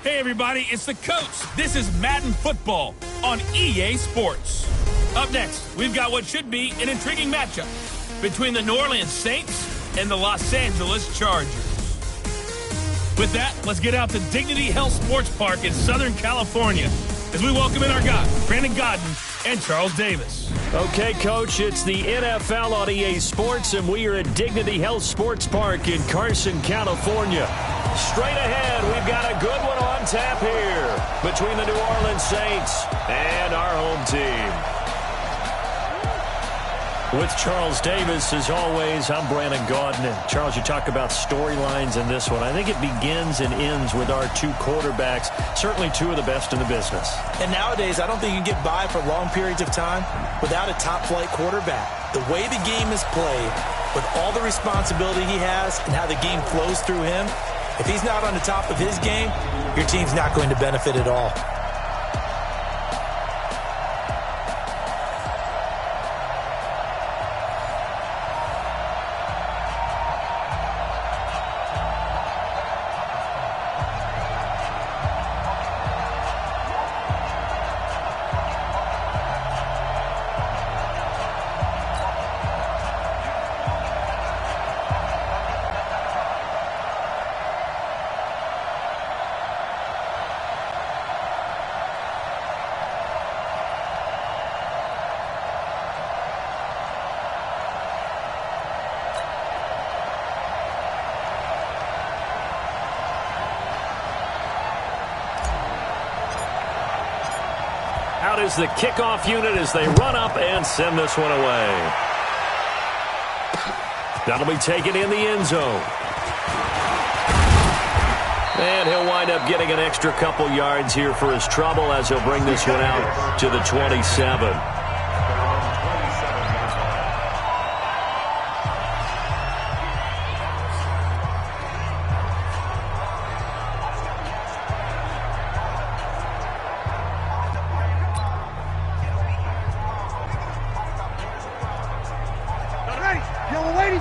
Hey everybody, it's the coach. This is Madden Football on EA Sports. Up next, we've got what should be an intriguing matchup between the New Orleans Saints and the Los Angeles Chargers. With that, let's get out to Dignity Health Sports Park in Southern California as we welcome in our guys, Brandon Godden and Charles Davis. Okay, Coach, it's the NFL on EA Sports, and we are at Dignity Health Sports Park in Carson, California. Straight ahead, we've got a good one on tap here between the New Orleans Saints and our home team. With Charles Davis, as always, I'm Brandon Gaudin. And Charles, you talk about storylines in this one. I think it begins and ends with our two quarterbacks, certainly two of the best in the business. And nowadays, I don't think you can get by for long periods of time without a top-flight quarterback. The way the game is played, with all the responsibility he has and how the game flows through him, if he's not on the top of his game, your team's not going to benefit at all. Out is the kickoff unit as they run up and send this one away. That'll be taken in the end zone. And he'll wind up getting an extra couple yards here for his trouble as he'll bring this one out to the 27.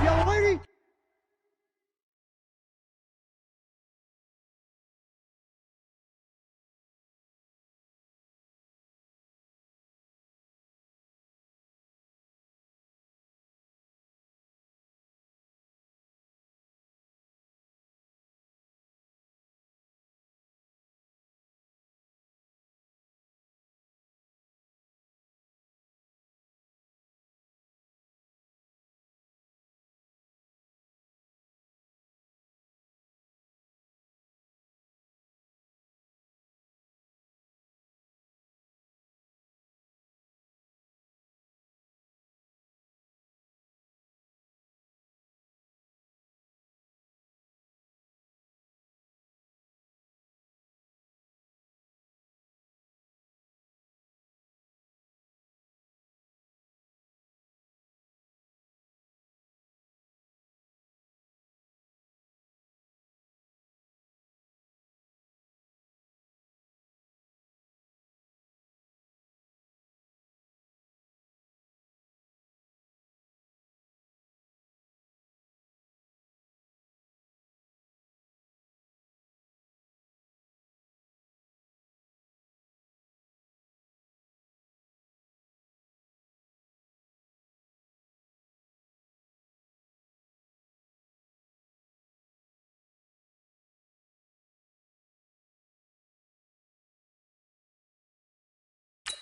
Yellow lady.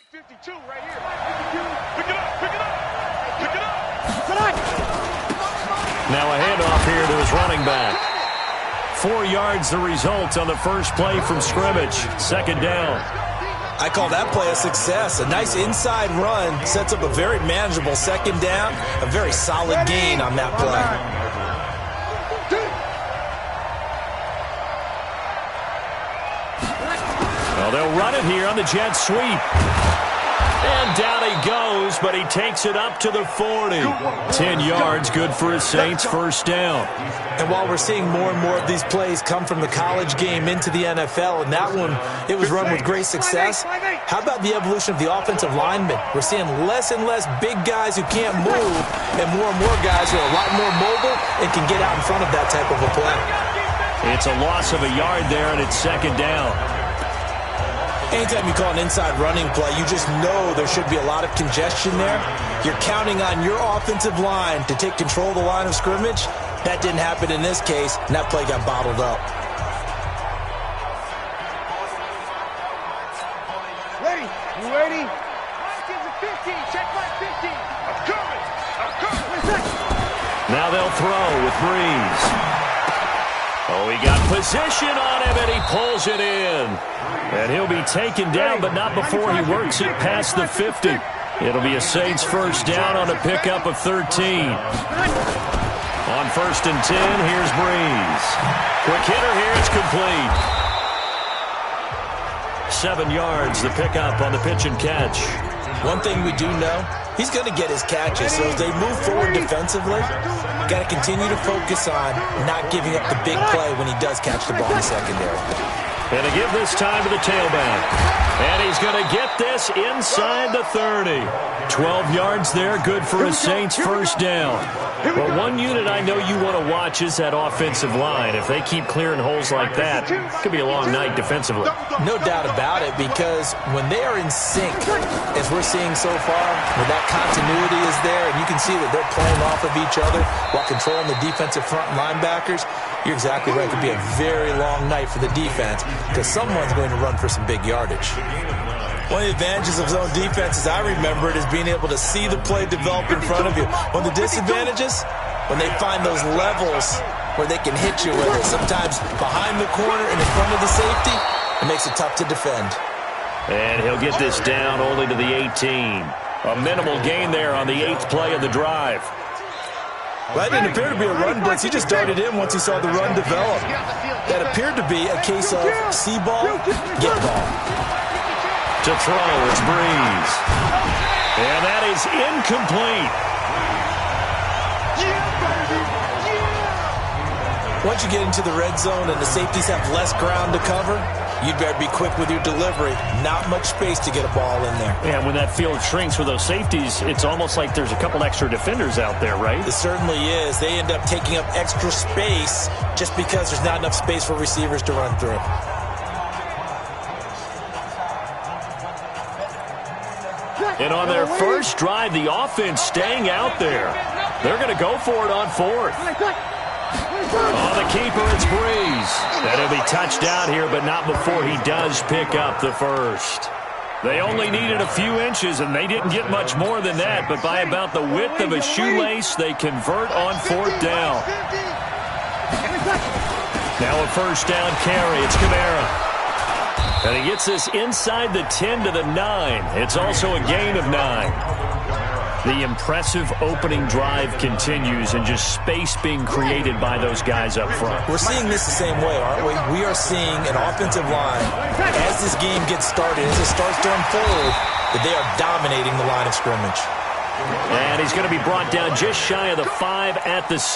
'52 right here. Pick it up. Now a handoff here to his running back. 4 yards the result on the first play from scrimmage. Second down. I call that play a success. A nice inside run sets up a very manageable second down. A very solid gain on that play. Well, they'll run it here on the jet sweep. And down he goes, but he takes it up to the 40. 10 yards, good for his Saints, first down. And while we're seeing more and more of these plays come from the college game into the NFL, and that one, it was run with great success, how about the evolution of the offensive linemen? We're seeing less and less big guys who can't move, and more guys who are a lot more mobile and can get out in front of that type of a play. It's a loss of a yard there, and it's second down. Anytime you call an inside running play, you just know there should be a lot of congestion there. You're counting on your offensive line to take control of the line of scrimmage. That didn't happen in this case, and that play got bottled up. Ready? You ready? Gives it 15. Check my 15. I'm coming. I'm coming. Now they'll throw with Breeze. Oh, he got position on him, and he pulls it in. And he'll be taken down, but not before he works it past the 50. It'll be a Saints first down on a pickup of 13. On 1st and 10, here's Breeze. Quick hitter here, it's complete. 7 yards, the pickup on the pitch and catch. One thing we do know, he's going to get his catches. So as they move forward defensively, got to continue to focus on not giving up the big play when he does catch the ball in the secondary. And to give this time to the tailback. And he's going to get this inside the 30. 12 yards there, good for a Saints first down. Well, one unit I know you want to watch is that offensive line. If they keep clearing holes like that, it could be a long night defensively. No doubt about it, because when they are in sync, as we're seeing so far, when that continuity is there, and you can see that they're playing off of each other while controlling the defensive front linebackers, you're exactly right. It could be a very long night for the defense because someone's going to run for some big yardage. One of the advantages of zone defense, as I remember it, is being able to see the play develop in front of you. One of the disadvantages, when they find those levels where they can hit you with it, sometimes behind the corner and in front of the safety, it makes it tough to defend. And he'll get this down only to the 18. A minimal gain there on the 8th play of the drive. That didn't appear to be a run blitz. He just darted in once he saw the run develop. That appeared to be a case of see ball, get ball. To throw, it's Breeze. And that is incomplete. Once you get into the red zone and the safeties have less ground to cover, you'd better be quick with your delivery. Not much space to get a ball in there. Yeah, when that field shrinks with those safeties, it's almost like there's a couple extra defenders out there, right? It certainly is. They end up taking up extra space just because there's not enough space for receivers to run through. And on their first drive, the offense staying out there. They're going to go for it on 4th. On the keeper, it's Breeze. And he'll be touched out here, but not before he does pick up the first. They only needed a few inches, and they didn't get much more than that. But by about the width of a shoelace, they convert on 4th down. Now a first down carry. It's Kamara. And he gets this inside the 10 to the 9. It's also a gain of 9. The impressive opening drive continues, and just space being created by those guys up front. We're seeing this the same way, aren't we? We are seeing an offensive line, as this game gets started, as it starts to unfold, that they are dominating the line of scrimmage. And he's going to be brought down just shy of the 5 at the 6.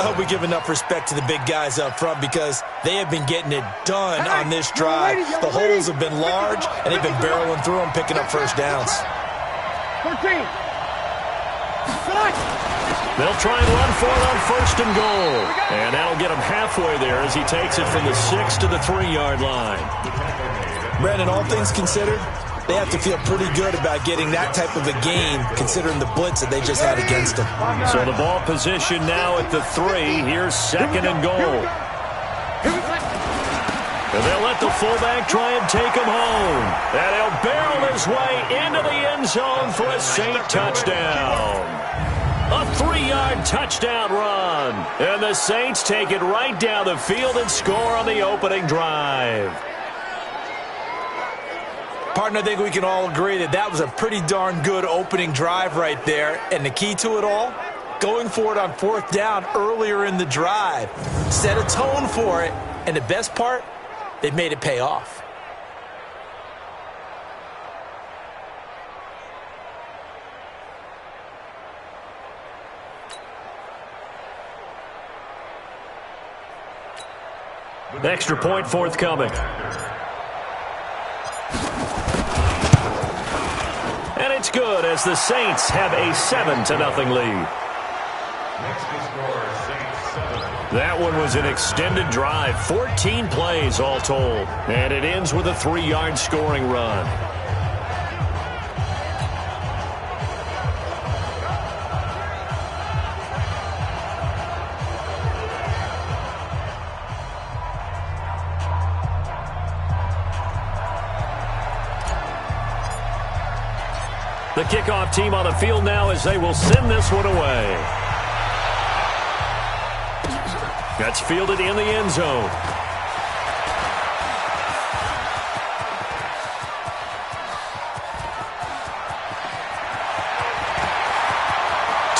I hope we give enough respect to the big guys up front because they have been getting it done on this drive. The holes have been large, and they've been barreling through them, picking up first downs. 14. They'll try and run for it on 1st and goal. And that'll get him halfway there as he takes it from the 6 to the 3-yard line. Brandon, all things considered, they have to feel pretty good about getting that type of a gain considering the blitz that they just had against them. So the ball position now at the 3. Here's 2nd and goal. And they'll let the fullback try and take him home. And he'll barrel his way into the end zone for a Saint touchdown. A 3-yard touchdown run. And the Saints take it right down the field and score on the opening drive. Partner, I think we can all agree that that was a pretty darn good opening drive right there. And the key to it all, going for it on 4th down earlier in the drive. Set a tone for it. And the best part, they've made it pay off. Extra point forthcoming. And it's good as the Saints have a 7-0 lead. That one was an extended drive, 14 plays all told, and it ends with a 3-yard scoring run. The kickoff team on the field now as they will send this one away. That's fielded in the end zone.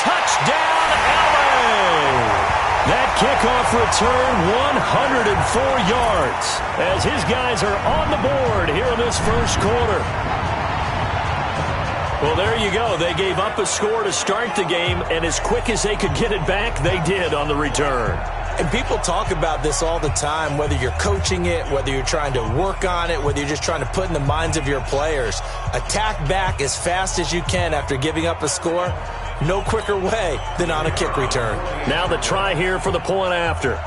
Touchdown, LA! That kickoff return, 104 yards, as his guys are on the board here in this first quarter. Well, there you go. They gave up a score to start the game, and as quick as they could get it back, they did on the return. And people talk about this all the time, whether you're coaching it, whether you're trying to work on it, whether you're just trying to put in the minds of your players. Attack back as fast as you can after giving up a score. No quicker way than on a kick return. Now the try here for the point after.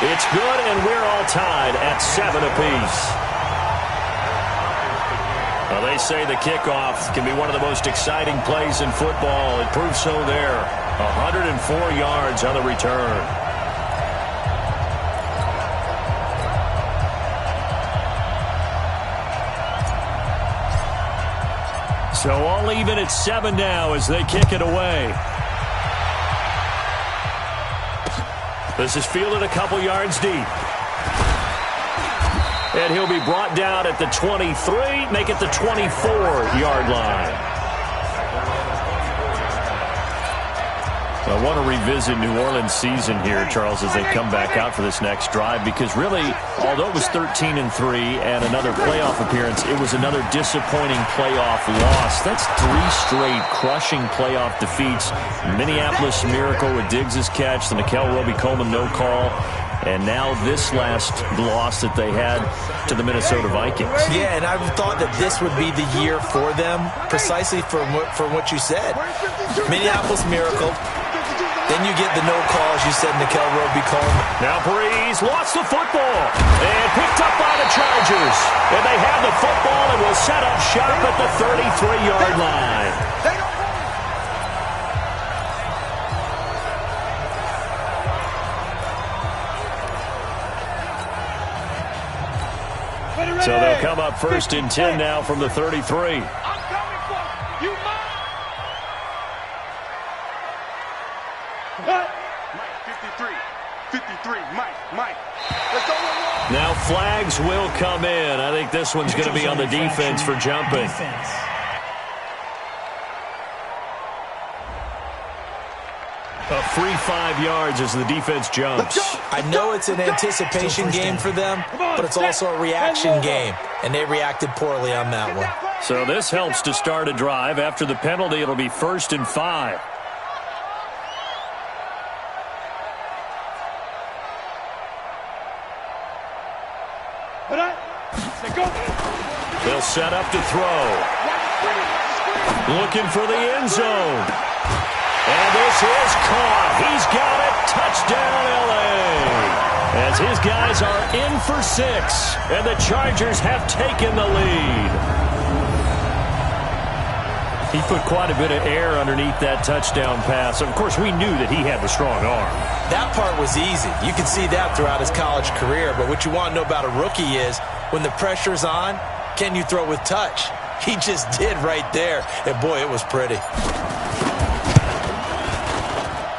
It's good, and we're all tied at 7 apiece. Well, they say the kickoff can be one of the most exciting plays in football. It proves so there. 104 yards on the return. So all even at 7 now as they kick it away. This is fielded a couple yards deep. And he'll be brought down at the 23, make it the 24-yard line. I want to revisit New Orleans' season here, Charles, as they come back out for this next drive, because really, although it was 13-3 and another playoff appearance, it was another disappointing playoff loss. That's 3 straight crushing playoff defeats. Minneapolis Miracle with Diggs' catch, the Nickel Roby-Coleman no call, and now this last loss that they had to the Minnesota Vikings. Yeah, and I thought that this would be the year for them, precisely for what you said. Minneapolis Miracle. Then you get the no call, as you said, Nickel Roby-Coleman. Now Breeze lost the football and picked up by the Chargers. And they have the football and will set up shop at the 33-yard line. So they'll come up first and 10 now from the 33. Now flags will come in. I think this one's going to be on the defense for jumping. A free 5 yards as the defense jumps. I know it's an anticipation game for them, but it's also a reaction game, and they reacted poorly on that one. So this helps to start a drive. After the penalty, it'll be 1st and 5. They'll set up to throw. Looking for the end zone. And this is caught. He's got it. Touchdown, LA. As his guys are in for 6. And the Chargers have taken the lead. He put quite a bit of air underneath that touchdown pass. Of course, we knew that he had the strong arm. That part was easy. You can see that throughout his college career. But what you want to know about a rookie is when the pressure's on, can you throw with touch? He just did right there. And, boy, it was pretty.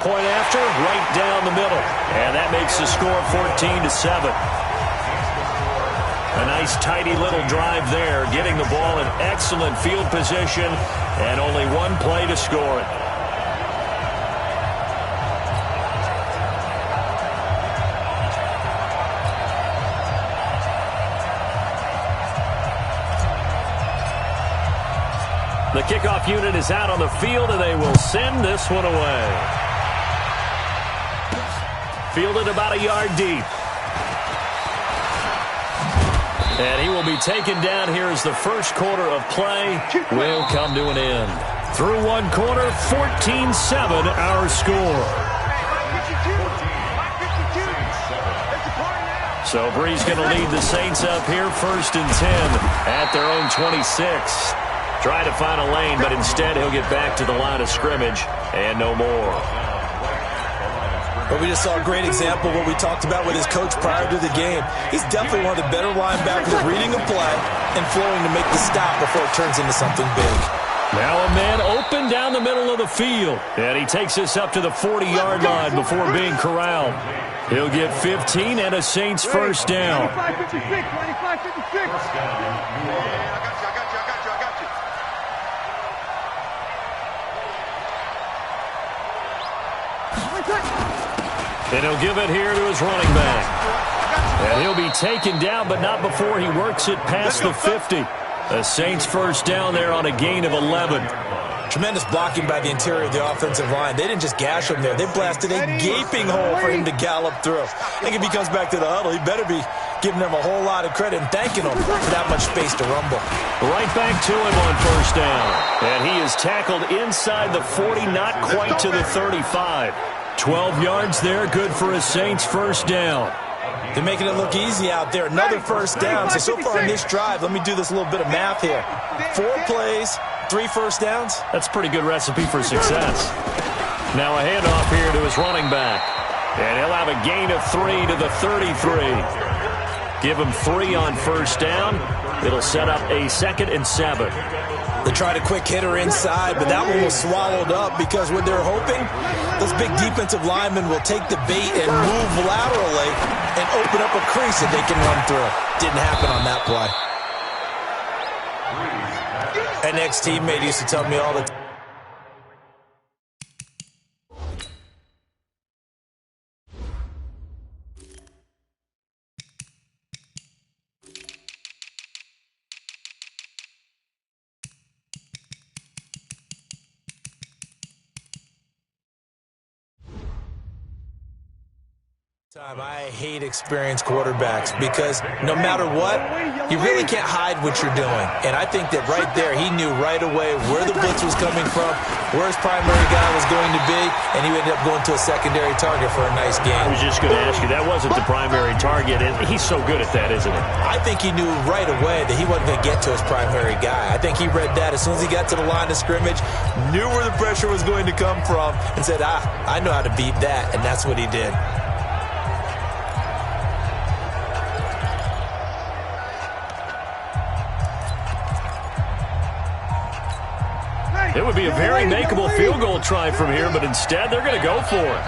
Point after, right down the middle. And that makes the score 14-7. A nice, tidy little drive there, getting the ball in excellent field position, and only one play to score it. The kickoff unit is out on the field, and they will send this one away. Fielded about a yard deep. And he will be taken down here as the first quarter of play will come to an end. Through one quarter, 14-7 our score. So Bree's going to lead the Saints up here, 1st and 10 at their own 26. Try to find a lane, but instead he'll get back to the line of scrimmage and no more. But we just saw a great example of what we talked about with his coach prior to the game. He's definitely one of the better linebackers at reading a play and flowing to make the stop before it turns into something big. Now a man open down the middle of the field. And he takes us up to the 40-yard line before being corralled. He'll get 15 and a Saints first down. 95-56, 95-56. And he'll give it here to his running back. And he'll be taken down, but not before he works it past the 50. The Saints first down there on a gain of 11. Tremendous blocking by the interior of the offensive line. They didn't just gash him there. They blasted a gaping hole for him to gallop through. I think if he comes back to the huddle, he better be giving them a whole lot of credit and thanking them for that much space to rumble. Right back to him on first down. And he is tackled inside the 40, not quite to the 35. 12 yards there, good for a Saints first down. They're making it look easy out there. Another first down. So far in this drive, let me do this little bit of math here. 4 plays, 3 first downs. That's a pretty good recipe for success. Now a handoff here to his running back. And he'll have a gain of 3 to the 33. Give him 3 on first down. It'll set up a 2nd and 7. They tried a quick hitter inside, but that one was swallowed up because what they're hoping, those big defensive linemen will take the bait and move laterally and open up a crease that they can run through. Didn't happen on that play. An ex-teammate used to tell me all the time. I hate experienced quarterbacks because no matter what, you really can't hide what you're doing. And I think that right there, he knew right away where the blitz was coming from, where his primary guy was going to be, and he ended up going to a secondary target for a nice game. I was just going to ask you, that wasn't the primary target, and he's so good at that, isn't he? I think he knew right away that he wasn't going to get to his primary guy. I think he read that as soon as he got to the line of scrimmage, knew where the pressure was going to come from, and said, I know how to beat that, and that's what he did. It would be a very makeable field goal try from here, but instead they're going to go for it.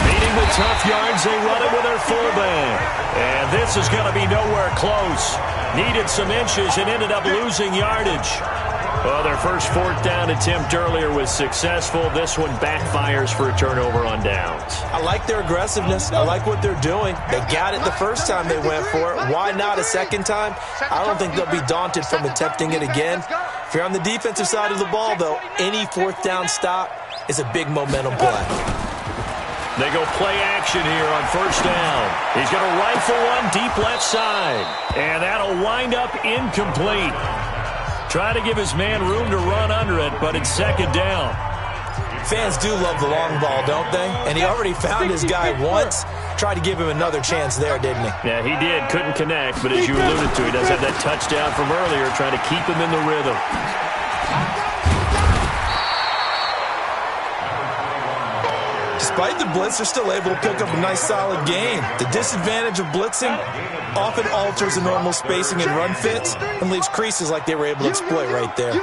Beating the tough yards, they run it with their fullback. And this is going to be nowhere close. Needed some inches and ended up losing yardage. Well, their first 4th down attempt earlier was successful. This one backfires for a turnover on downs. I like their aggressiveness. I like what they're doing. They got it the first time they went for it. Why not a second time? I don't think they'll be daunted from attempting it again. If you're on the defensive side of the ball, though, any 4th down stop is a big momentum play. They go play action here on first down. He's going to rifle one deep left side. And that'll wind up incomplete. Try to give his man room to run under it, but it's 2nd down. Fans do love the long ball, don't they? And he already found his guy once. Tried to give him another chance there, didn't he? Yeah, he did. Couldn't connect, but as you alluded to, he does have that touchdown from earlier, trying to keep him in the rhythm. Despite the blitz, they're still able to pick up a nice, solid gain. The disadvantage of blitzing often alters the normal spacing and run fits and leaves creases like they were able to exploit right there. They'll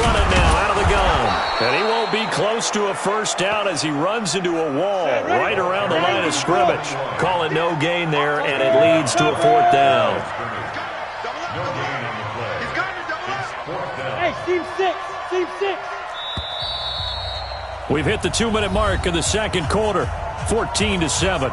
run it now out of the gun. And he won't be close to a first down as he runs into a wall right around the line of scrimmage. Call it no gain there, and it leads to a 4th down. Hey, team 6, team 6. We've hit the 2-minute mark of the 2nd quarter, 14-7.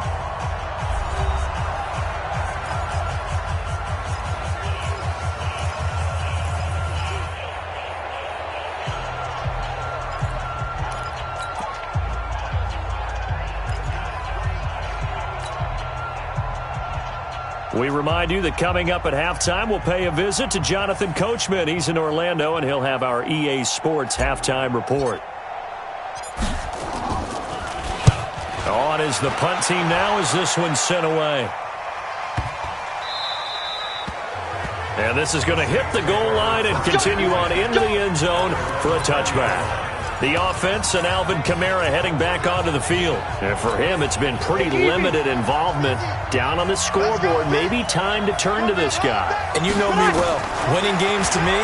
We remind you that coming up at halftime, we'll pay a visit to Jonathan Coachman. He's in Orlando, and he'll have our EA Sports halftime report. On is the punt team now as this one's sent away. And this is going to hit the goal line and continue on into the end zone for a touchback. The offense and Alvin Kamara heading back onto the field. And for him, it's been pretty limited involvement. Down on the scoreboard, maybe time to turn to this guy. And you know me well. Winning games to me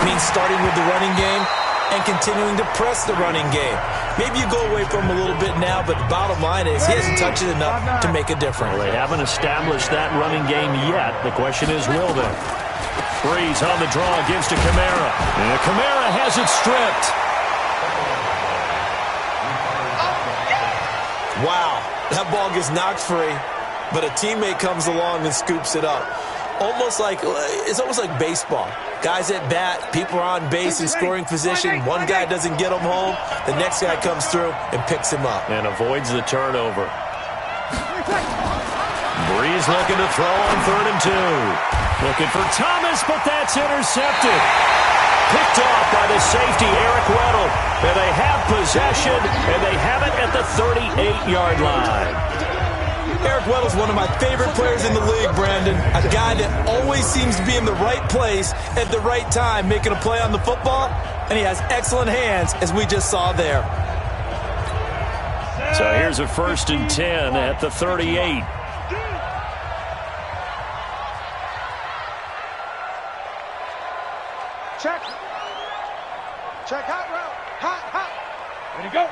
means starting with the running game and continuing to press the running game. Maybe you go away from him a little bit now, but the bottom line is he hasn't touched it enough to make a difference. Well, they haven't established that running game yet. The question is, will they? Breeze on the draw, gives to Kamara. And Kamara has it stripped. Wow, that ball gets knocked free, but a teammate comes along and scoops it up. It's almost like baseball. Guys at bat, people are on base in scoring position. One guy doesn't get him home. The next guy comes through and picks him up. And avoids the turnover. Breeze looking to throw on 3rd and 2. Looking for Thomas, but that's intercepted. Picked off by the safety, Eric Weddle. And they have possession, and they have it at the 38-yard line. Eric Weddle's one of my favorite players in the league, Brandon. A guy that always seems to be in the right place at the right time, making a play on the football, and he has excellent hands, as we just saw there. So here's a 1st and 10 at the 38. Check. Check, hot route. Hot. Ready to go.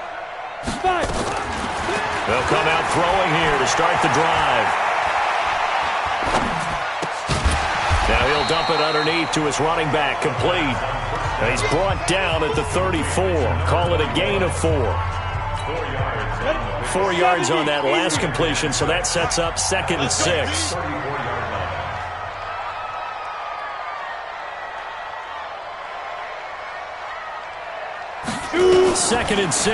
5. They'll come out throwing here to start the drive. Now he'll dump it underneath to his running back, complete. And he's brought down at the 34. Call it a gain of 4. 4 yards on that last completion, so that sets up 2nd and 6. Second and 6.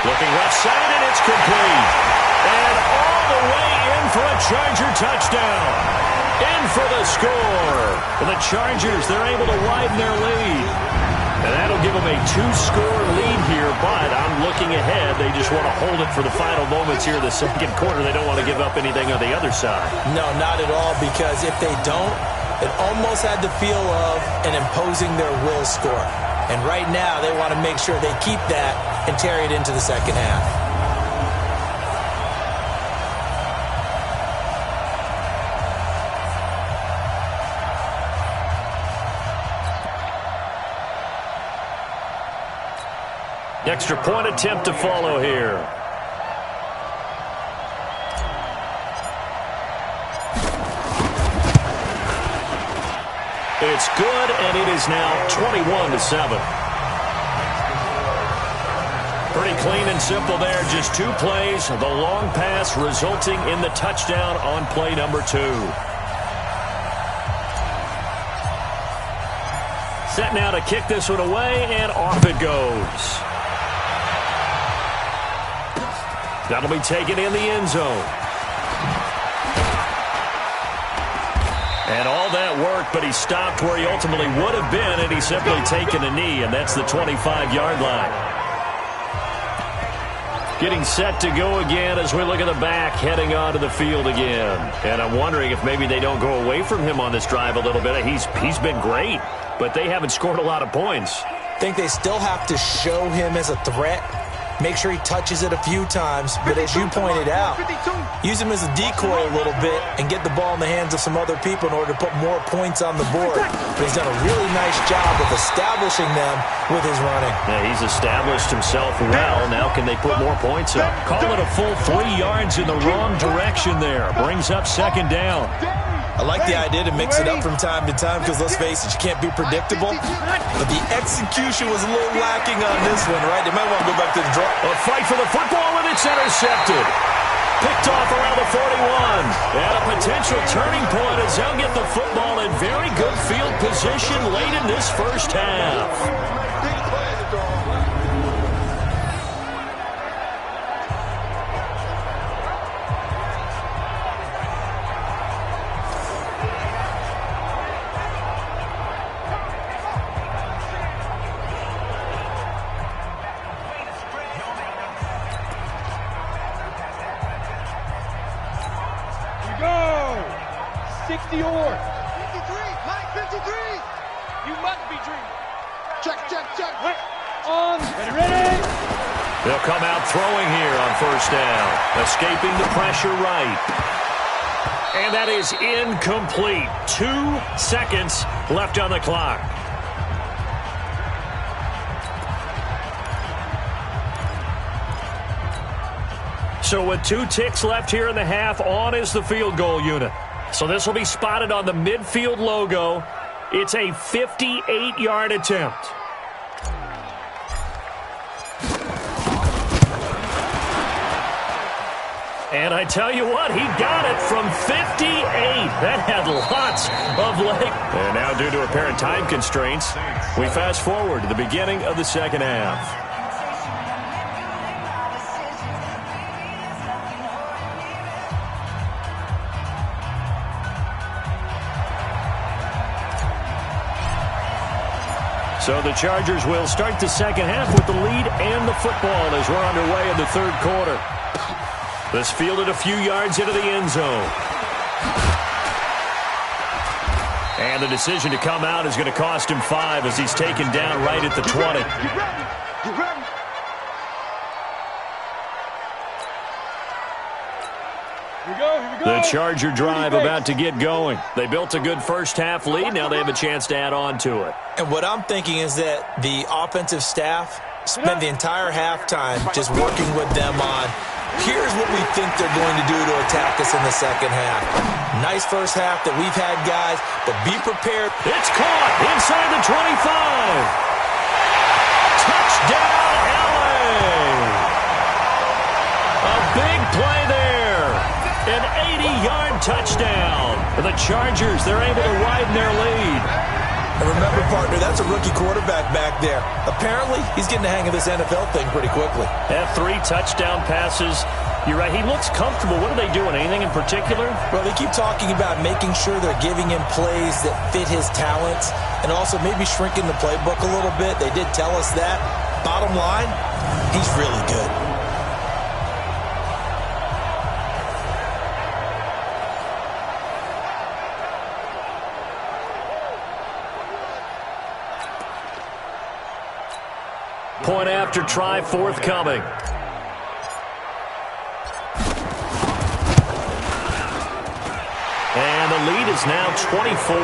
Looking left side, and it's complete. And all the way in for a Charger touchdown. In for the score. For the Chargers, they're able to widen their lead. And that'll give them a 2-score lead here, but I'm looking ahead. They just want to hold it for the final moments here in the 2nd quarter. They don't want to give up anything on the other side. No, not at all, because if they don't, it almost had the feel of an imposing their will score. And right now, they want to make sure they keep that and carry it into the 2nd half. Extra point attempt to follow here. It's good, and it is now 21-7. Pretty clean and simple there. Just 2 plays. The long pass resulting in the touchdown on play number 2. Set now to kick this one away, and off it goes. That'll be taken in the end zone. And all that work, but he stopped where he ultimately would have been, and he's simply taken a knee, and that's the 25-yard line. Getting set to go again as we look at the back, heading onto the field again. And I'm wondering if maybe they don't go away from him on this drive a little bit. He's been great, but they haven't scored a lot of points. I think they still have to show him as a threat. Make sure he touches it a few times, but as you pointed out, use him as a decoy a little bit and get the ball in the hands of some other people in order to put more points on the board. But he's done a really nice job of establishing them with his running. Yeah, he's established himself well. Now can they put more points up? Call it a full 3 yards in the wrong direction there. Brings up 2nd down. I like the idea to mix it up from time to time because, let's face it, you can't be predictable. But the execution was a little lacking on this one, right? They might want to go back to the draw. A fight for the football, and it's intercepted. Picked off around the 41. And a potential turning point as they'll get the football in very good field position late in this first half. 60 or. 53, Mike 53. You must be dreaming. Check. Right. On, ready. They'll come out throwing here on first down. Escaping the pressure right. And that is incomplete. 2 seconds left on the clock. So with 2 ticks left here in the half, on is the field goal unit. So this will be spotted on the midfield logo. It's a 58-yard attempt. And I tell you what, he got it from 58. That had lots of leg. And now due to apparent time constraints, we fast forward to the beginning of the second half. So the Chargers will start the second half with the lead and the football as we're underway in the third quarter. This fielded a few yards into the end zone. And the decision to come out is going to cost him 5 as he's taken down right at the 20. You ready? Here we go. The Charger drive about to get going. They built a good first half lead. Now they have a chance to add on to it. And what I'm thinking is that the offensive staff spent the entire halftime just working with them on, here's what we think they're going to do to attack us in the second half. Nice first half that we've had, guys, but be prepared. It's caught inside the 25. Touchdown, LA. A big play there. An 80-yard touchdown. The Chargers, they're able to widen their lead. And remember, partner, that's a rookie quarterback back there. Apparently, he's getting the hang of this NFL thing pretty quickly. Have 3 touchdown passes. You're right, he looks comfortable. What are they doing? Anything in particular? Well, they keep talking about making sure they're giving him plays that fit his talents and also maybe shrinking the playbook a little bit. They did tell us that. Bottom line, he's really good. Point after try forthcoming. And the lead is now 24.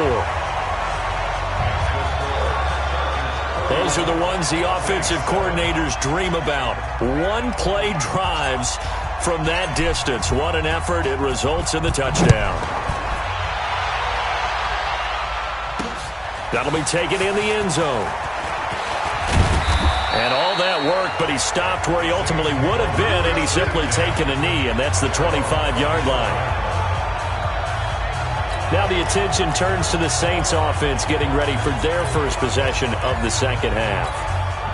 Those are the ones the offensive coordinators dream about. One-play drives from that distance. What an effort. It results in the touchdown. That'll be taken in the end zone. And all that work, but he stopped where he ultimately would have been, and he's simply taken a knee, and that's the 25-yard line. Now the attention turns to the Saints offense getting ready for their first possession of the second half.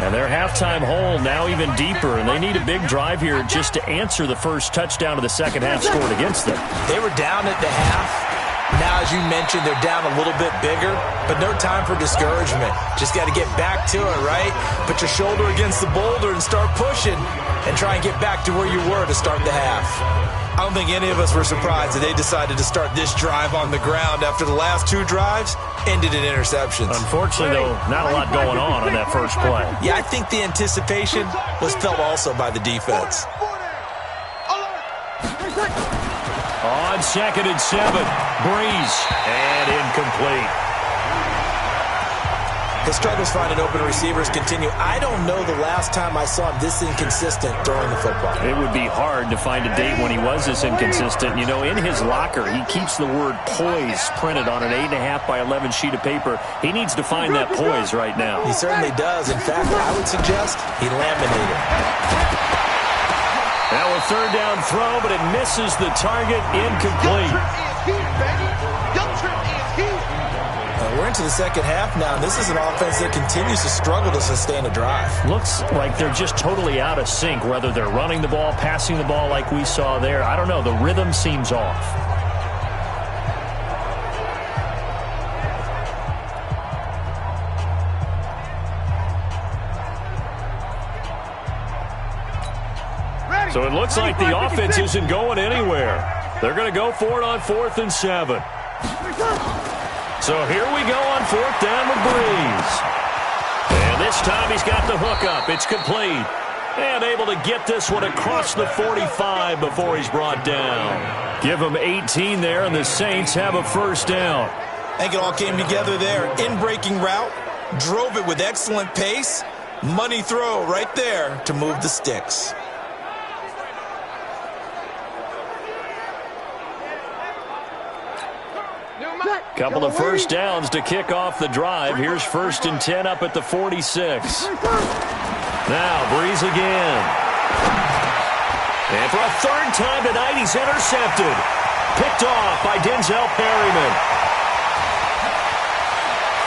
And their halftime hole now even deeper, and they need a big drive here just to answer the first touchdown of the second half scored against them. They were down at the half. Now, as you mentioned, they're down a little bit bigger, but no time for discouragement. Just got to get back to it, right? Put your shoulder against the boulder and start pushing and try and get back to where you were to start the half. I don't think any of us were surprised that they decided to start this drive on the ground after the last 2 drives ended in interceptions. Unfortunately, though, not a lot going on that first play. Yeah, I think the anticipation was felt also by the defense. On 2nd and 7, Breeze, and incomplete. His struggles finding open receivers continue. I don't know the last time I saw him this inconsistent throwing the football. It would be hard to find a date when he was this inconsistent. You know, in his locker, he keeps the word poise printed on an 8.5 by 11 sheet of paper. He needs to find that poise right now. He certainly does. In fact, I would suggest he laminated. Now a 3rd down throw, but it misses the target, incomplete. We're into the second half now, and this is an offense that continues to struggle to sustain a drive. Looks like they're just totally out of sync, whether they're running the ball, passing the ball like we saw there. I don't know. The rhythm seems off. So it looks like the offense isn't going anywhere. They're going to go for it on 4th and 7. So here we go on 4th down with Breeze. And this time he's got the hook up. It's complete. And able to get this one across the 45 before he's brought down. Give him 18 there, and the Saints have a 1st down. I think it all came together there. In-breaking route, drove it with excellent pace. Money throw right there to move the sticks. Couple of 1st downs to kick off the drive. Here's 1st and 10 up at the 46. Now Breeze again. And for a 3rd time tonight, he's intercepted. Picked off by Denzel Perryman.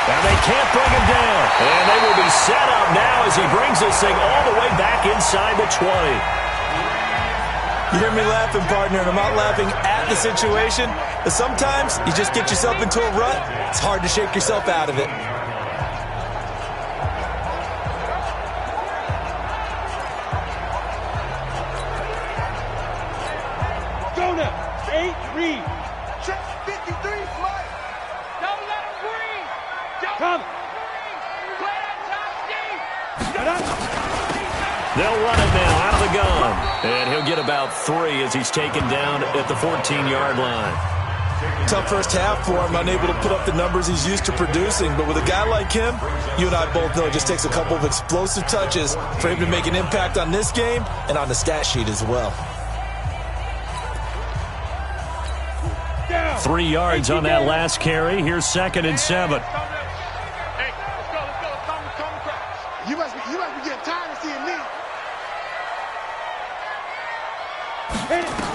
And they can't bring him down. And they will be set up now as he brings this thing all the way back inside the 20. You hear me laughing, partner, and I'm not laughing at the situation, but sometimes you just get yourself into a rut. It's hard to shake yourself out of it. Go now. 8, read. Check 53, Mike. Don't let him breathe. Don't Come. breathe. Play that top deep. Get up. They'll run it now out of the gun. And he'll get about 3 as he's taken down at the 14-yard line. Tough first half for him, unable to put up the numbers he's used to producing. But with a guy like him, you and I both know it just takes a couple of explosive touches for him to make an impact on this game and on the stat sheet as well. 3 yards on that last carry. Here's 2nd and 7. Hey, let's go. Come. You must be getting tired of seeing me.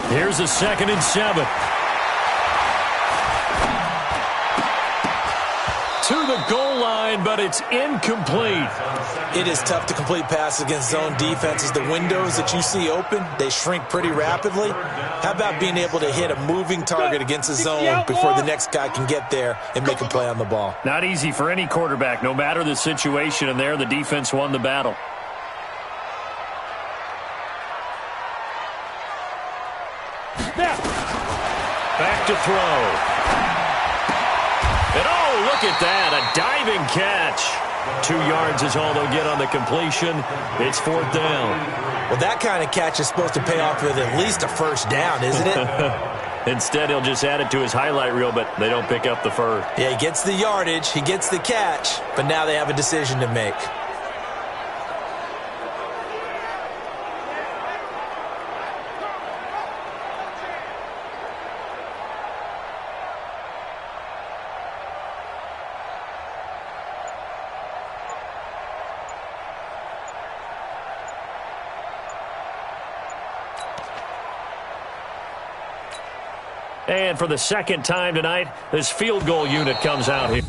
Here's a 2nd and 7. To the goal line, but it's incomplete. It is tough to complete passes against zone defenses. The windows that you see open, they shrink pretty rapidly. How about being able to hit a moving target against a zone before the next guy can get there and make a play on the ball? Not easy for any quarterback, no matter the situation, and there the defense won the battle. Back to throw. And oh, look at that, a diving catch. 2 yards is all they'll get on the completion. It's 4th down. Well, that kind of catch is supposed to pay off with at least a 1st down, isn't it? Instead, he'll just add it to his highlight reel, but they don't pick up the first. Yeah, he gets the yardage, he gets the catch, but now they have a decision to make. And for the 2nd time tonight, this field goal unit comes out here.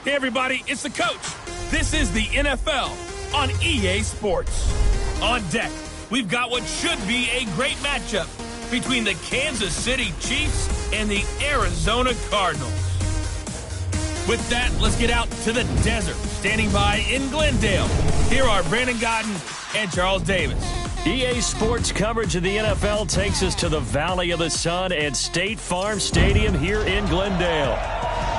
Hey, everybody, it's the coach. This is the NFL on EA Sports. On deck, we've got what should be a great matchup between the Kansas City Chiefs and the Arizona Cardinals. With that, let's get out to the desert. Standing by in Glendale, here are Brandon Godden and Charles Davis. EA Sports coverage of the NFL takes us to the Valley of the Sun at State Farm Stadium here in Glendale.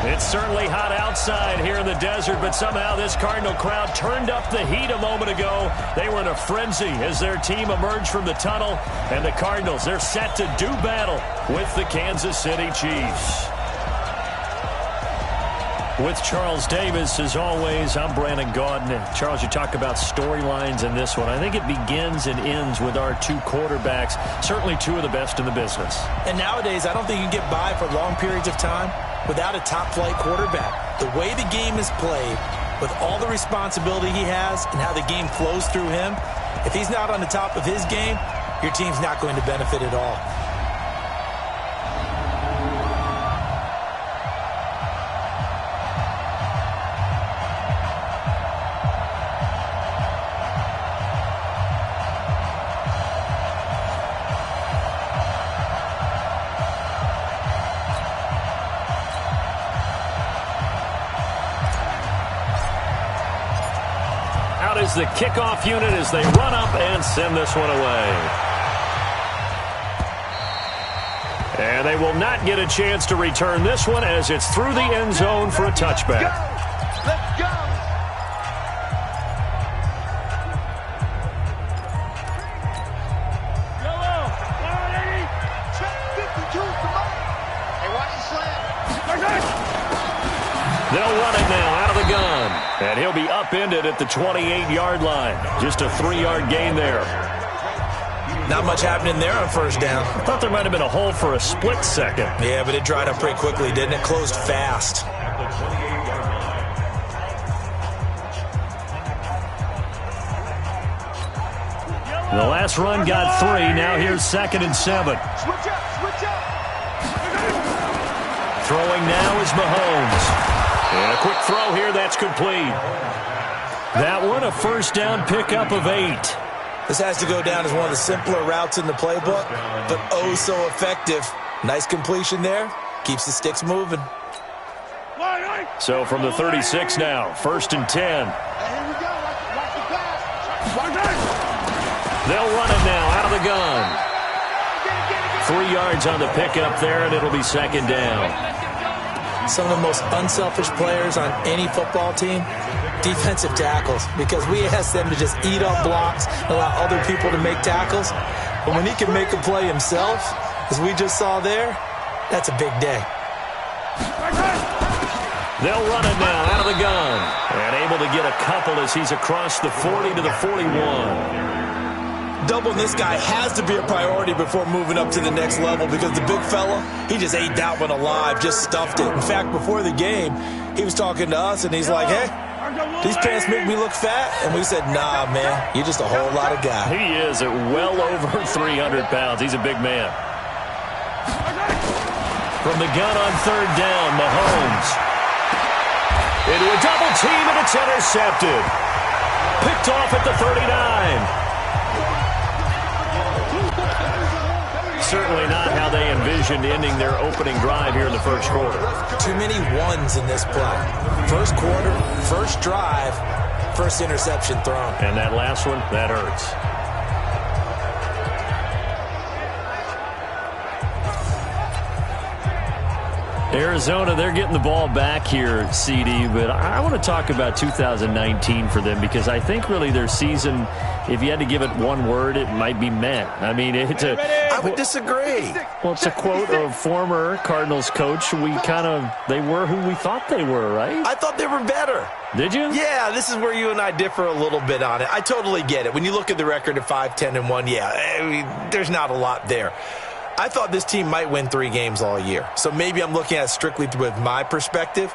It's certainly hot outside here in the desert, but somehow this Cardinal crowd turned up the heat a moment ago. They were in a frenzy as their team emerged from the tunnel, and the Cardinals, they're set to do battle with the Kansas City Chiefs. With Charles Davis, as always, I'm Brandon Gaudin. Charles, you talk about storylines in this one. I think it begins and ends with our two quarterbacks, certainly two of the best in the business. And nowadays, I don't think you can get by for long periods of time without a top-flight quarterback. The way the game is played, with all the responsibility he has and how the game flows through him, if he's not on the top of his game, your team's not going to benefit at all. Is the kickoff unit as they run up and send this one away. And they will not get a chance to return this one as it's through the end zone for a touchback. Let's go! They'll run it now out of the gun. And he'll be upended at the 28-yard line. Just a 3-yard gain there. Not much happening there on first down. I thought there might have been a hole for a split second. Yeah, but it dried up pretty quickly, didn't it? Closed fast. The last run got 3. Now here's 2nd and 7. Switch up, switch up. Throwing now is Mahomes. And a quick throw here, that's complete. That one, a first down pickup of 8. This has to go down as one of the simpler routes in the playbook, but oh so effective. Nice completion there. Keeps the sticks moving. So from the 36 now, 1st and 10. Here we go. Watch the pass. They'll run it now out of the gun. 3 yards on the pickup there, and it'll be 2nd down. Some of the most unselfish players on any football team, defensive tackles, because we ask them to just eat up blocks and allow other people to make tackles. But when he can make a play himself, as we just saw there, that's a big day. They'll run it now out of the gun. And able to get a couple as he's across the 40 to the 41. Doubling this guy has to be a priority before moving up to the next level because the big fella, he just ate that one alive, just stuffed it. In fact, before the game, he was talking to us, and he's like, hey, these pants make me look fat? And we said, nah, man, you're just a whole lot of guy. He is at well over 300 pounds. He's a big man. From the gun on 3rd down, Mahomes. Into a double team, and it's intercepted. Picked off at the 39. Certainly not how they envisioned ending their opening drive here in the first quarter. Too many ones in this play. First quarter, first drive, first interception thrown. And that last one, that hurts. Arizona, they're getting the ball back here, CD, but I want to talk about 2019 for them because I think really their season, if you had to give it one word, it might be meh. I mean, I would disagree. Well, it's a quote of former Cardinals coach. They were who we thought they were, right? I thought they were better. Did you? Yeah, this is where you and I differ a little bit on it. I totally get it. When you look at the record of 5-10-1, yeah, I mean, there's not a lot there. I thought this team might win 3 games all year. So maybe I'm looking at it strictly with my perspective.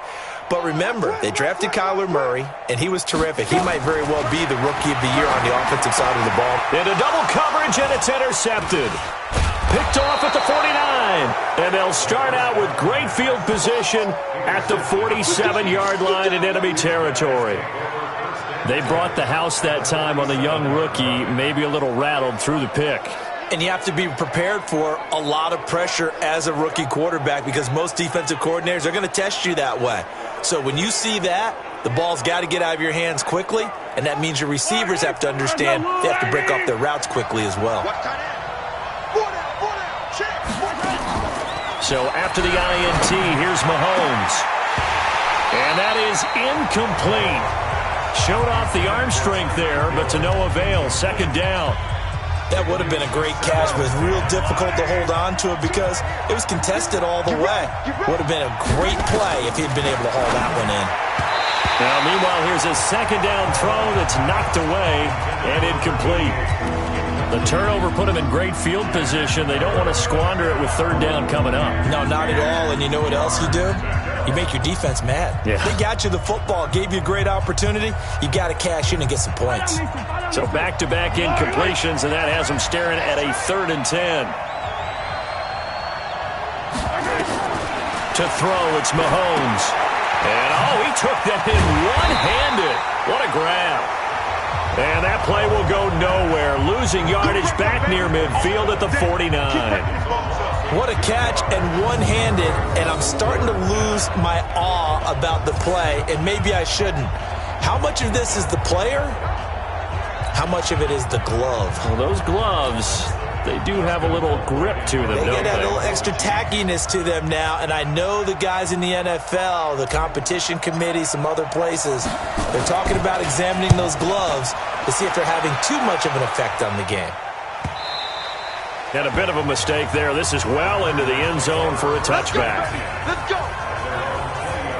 But remember, they drafted Kyler Murray, and he was terrific. He might very well be the rookie of the year on the offensive side of the ball. Into double coverage, and it's intercepted. Picked off at the 49. And they'll start out with great field position at the 47-yard line in enemy territory. They brought the house that time on the young rookie, maybe a little rattled through the pick. And you have to be prepared for a lot of pressure as a rookie quarterback because most defensive coordinators are going to test you that way. So when you see that, the ball's got to get out of your hands quickly, and that means your receivers have to understand they have to break off their routes quickly as well. So after the INT, here's Mahomes. And that is incomplete. Showed off the arm strength there, but to no avail. Second down. That would have been a great catch, but it was real difficult to hold on to it because it was contested all the way. Would have been a great play if he'd been able to haul that one in. Now, meanwhile, here's a second down throw that's knocked away and incomplete. The turnover put him in great field position. They don't want to squander it with third down coming up. No, not at all. And you know what else you do? You make your defense mad. Yeah. They got you the football, gave you a great opportunity. You got to cash in and get some points. So back-to-back incompletions, and that has them staring at a 3rd and 10. To throw, it's Mahomes. And, he took that in one-handed. What a grab. And that play will go nowhere. Losing yardage back near midfield at the 49. What a catch and one-handed, and I'm starting to lose my awe about the play, and maybe I shouldn't. How much of this is the player? How much of it is the glove? Well, those gloves, they do have a little grip to them, They don't get that they? little extra tackiness to them now, and I know the guys in the NFL, the competition committee, some other places, they're talking about examining those gloves to see if they're having too much of an effect on the game. And a bit of a mistake there. This is well into the end zone for a touchback. Let's go.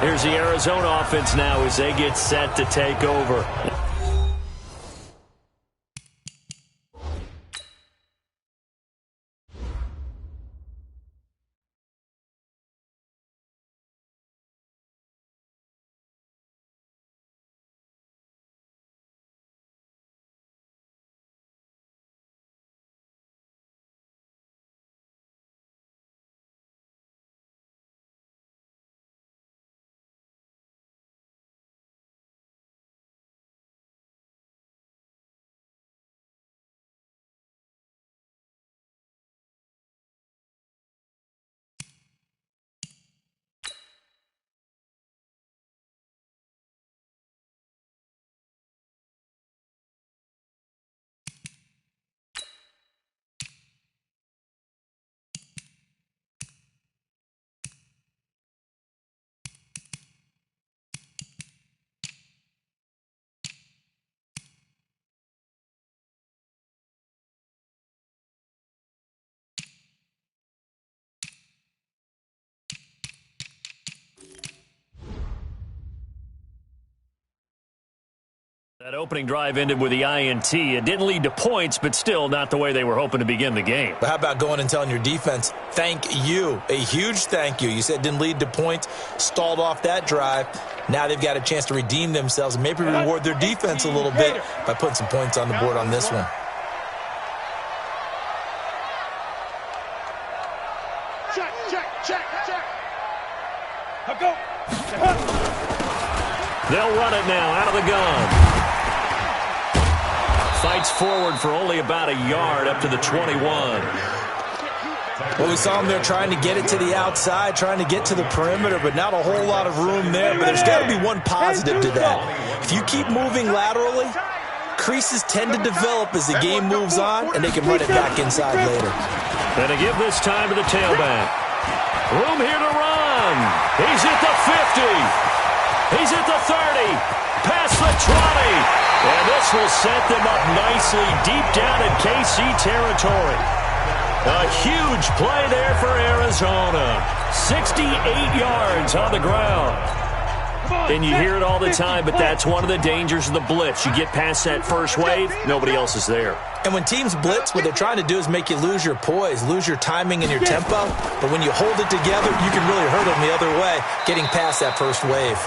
Here's the Arizona offense now as they get set to take over. That opening drive ended with the INT. It didn't lead to points, but still not the way they were hoping to begin the game. But how about going and telling your defense, thank you, a huge thank you. You said it didn't lead to points, stalled off that drive. Now they've got a chance to redeem themselves and maybe reward their defense a little bit by putting some points on the board on this one. Check, check, check, check. Now go. They'll run it now out of the gun. Fights forward for only about a yard up to the 21. Well, we saw him there trying to get it to the outside, trying to get to the perimeter, but not a whole lot of room there. But there's got to be one positive to that. If you keep moving laterally, creases tend to develop as the game moves on, and they can run it back inside later. And to give this time to the tailback. Room here to run. He's at the 50. He's at the 30. Past the 20. And this will set them up nicely deep down in KC territory. A huge play there for Arizona. 68 yards on the ground. And you hear it all the time, but that's one of the dangers of the blitz. You get past that first wave, nobody else is there. And when teams blitz, what they're trying to do is make you lose your poise, lose your timing and your tempo. But when you hold it together, you can really hurt them the other way, getting past that first wave.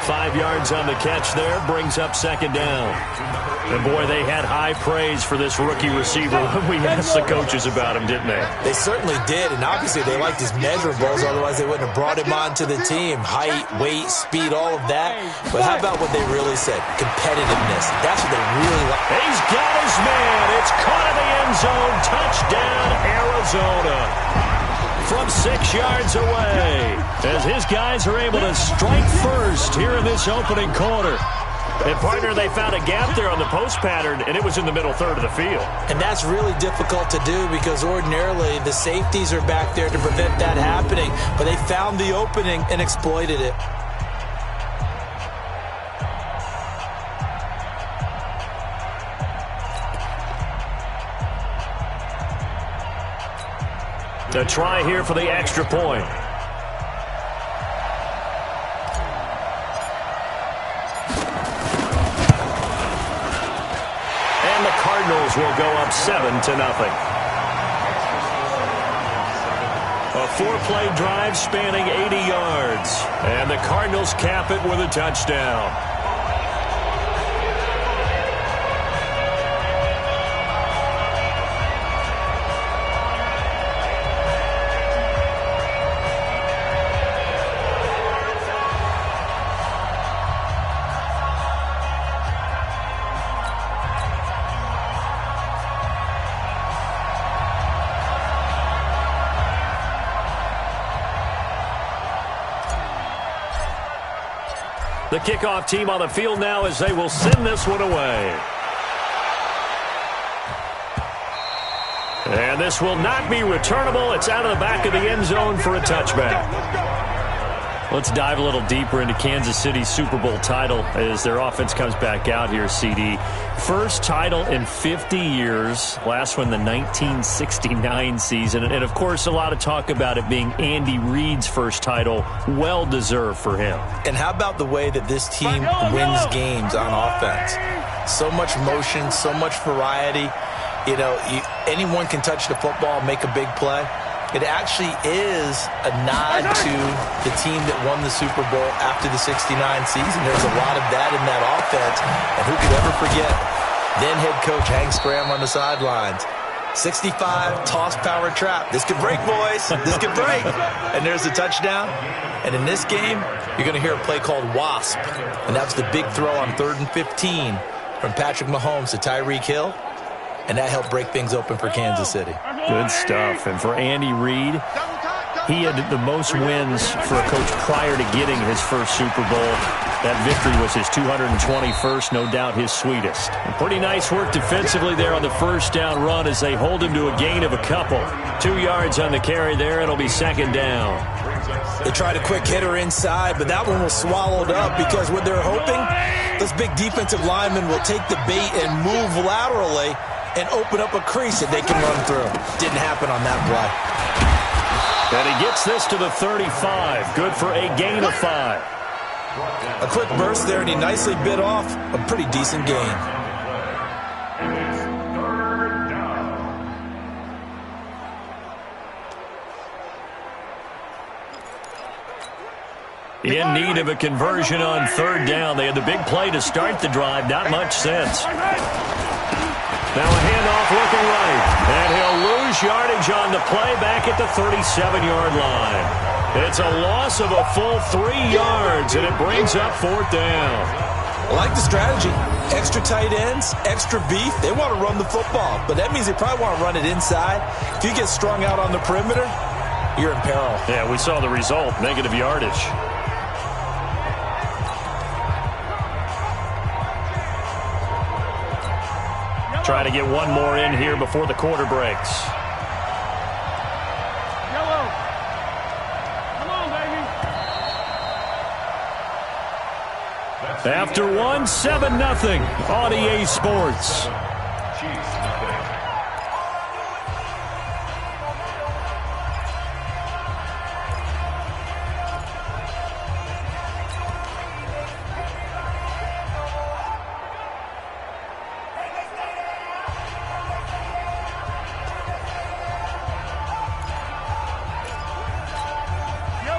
5 yards on the catch there, brings up second down. And, boy, they had high praise for this rookie receiver when we asked the coaches about him, didn't they? They certainly did, and obviously they liked his measurables, otherwise they wouldn't have brought him onto the team. Height, weight, speed, all of that. But how about what they really said? Competitiveness. That's what they really like. He's got his man. It's caught in the end zone. Touchdown, Arizona. From 6 yards away, as his guys are able to strike first here in this opening quarter. And, partner, they found a gap there on the post pattern, and it was in the middle third of the field. And that's really difficult to do because ordinarily the safeties are back there to prevent that happening. But they found the opening and exploited it. A try here for the extra point. And the Cardinals will go up 7-0. A 4-play drive spanning 80 yards. And the Cardinals cap it with a touchdown. The kickoff team on the field now as they will send this one away. And this will not be returnable. It's out of the back of the end zone for a touchback. Let's dive a little deeper into Kansas City's Super Bowl title as their offense comes back out here, CD. First title in 50 years. Last one, the 1969 season. And, of course, a lot of talk about it being Andy Reid's first title. Well-deserved for him. And how about the way that this team wins games on offense? So much motion, so much variety. You know, anyone can touch the football and make a big play. It actually is a nod to the team that won the Super Bowl after the 69 season. There's a lot of that in that offense. And who could ever forget then head coach Hank Graham on the sidelines. 65, toss, power, trap. This could break, boys. This could break. And there's the touchdown. And in this game, you're going to hear a play called WASP. And that's the big throw on 3rd and 15 from Patrick Mahomes to Tyreek Hill. And that helped break things open for Kansas City. Good stuff. And for Andy Reid, he had the most wins for a coach prior to getting his first Super Bowl. That victory was his 221st, no doubt his sweetest. And pretty nice work defensively there on the first down run as they hold him to a gain of a couple. 2 yards on the carry there. It'll be second down. They tried a quick hitter inside, but that one was swallowed up because what they're hoping, this big defensive lineman will take the bait and move laterally and open up a crease that they can run through. Didn't happen on that play. And he gets this to the 35. Good for a gain of 5. A quick burst there, and he nicely bit off a pretty decent gain. In need of a conversion on 3rd down. They had the big play to start the drive. Not much sense. Now a handoff looking right. And he'll lose yardage on the play back at the 37-yard line. It's a loss of a full 3 yards, and it brings up 4th down. I like the strategy. Extra tight ends, extra beef. They want to run the football, but that means they probably want to run it inside. If you get strung out on the perimeter, you're in peril. Yeah, we saw the result, negative yardage. Trying to get one more in here before the quarter breaks. Yellow. Come on, baby. After one, 7-0 on EA Sports.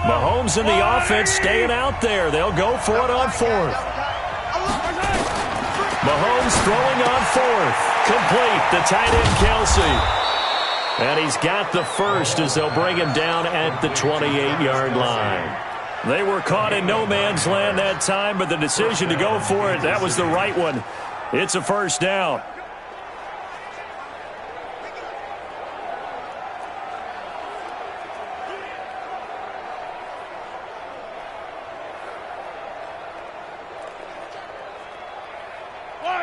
Mahomes and the offense staying out there. They'll go for it on fourth. Mahomes throwing on fourth. Complete. The tight end, Kelsey. And he's got the first as they'll bring him down at the 28-yard line. They were caught in no man's land that time, but the decision to go for it, that was the right one. It's a first down.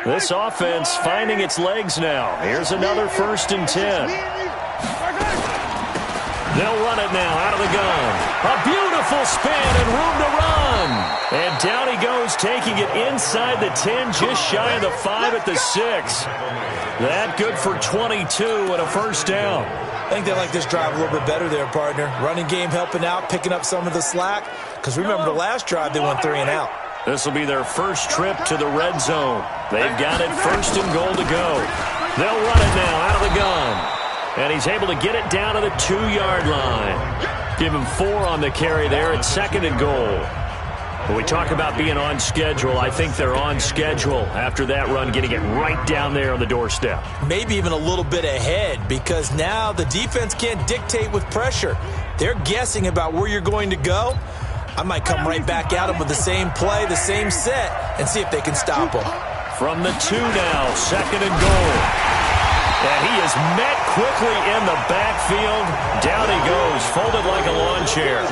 This offense finding its legs now. Here's another 1st and 10. They'll run it now out of the gun. A beautiful spin and room to run. And down he goes, taking it inside the 10, just shy of the 5 at the 6. That good for 22 and a first down. I think they like this drive a little bit better there, partner. Running game helping out, picking up some of the slack. Because remember the last drive, they went 3 and out. This will be their first trip to the red zone. They've got it 1st and goal to go. They'll run it now out of the gun. And he's able to get it down to the 2-yard line. Give him 4 on the carry there at 2nd and goal. When we talk about being on schedule, I think they're on schedule after that run, getting it right down there on the doorstep. Maybe even a little bit ahead, because now the defense can't dictate with pressure. They're guessing about where you're going to go. I might come right back at them with the same play, the same set, and see if they can stop them. From the 2 now, 2nd and goal. And he is met quickly in the backfield. Down he goes, folded like a lawn chair.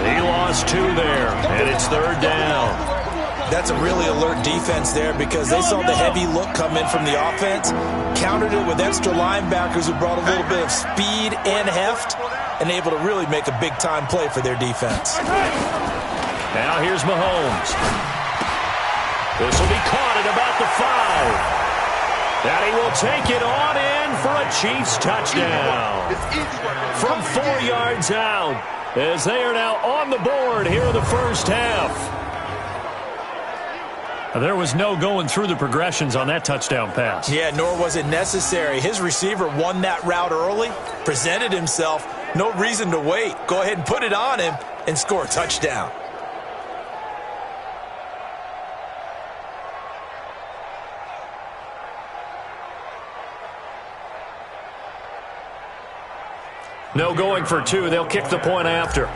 He lost 2 there, and it's 3rd down. That's a really alert defense there, because they saw the heavy look come in from the offense, countered it with extra linebackers who brought a little bit of speed and heft, and able to really make a big-time play for their defense. Now here's Mahomes. This will be caught at about the 5. And he will take it on in for a Chiefs touchdown. From 4 yards out, as they are now on the board here in the first half. There was no going through the progressions on that touchdown pass. Yeah, nor was it necessary. His receiver won that route early, presented himself. No reason to wait. Go ahead and put it on him and score a touchdown. No going for 2. They'll kick the point after.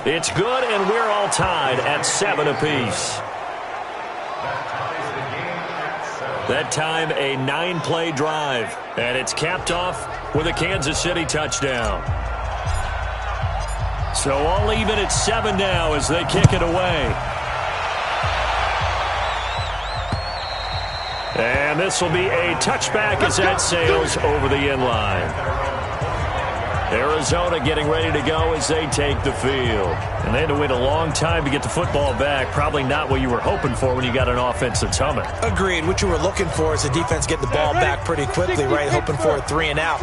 It's good, and we're all tied at 7 apiece. That time, a 9-play drive, and it's capped off with a Kansas City touchdown. So all even at 7 now as they kick it away. And this will be a touchback as that sails over the end line. Arizona getting ready to go as they take the field. And they had to wait a long time to get the football back. Probably not what you were hoping for when you got an offense that's humming. Agreed. What you were looking for is the defense get the ball back pretty quickly, right? Hoping for a 3 and out.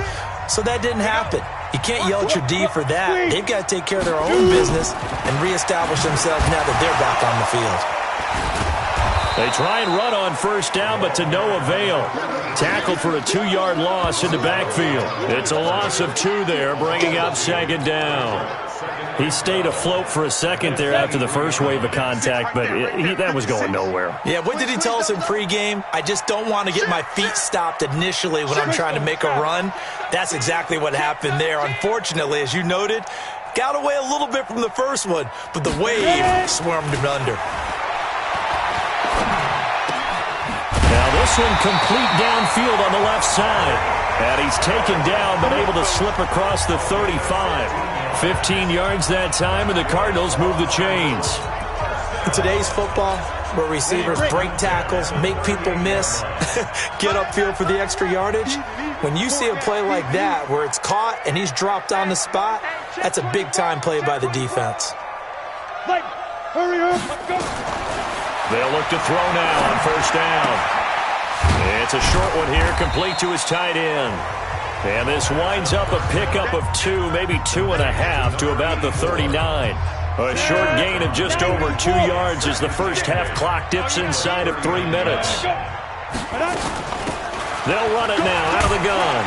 So that didn't happen. You can't yell at your D for that. They've got to take care of their own business and reestablish themselves now that they're back on the field. They try and run on first down, but to no avail. Tackled for a 2-yard loss in the backfield. It's a loss of 2 there, bringing up 2nd down. He stayed afloat for a second there after the first wave of contact, but that was going nowhere. Yeah, what did he tell us in pregame? I just don't want to get my feet stopped initially when I'm trying to make a run. That's exactly what happened there. Unfortunately, as you noted, got away a little bit from the first one, but the wave swarmed him under. Now this one complete downfield on the left side. And he's taken down, but able to slip across the 35. 15 yards that time, and the Cardinals move the chains. In today's football, where receivers break tackles, make people miss, get upfield for the extra yardage, when you see a play like that where it's caught and he's dropped on the spot, that's a big-time play by the defense. Hurry up, go! They'll look to throw now on first down. It's a short one here, complete to his tight end. And this winds up a pickup of 2, maybe 2.5 to about the 39. A short gain of just over 2 yards as the first half clock dips inside of 3 minutes. They'll run it now out of the gun.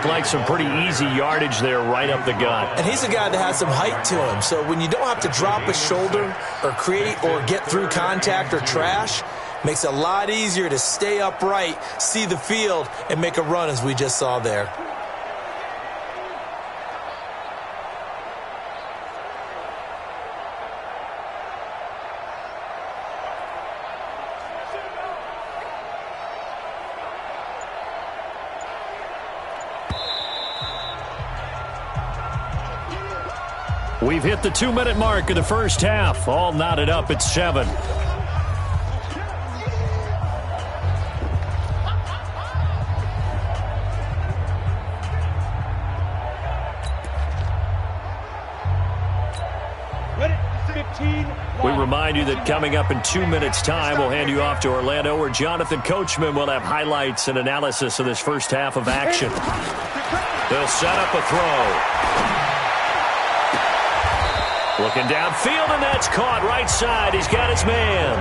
looked like some pretty easy yardage there right up the gut. And he's a guy that has some height to him. So when you don't have to drop a shoulder or create or get through contact or trash, makes it a lot easier to stay upright, see the field, and make a run as we just saw there. We've hit the 2-minute mark of the first half. All knotted up at 7. We remind you that coming up in 2 minutes' time, we'll hand you off to Orlando, where Jonathan Coachman will have highlights and analysis of this first half of action. They'll set up a throw. Looking downfield, and that's caught right side. He's got his man.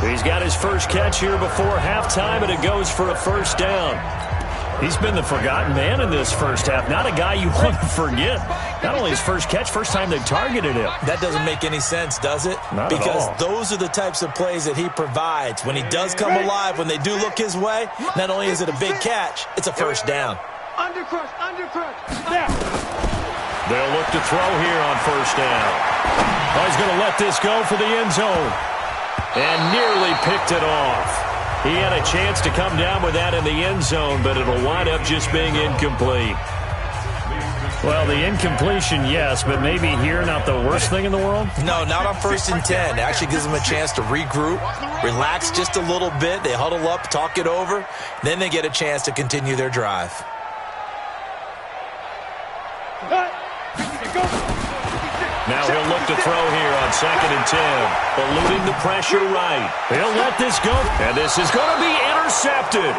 He's got his first catch here before halftime, and it goes for a first down. He's been the forgotten man in this first half. Not a guy you want to forget. Not only his first catch, first time they targeted him. That doesn't make any sense, does it? Not because at all. Those are the types of plays that he provides. When he does come alive, when they do look his way, not only is it a big catch, it's a first down. Undercrush, undercrush. There. They'll look to throw here on first down. Oh, he's going to let this go for the end zone. And nearly picked it off. He had a chance to come down with that in the end zone, but it'll wind up just being incomplete. Well, the incompletion, yes, but maybe here not the worst thing in the world? No, not on 1st and 10. It actually gives them a chance to regroup, relax just a little bit. They huddle up, talk it over. Then they get a chance to continue their drive. Now he'll look to throw here on 2nd and 10. Eluding the pressure right. He'll let this go. And this is going to be intercepted.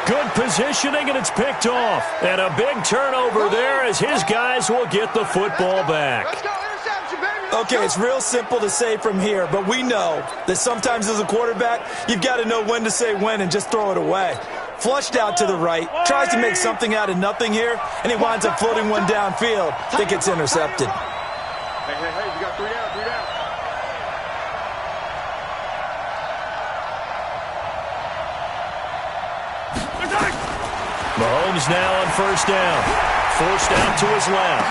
Good positioning, and it's picked off. And a big turnover there as his guys will get the football back. Let's go, interception, baby. Okay, it's real simple to say from here, but we know that sometimes as a quarterback, you've got to know when to say when and just throw it away. Flushed out to the right, tries to make something out of nothing here, and he winds up floating one downfield. I think it's intercepted. Hey, we got 3 down, 3 down. Mahomes now on first down. Forced out to his left.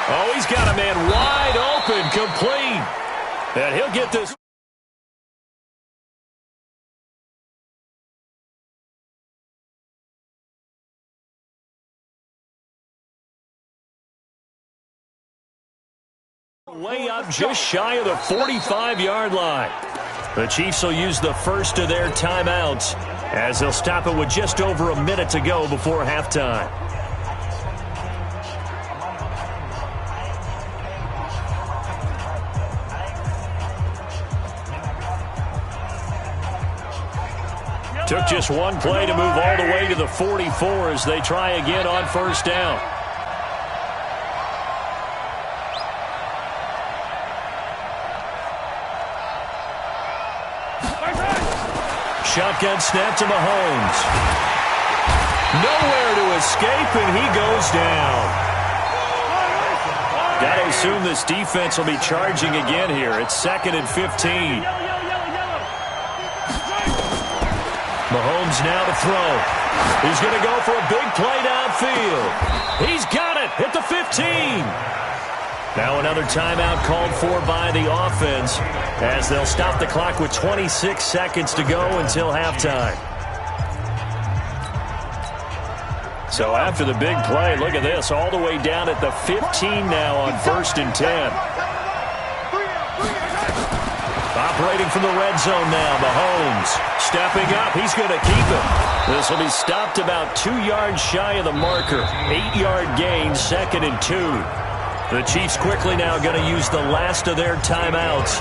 Oh, he's got a man wide open, complete. And he'll get this. Way up just shy of the 45-yard line. The Chiefs will use the first of their timeouts as they'll stop it with just over a minute to go before halftime. Took just one play to move all the way to the 44 as they try again on first down. Shotgun snap to Mahomes. Nowhere to escape, and he goes down. Got to assume this defense will be charging again here. It's 2nd and 15. Mahomes now to throw. He's going to go for a big play downfield. He's got it at the 15. Now another timeout called for by the offense as they'll stop the clock with 26 seconds to go until halftime. So after the big play, look at this, all the way down at the 15 now on 1st and 10. Operating from the red zone now, Mahomes. Stepping up, he's going to keep it. This will be stopped about 2 yards shy of the marker. 8-yard gain, 2nd and 2. The Chiefs quickly now going to use the last of their timeouts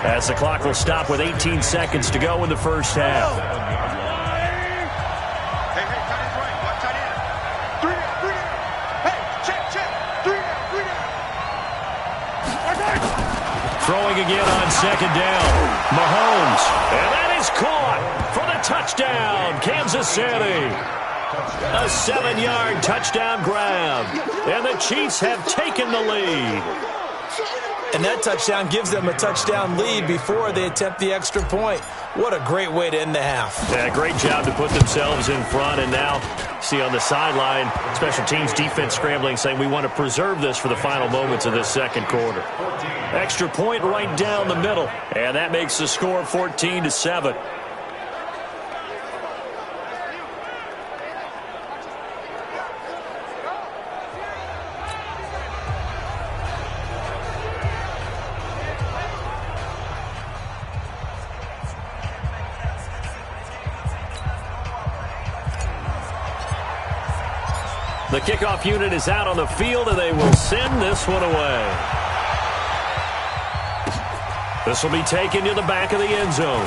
as the clock will stop with 18 seconds to go in the first half. Hey, tight end's right. Watch tight end. 3 down. Hey, check. 3 down. Throwing again on 2nd down. Mahomes. And that is caught for the touchdown, Kansas City. A 7-yard touchdown grab. And the Chiefs have taken the lead. And that touchdown gives them a touchdown lead before they attempt the extra point. What a great way to end the half. Yeah, great job to put themselves in front. And now, see on the sideline, special teams defense scrambling, saying we want to preserve this for the final moments of this second quarter. Extra point right down the middle. And that makes the score 14-7. The kickoff unit is out on the field, and they will send this one away. This will be taken to the back of the end zone.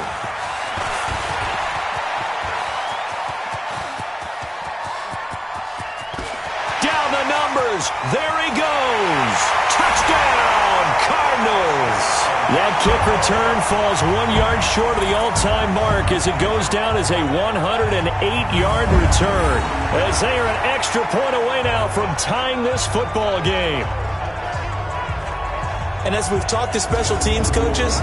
Down the numbers. There he goes. Touchdown, Cardinals. That kick return falls 1 yard short of the all-time mark as it goes down as a 108-yard return. As they are an extra point away now from tying this football game. And as we've talked to special teams coaches,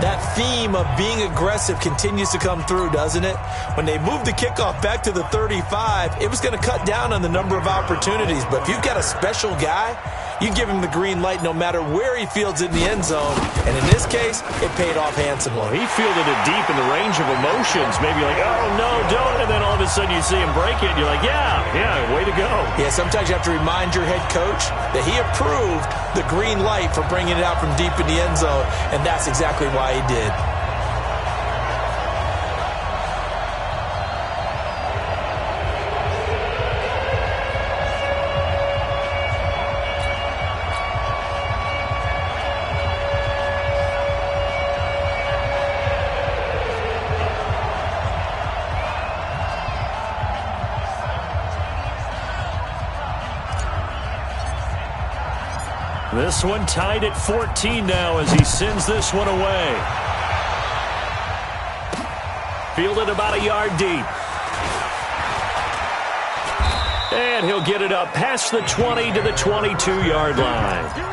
that theme of being aggressive continues to come through, doesn't it? When they moved the kickoff back to the 35, it was going to cut down on the number of opportunities. But if you've got a special guy, you give him the green light no matter where he fields in the end zone. And in this case, it paid off handsomely. Well, he fielded it deep in the range of emotions. Maybe like, oh, no, don't. And then all of a sudden you see him break it, and you're like, yeah, way to go. Yeah, sometimes you have to remind your head coach that he approved the green light for bringing it out from deep in the end zone, and that's exactly why he did. This one tied at 14 now as he sends this one away. Fielded about a yard deep. And he'll get it up past the 20 to the 22-yard line.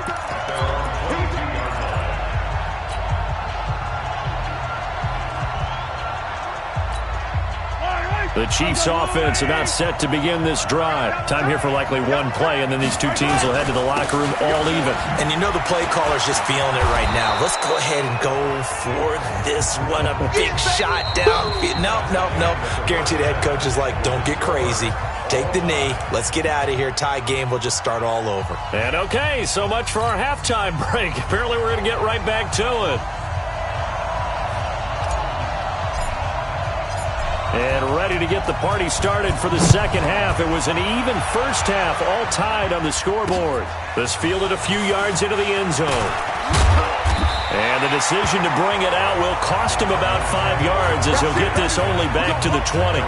The Chiefs offense about set to begin this drive. Time here for likely one play, and then these two teams will head to the locker room all even. And you know the play caller's just feeling it right now. Let's go ahead and go for this one. A big shot down. Nope. Guarantee the head coach is like, don't get crazy. Take the knee. Let's get out of here. Tie game. We'll just start all over. And okay, so much for our halftime break. Apparently we're going to get right back to it. And ready to get the party started for the second half. It was an even first half, all tied on the scoreboard. This fielded a few yards into the end zone. And the decision to bring it out will cost him about 5 yards as he'll get this only back to the 20.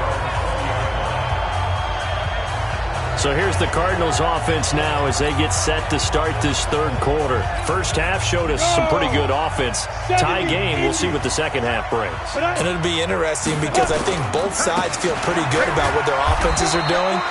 So here's the Cardinals offense now as they get set to start this third quarter. First half showed us some pretty good offense. Tie game, we'll see what the second half brings. And it'll be interesting because I think both sides feel pretty good about what their offenses are doing.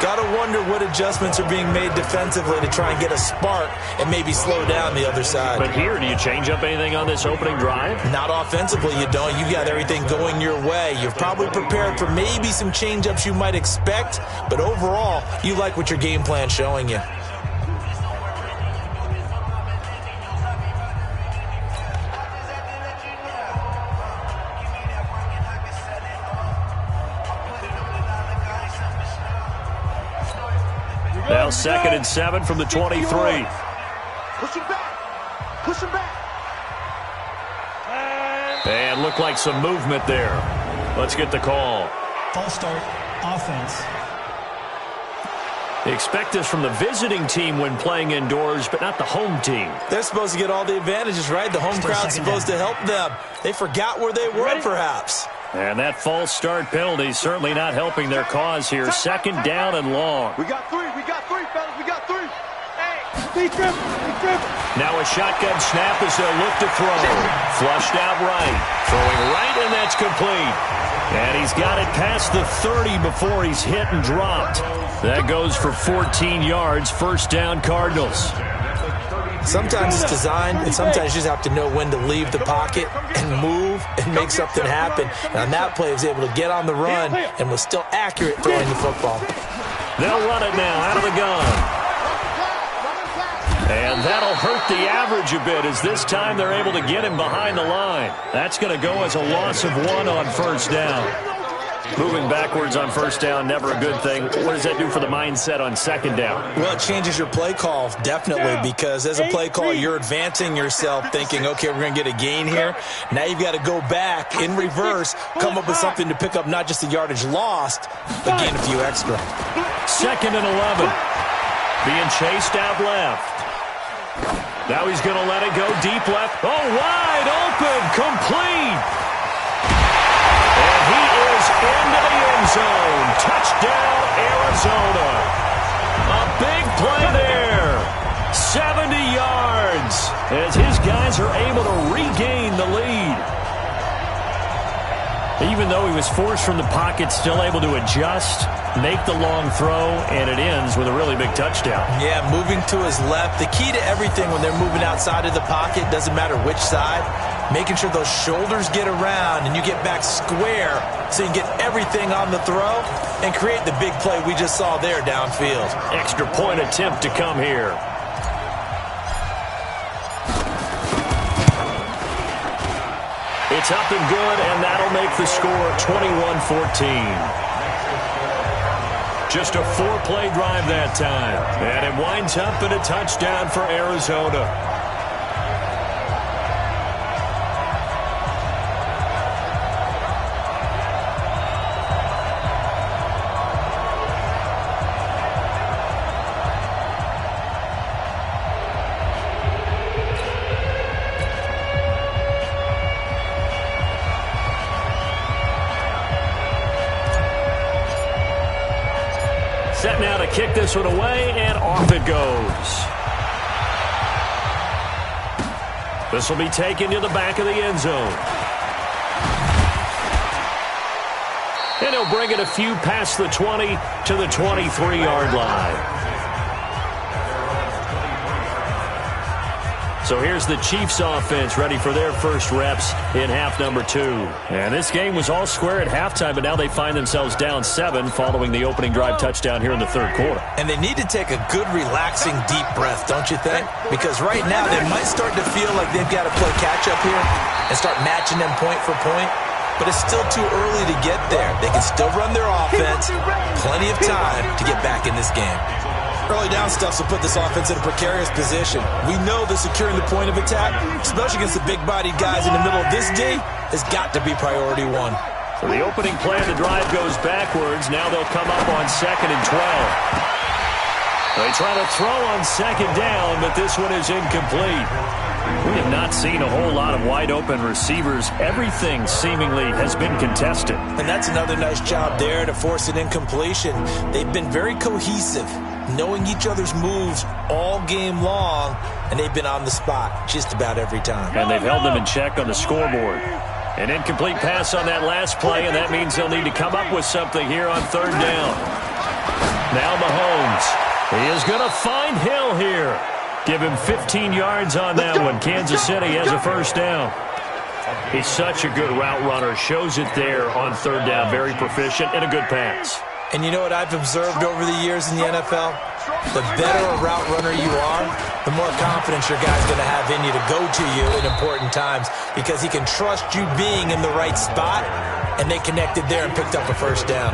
Got to wonder what adjustments are being made defensively to try and get a spark and maybe slow down the other side. But here, do you change up anything on this opening drive? Not offensively, you don't. You got everything going your way. You're probably prepared for maybe some change-ups you might expect, but overall, you like what your game plan's showing you. Now 2nd and 7 from the 23. Push him back. Push him back. And looked like some movement there. Let's get the call. False start, offense. Expect this from the visiting team when playing indoors, but not the home team. They're supposed to get all the advantages, right? The home crowd's supposed to help them. They forgot where they were, perhaps. And that false start penalty certainly not helping their cause here. 2nd down and long. We got three, fellas. We got three. Hey. He's driven. Now a shotgun snap as they'll look to throw. Flushed out right. Throwing right, and that's complete. And he's got it past the 30 before he's hit and dropped. That goes for 14 yards. First down, Cardinals. Sometimes it's designed, and sometimes you just have to know when to leave the pocket and move and make something happen. And on that play, he was able to get on the run and was still accurate throwing the football. They'll run it now out of the gun. And that'll hurt the average a bit as this time they're able to get him behind the line. That's going to go as a loss of 1 on first down. Moving backwards on first down, never a good thing. What does that do for the mindset on second down? Well, it changes your play call, definitely, because as a play call, you're advancing yourself thinking, okay, we're going to get a gain here. Now you've got to go back in reverse, come up with something to pick up not just the yardage lost, but gain a few extra. Second and 11. Being chased out left. Now he's going to let it go deep left. Oh, wide open, complete. And he is into the end zone. Touchdown, Arizona. A big play there. 70 yards as his guys are able to regain the lead. Even though he was forced from the pocket, still able to adjust, make the long throw, and it ends with a really big touchdown. Yeah, moving to his left. The key to everything when they're moving outside of the pocket, doesn't matter which side, making sure those shoulders get around and you get back square so you can get everything on the throw and create the big play we just saw there downfield. Extra point attempt to come here. It's up and good, and that'll make the score 21-14. Just a 4-play drive that time. And it winds up in a touchdown for Arizona. Set now to kick this one away, and off it goes. This will be taken to the back of the end zone. And he'll bring it a few past the 20 to the 23-yard line. So here's the Chiefs offense ready for their first reps in half number 2. And this game was all square at halftime, but now they find themselves down 7 following the opening drive touchdown here in the third quarter. And they need to take a good, relaxing, deep breath, don't you think? Because right now they might start to feel like they've got to play catch-up here and start matching them point for point. But it's still too early to get there. They can still run their offense. Plenty of time to get back in this game. Early down stuff will put this offense in a precarious position. We know that securing the point of attack, especially against the big-bodied guys in the middle of this D, has got to be priority 1. So the opening play of the drive goes backwards. Now they'll come up on 2nd and 12. They try to throw on 2nd down, but this one is incomplete. We have not seen a whole lot of wide-open receivers. Everything seemingly has been contested. And that's another nice job there to force an incompletion. They've been very cohesive, knowing each other's moves all game long, and they've been on the spot just about every time. And they've held them in check on the scoreboard. An incomplete pass on that last play, and that means they'll need to come up with something here on 3rd down. Now Mahomes. He is going to find Hill here. Give him 15 yards on that one. Kansas City has a first down. He's such a good route runner. Shows it there on 3rd down. Very proficient and a good pass. And you know what I've observed over the years in the NFL? The better a route runner you are, the more confidence your guy's going to have in you to go to you in important times because he can trust you being in the right spot, and they connected there and picked up a first down.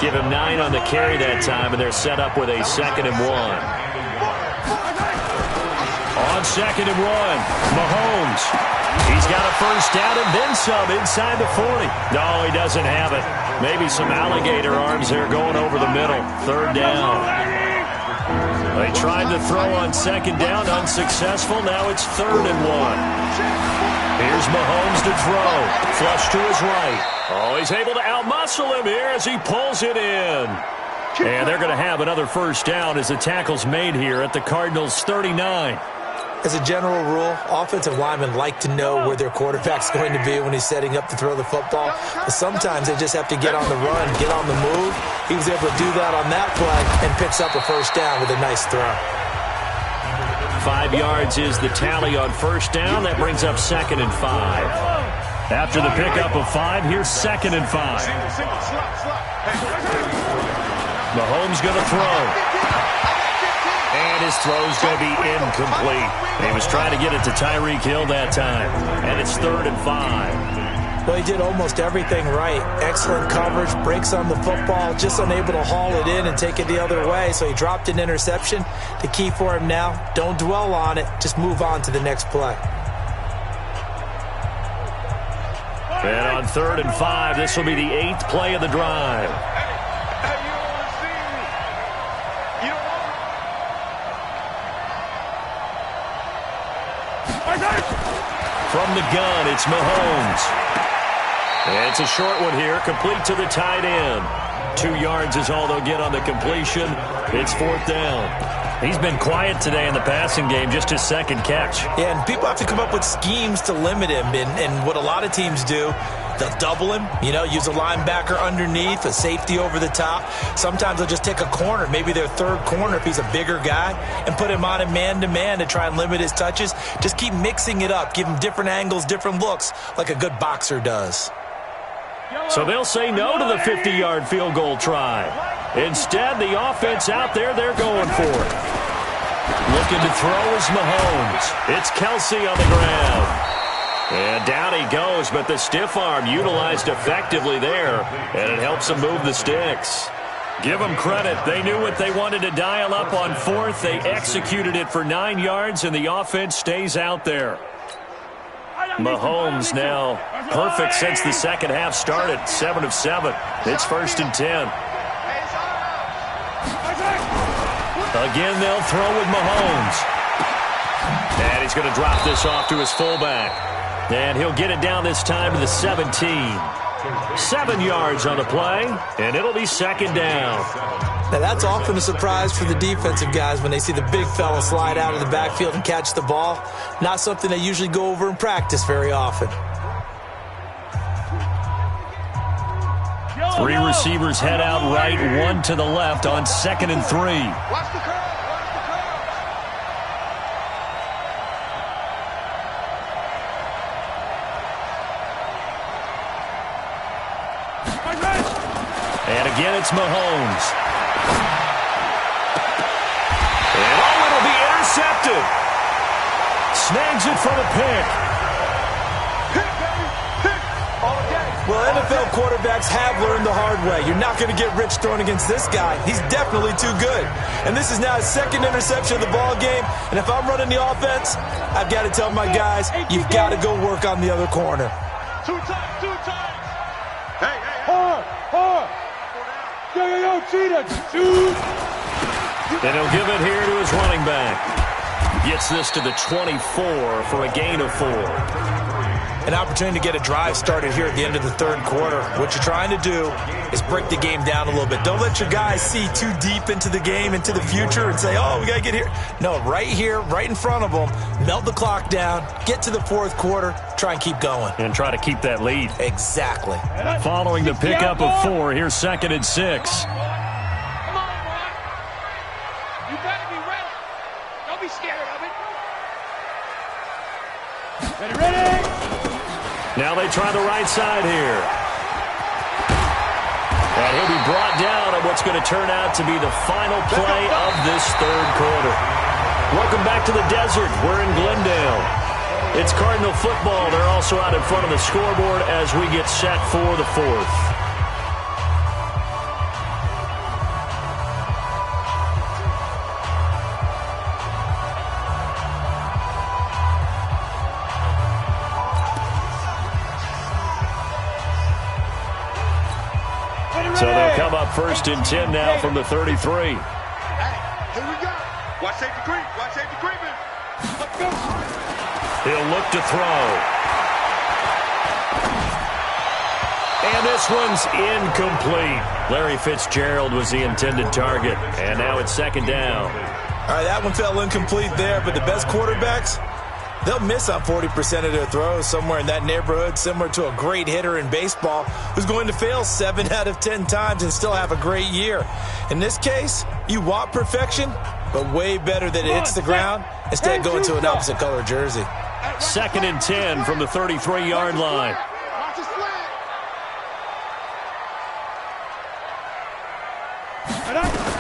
Give him 9 on the carry that time, and they're set up with a 2nd and 1. On 2nd and 1, Mahomes. He's got a first down and then some inside the 40. No, he doesn't have it. Maybe some alligator arms there going over the middle. 3rd down. They tried to throw on 2nd down, unsuccessful. Now it's 3rd and 1. Here's Mahomes to throw. Flush to his right. Oh, he's able to outmuscle him here as he pulls it in. And they're going to have another first down as the tackle's made here at the Cardinals' 39. As a general rule, offensive linemen like to know where their quarterback's going to be when he's setting up to throw the football. But sometimes they just have to get on the run, get on the move. He was able to do that on that play and picks up a first down with a nice throw. 5 yards is the tally on first down. That brings up 2nd and 5. After the pickup of 5, here's 2nd and 5. Mahomes going to throw. And his throw's going to be incomplete. He was trying to get it to Tyreek Hill that time. And it's 3rd and 5. Well, he did almost everything right. Excellent coverage, breaks on the football, just unable to haul it in and take it the other way. So he dropped an interception. The key for him now, don't dwell on it. Just move on to the next play. And on 3rd and 5, this will be the 8th play of the drive. From the gun, it's Mahomes. And it's a short one here, complete to the tight end. 2 yards is all they'll get on the completion. It's 4th down. He's been quiet today in the passing game, just his 2nd catch. Yeah, and people have to come up with schemes to limit him. And what a lot of teams do, they'll double him, use a linebacker underneath, a safety over the top. Sometimes they'll just take a corner, maybe their 3rd corner if he's a bigger guy, and put him on a man-to-man to try and limit his touches. Just keep mixing it up, give him different angles, different looks, like a good boxer does. So they'll say no to the 50-yard field goal try. Instead, the offense out there, they're going for it. Looking to throw is Mahomes. It's Kelsey on the ground. And down he goes, but the stiff arm utilized effectively there, and it helps him move the sticks. Give them credit. They knew what they wanted to dial up on 4th. They executed it for 9 yards, and the offense stays out there. Mahomes now perfect since the 2nd half started. 7 of 7. It's 1st and 10. Again, they'll throw with Mahomes. And he's going to drop this off to his fullback. And he'll get it down this time to the 17. 7 yards on the play, and it'll be 2nd down. Now, that's often a surprise for the defensive guys when they see the big fella slide out of the backfield and catch the ball. Not something they usually go over in practice very often. 3 receivers head out right, 1 to the left on 2nd and 3. Watch the curve. And again, it's Mahomes. And oh, it'll be intercepted. Snags it for the pick. Well, NFL quarterbacks have learned the hard way. You're not going to get rich throwing against this guy. He's definitely too good. And this is now his 2nd interception of the ball game. And if I'm running the offense, I've got to tell my guys, you've got to go work on the other corner. 2 times, 2 times. Hey. Hard. Yo, cheetah. Shoot. And he'll give it here to his running back. Gets this to the 24 for a gain of 4. An opportunity to get a drive started here at the end of the 3rd quarter. What you're trying to do is break the game down a little bit. Don't let your guys see too deep into the game, into the future, and say, oh, we got to get here. No, right here, right in front of them, melt the clock down, get to the 4th quarter, try and keep going. And try to keep that lead. Exactly. Following the pickup of 4, here's 2nd and 6. Come on, boy. You better be ready. Don't be scared of it. Ready. Now they try the right side here. And he'll be brought down on what's going to turn out to be the final play of this 3rd quarter. Welcome back to the desert. We're in Glendale. It's Cardinal football. They're also out in front of the scoreboard as we get set for the 4th. So they'll come up 1st and 10 now from the 33. Hey, here we go. Watch safety creep. Watch safety creeping. Let's go. He'll look to throw. And this one's incomplete. Larry Fitzgerald was the intended target. And now it's second down. All right, that one fell incomplete there, but the best quarterbacks, they'll miss on 40% of their throws, somewhere in that neighborhood, similar to a great hitter in baseball who's going to fail 7 out of 10 times and still have a great year. In this case, you want perfection, but way better that it hits the ground instead of going to an opposite color jersey. Second and 10 from the 33-yard line.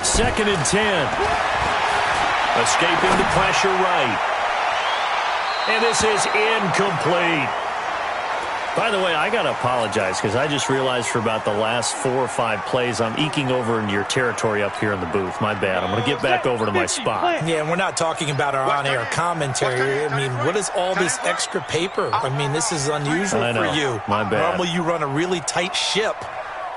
Second and 10. Escaping the pressure right. And this is incomplete. By the way, I got to apologize because I just realized for about the last 4 or 5 plays, I'm eking over into your territory up here in the booth. My bad. I'm going to get back over to my spot. Yeah, and we're not talking about our on-air commentary. I mean, what is all this extra paper? I mean, this is unusual for you. My bad. Normally you run a really tight ship.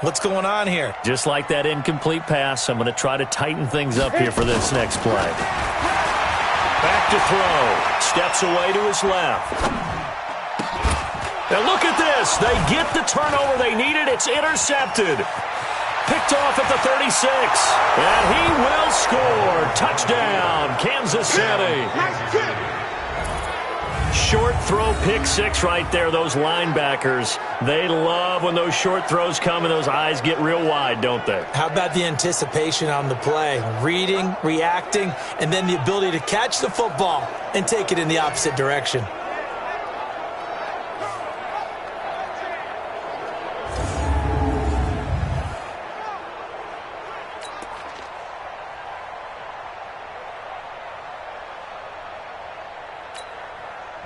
What's going on here? Just like that incomplete pass, I'm going to try to tighten things up here for this next play. Back to throw. Steps away to his left. Now look at this. They get the turnover they needed. It's intercepted. Picked off at the 36. And he will score. Touchdown, Kansas City. Short throw, pick 6 right there. Those linebackers, they love when those short throws come and those eyes get real wide, don't they? How about the anticipation on the play? Reading, reacting, and then the ability to catch the football and take it in the opposite direction.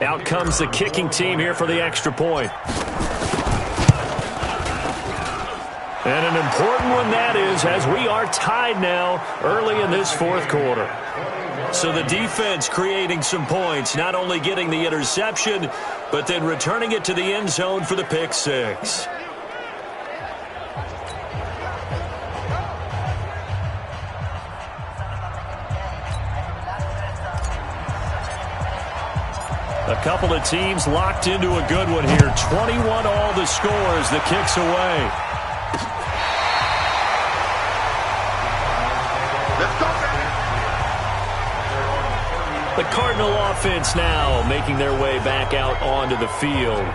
Out comes the kicking team here for the extra point. And an important one that is, as we are tied now early in this fourth quarter. So the defense creating some points, not only getting the interception, but then returning it to the end zone for the pick 6. A couple of teams locked into a good one here. 21 all the scores. The kick's away. The Cardinal offense now making their way back out onto the field.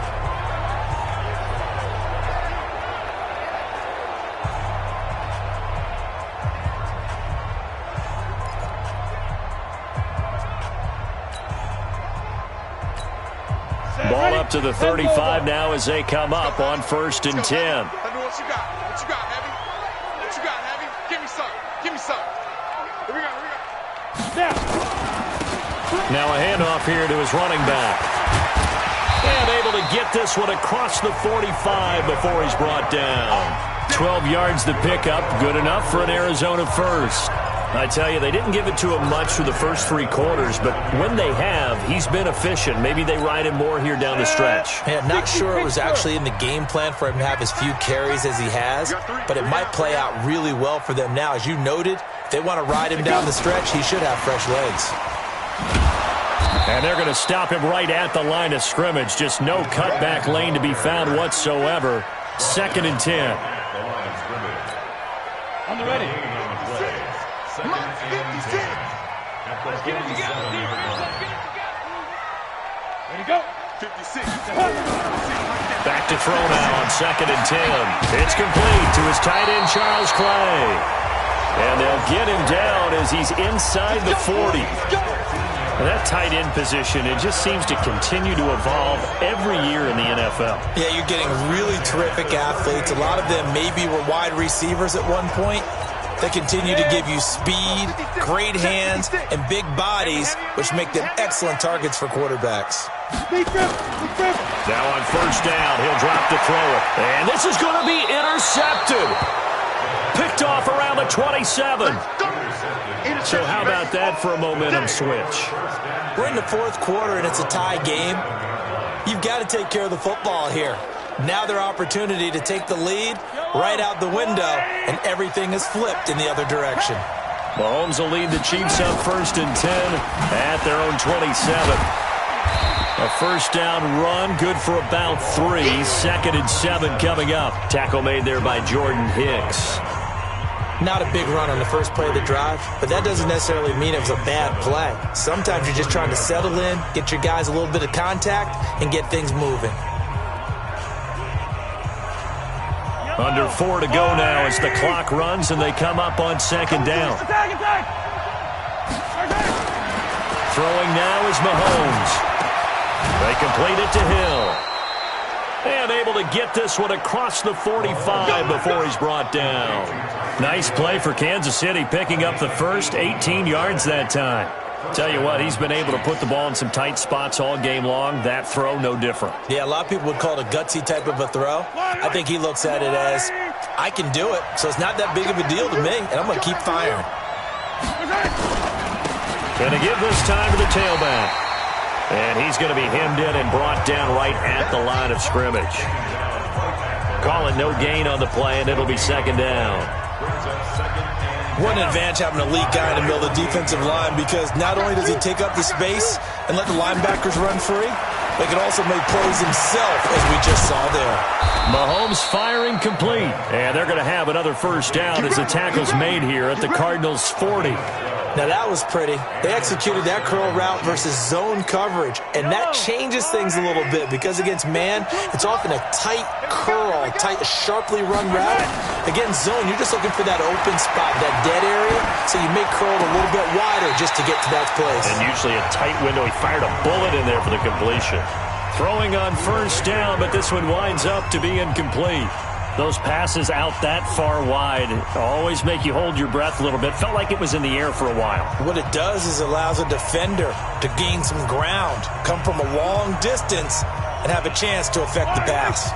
Ball up to the 35 now as they come up on 1st and 10. What you got? What you got, Heavy? What you got, Heavy? Give me some. Give me some. Here we go. Here we go. Now a handoff here to his running back. And able to get this one across the 45 before he's brought down. 12 yards to pick up. Good enough for an Arizona first. I tell you, they didn't give it to him much for the first 3 quarters, but when they have, he's been efficient. Maybe they ride him more here down the stretch. Yeah, not sure it was actually in the game plan for him to have as few carries as he has, but it might play out really well for them now. As you noted, if they want to ride him down the stretch, he should have fresh legs. And they're going to stop him right at the line of scrimmage. Just no cutback lane to be found whatsoever. 2nd and 10. On the ready. Let's get it together, defense. Let's get it together. Ready, go. 56. Back to throw now on 2nd and 10. It's complete to his tight end, Charles Clay. And they'll get him down as he's inside the 40. And that tight end position, it just seems to continue to evolve every year in the NFL. Yeah, you're getting really terrific athletes. A lot of them maybe were wide receivers at one point. They continue to give you speed, great hands, and big bodies, which make them excellent targets for quarterbacks. Now on 1st down, he'll drop to throw it. And this is going to be intercepted. Picked off around the 27. So how about that for a momentum switch? We're in the 4th quarter, and it's a tie game. You've got to take care of the football here. Now their opportunity to take the lead right out the window, and everything is flipped in the other direction. Mahomes will lead the Chiefs up 1st and 10 at their own 27. A first down run, good for about 3. 2nd and 7 coming up. Tackle made there by Jordan Hicks. Not a big run on the first play of the drive, but that doesn't necessarily mean it was a bad play. Sometimes you're just trying to settle in, get your guys a little bit of contact, and get things moving. Under 4 to go now as the clock runs and they come up on 2nd down. Throwing now is Mahomes. They complete it to Hill. And able to get this one across the 45 before he's brought down. Nice play for Kansas City, picking up the first 18 yards that time. Tell you what, he's been able to put the ball in some tight spots all game long. That throw, no different. Yeah, a lot of people would call it a gutsy type of a throw. I think he looks at it as, I can do it, so it's not that big of a deal to me, and I'm going to keep firing. Going to give this time to the tailback. And he's going to be hemmed in and brought down right at the line of scrimmage. Calling no gain on the play, and it'll be 2nd down. What an advantage having an elite guy in the middle of the defensive line, because not only does he take up the space and let the linebackers run free, but he can also make plays himself, as we just saw there. Mahomes firing complete. And they're going to have another first down as the tackle's made here at the Cardinals' 40. Now that was pretty. They executed that curl route versus zone coverage, and that changes things a little bit because against man, it's often a tight curl, sharply run route. Against zone, you're just looking for that open spot, that dead area, so you make curl a little bit wider just to get to that place. And usually a tight window. He fired a bullet in there for the completion. Throwing on first down, but this one winds up to be incomplete. Those passes out that far wide always make you hold your breath a little bit. Felt like it was in the air for a while. What it does is allows a defender to gain some ground, come from a long distance, and have a chance to affect the pass.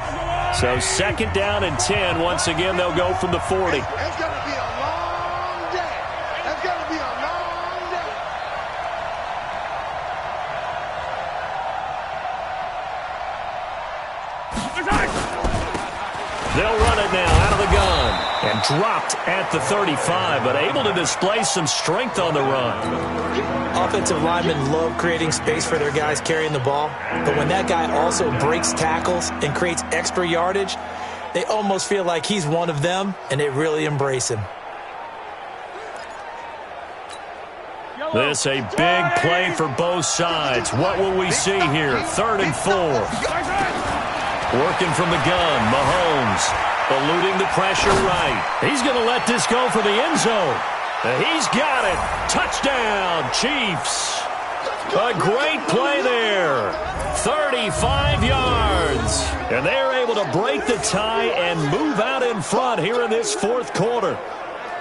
So 2nd down and 10. Once again, they'll go from the 40. It's going to be a long day. It's going to be a long day. They'll run it now out of the gun. And dropped at the 35, but able to display some strength on the run. Offensive linemen love creating space for their guys carrying the ball, but when that guy also breaks tackles and creates extra yardage, they almost feel like he's one of them, and they really embrace him. This a big play for both sides. What will we see here? 3rd and 4. Working from the gun, Mahomes eluding the pressure right. He's going to let this go for the end zone. He's got it. Touchdown, Chiefs. A great play there. 35 yards. And they're able to break the tie and move out in front here in this 4th quarter.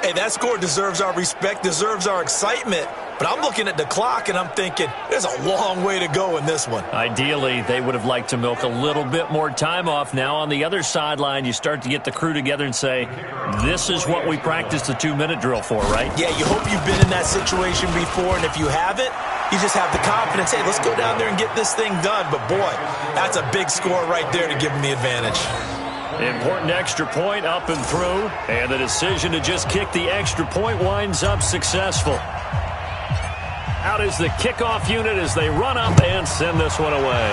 Hey, that score deserves our respect, deserves our excitement. But I'm looking at the clock, and I'm thinking, there's a long way to go in this one. Ideally, they would have liked to milk a little bit more time off. Now, on the other sideline, you start to get the crew together and say, this is what we practiced the 2-minute drill for, right? Yeah, you hope you've been in that situation before, and if you haven't, you just have the confidence, hey, let's go down there and get this thing done. But, boy, that's a big score right there to give them the advantage. Important extra point up and through, and the decision to just kick the extra point winds up successful. Out is the kickoff unit as they run up and send this one away.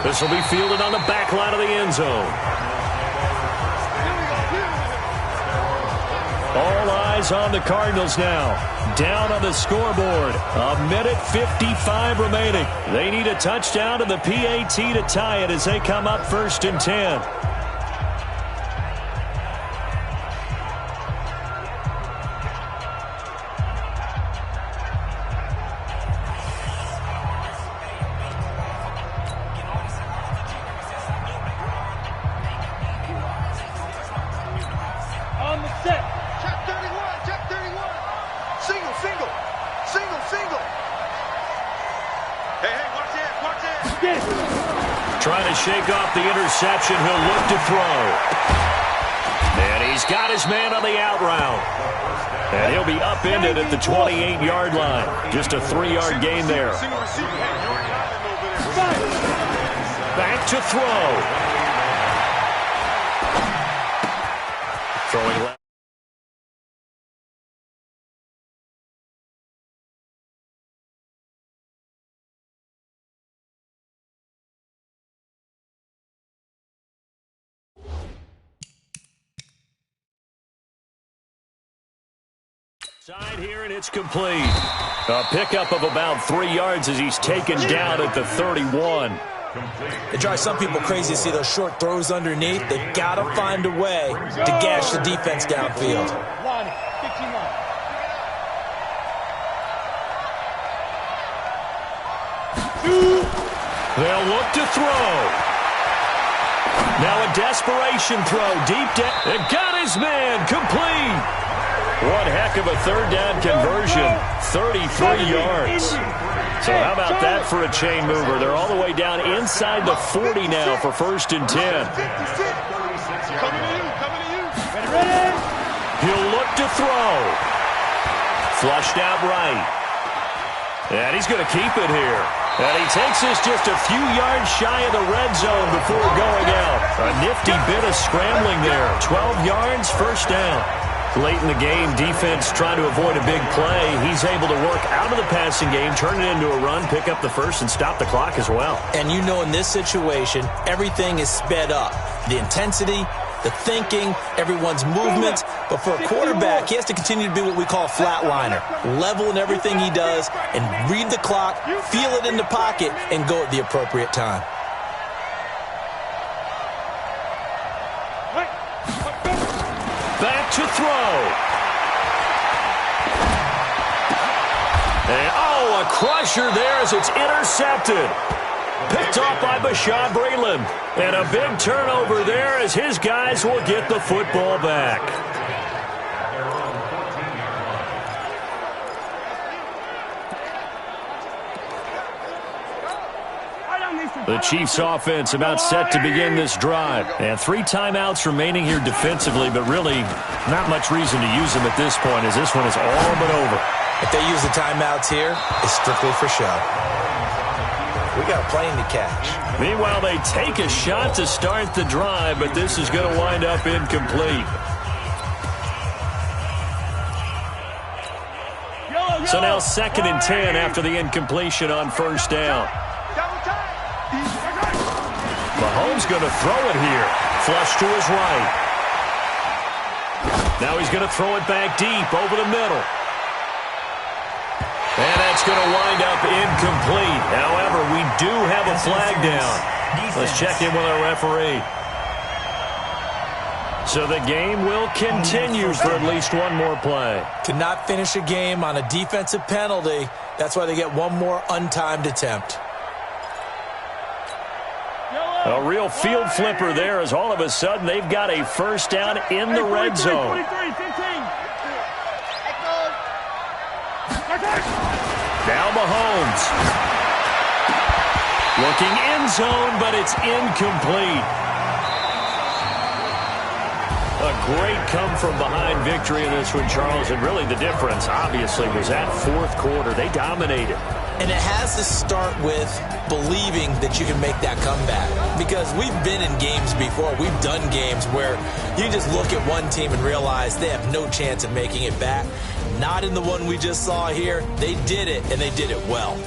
This will be fielded on the back line of the end zone. All eyes on the Cardinals now. Down on the scoreboard. 1:55 remaining. They need a touchdown to the PAT to tie it as they come up 1st and 10. Trying to shake off the interception. He'll look to throw. And he's got his man on the out route. And he'll be upended at the 28-yard line. Just a 3-yard gain there. Back to throw. Throwing left. Side here, and it's complete. A pickup of about 3 yards as he's taken down at the 31. It drives some people crazy to see those short throws underneath. They've got to find a way to gash the defense downfield. Line, 15 line. They'll look to throw. Now a desperation throw deep down. It got his man complete. One heck of a third down conversion. 33 yards. So how about that for a chain mover? They're all the way down inside the 40 now for 1st and 10. Coming to you, coming to you. Ready? He'll look to throw. Flushed out right. And he's going to keep it here. And he takes this just a few yards shy of the red zone before going out. A nifty bit of scrambling there. 12 yards, 1st down. Late in the game, defense trying to avoid a big play. He's able to work out of the passing game, turn it into a run, pick up the first, and stop the clock as well. And you know in this situation, everything is sped up. The intensity, the thinking, everyone's movement. But for a quarterback, he has to continue to be what we call a flatliner. Level in everything he does and read the clock, feel it in the pocket, and go at the appropriate time. Back to throw. And, a crusher there as it's intercepted. Picked off by Bashaud Breeland. And a big turnover there as his guys will get the football back. The Chiefs offense about set to begin this drive. And 3 timeouts remaining here defensively, but really not much reason to use them at this point as this one is all but over. If they use the timeouts here, it's strictly for show. We got a plane to catch. Meanwhile, they take a shot to start the drive, but this is going to wind up incomplete. So now 2nd and 10 after the incompletion on 1st down. Mahomes going to throw it here. Flush to his right. Now he's going to throw it back deep over the middle. And that's going to wind up incomplete. However, we do have a flag down. Let's check in with our referee. So the game will continue for at least one more play. To not finish a game on a defensive penalty, that's why they get one more untimed attempt. A real field flipper there as all of a sudden they've got a 1st down in the red zone. Now Mahomes. Looking end zone, but it's incomplete. A great come-from-behind victory in this one, Charles. And really the difference, obviously, was that 4th quarter. They dominated. And it has to start with believing that you can make that comeback. Because we've been in games before. We've done games where you just look at one team and realize they have no chance of making it back. Not in the one we just saw here. They did it, and they did it well.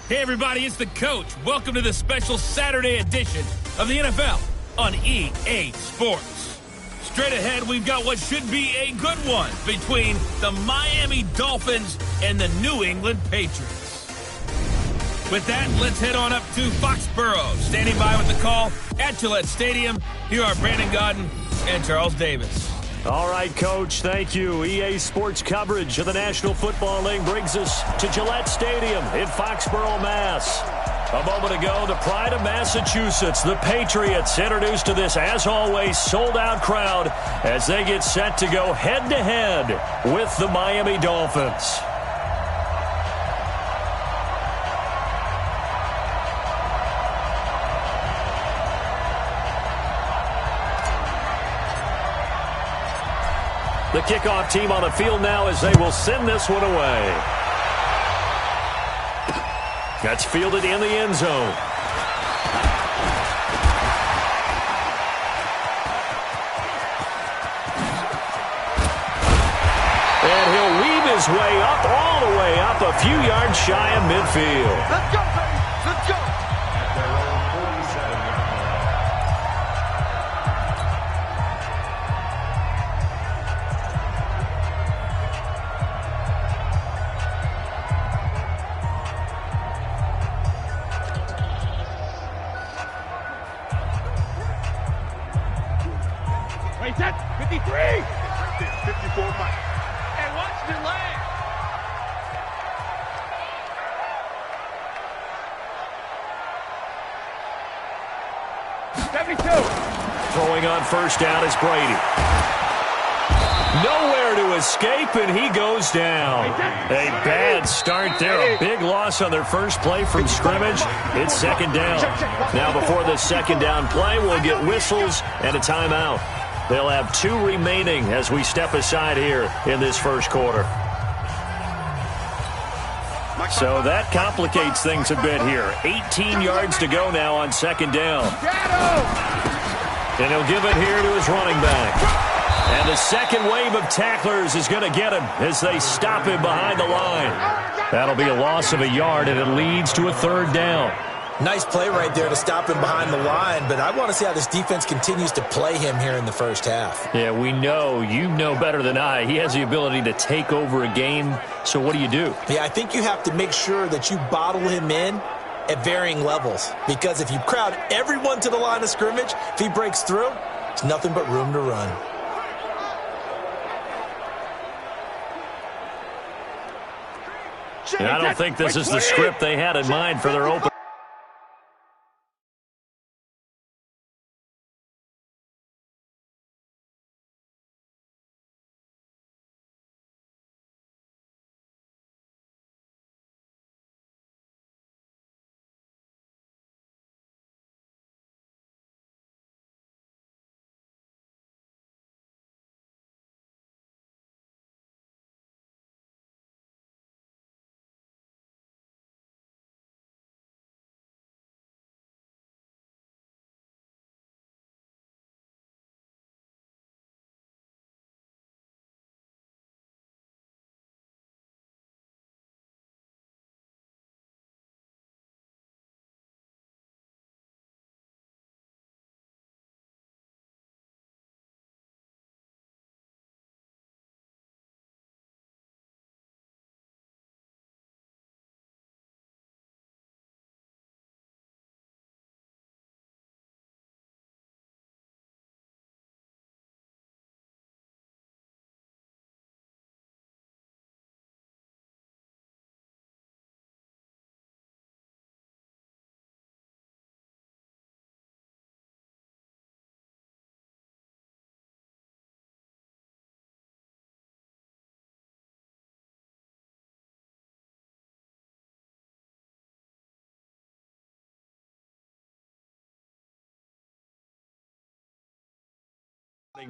Hey, everybody, it's the coach. Welcome to the special Saturday edition of the NFL on EA Sports. Straight ahead, we've got what should be a good one between the Miami Dolphins and the New England Patriots. With that, let's head on up to Foxborough. Standing by with the call at Gillette Stadium, here are Brandon Gaudin and Charles Davis. All right, Coach, thank you. EA Sports coverage of the National Football League brings us to Gillette Stadium in Foxborough, Mass. A moment ago, the pride of Massachusetts, the Patriots, introduced to this, as always, sold-out crowd as they get set to go head-to-head with the Miami Dolphins. The kickoff team on the field now as they will send this one away. That's fielded in the end zone. And he'll weave his way up, all the way up, a few yards shy of midfield. Let's go, baby. Let's go. Wait, set. 53. 54 Mike. And watch the leg. Throwing on first down is Brady. Nowhere to escape, and he goes down. A bad start there. A big loss on their first play from scrimmage. It's second down. Now before the second down play, we'll get whistles and a timeout. They'll have 2 remaining as we step aside here in this first quarter. So that complicates things a bit here. 18 yards to go now on second down. And he'll give it here to his running back. And the second wave of tacklers is going to get him as they stop him behind the line. That'll be a loss of a yard, and it leads to a third down. Nice play right there to stop him behind the line, but I want to see how this defense continues to play him here in the first half. Yeah, we know. You know better than I. He has the ability to take over a game, so what do you do? Yeah, I think you have to make sure that you bottle him in at varying levels, because if you crowd everyone to the line of scrimmage, if he breaks through, there's nothing but room to run. And I don't think this is the script they had in mind for their open.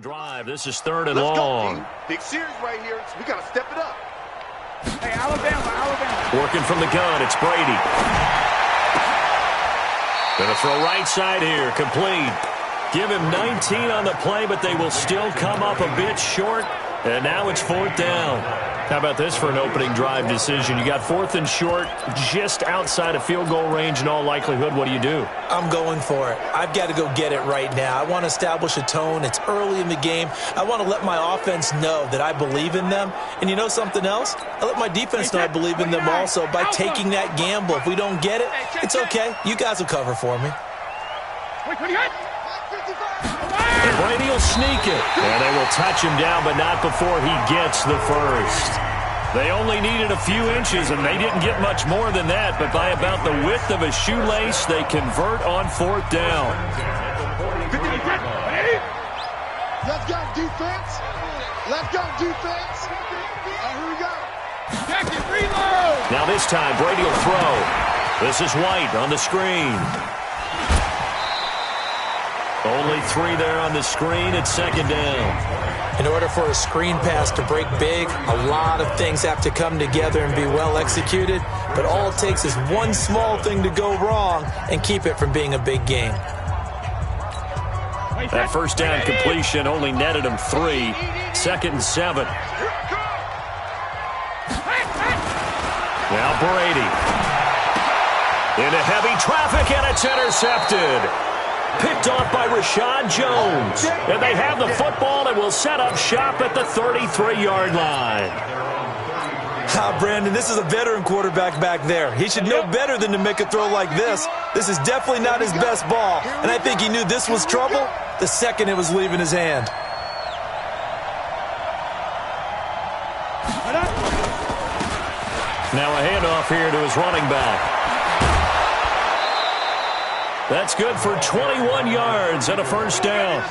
Drive. This is third and long. Go, big series right here. We got to step it up. Hey, Alabama. Working from the gun, it's Brady. Gonna throw right side here, complete. Give him 19 on the play, but they will still come up a bit short. And now it's 4th down. How about this for an opening drive decision? You got 4th and short, just outside of field goal range in all likelihood. What do? I'm going for it. I've got to go get it right now. I want to establish a tone. It's early in the game. I want to let my offense know that I believe in them. And you know something else? I let my defense know I believe in them also by taking that gamble. If we don't get it, it's okay. You guys will cover for me. And Brady will sneak it. And they will touch him down, but not before he gets the first. They only needed a few inches, and they didn't get much more than that. But by about the width of a shoelace, they convert on 4th down. Let's go, defense. Let's go, defense. Here we go. Jacket, reload. Now this time, Brady will throw. This is White on the screen. Only 3 there on the screen. It's 2nd down. In order for a screen pass to break big, a lot of things have to come together and be well executed. But all it takes is one small thing to go wrong and keep it from being a big game. That first down completion only netted him 3. 2nd and 7. Now Brady. Into heavy traffic, and it's intercepted. Picked off by Rashad Jones. And they have the football and will set up shop at the 33-yard line. Brandon, this is a veteran quarterback back there. He should know better than to make a throw like this. This is definitely not his best ball. And I think he knew this was trouble the second it was leaving his hand. Now a handoff here to his running back. That's good for 21 yards and a first down.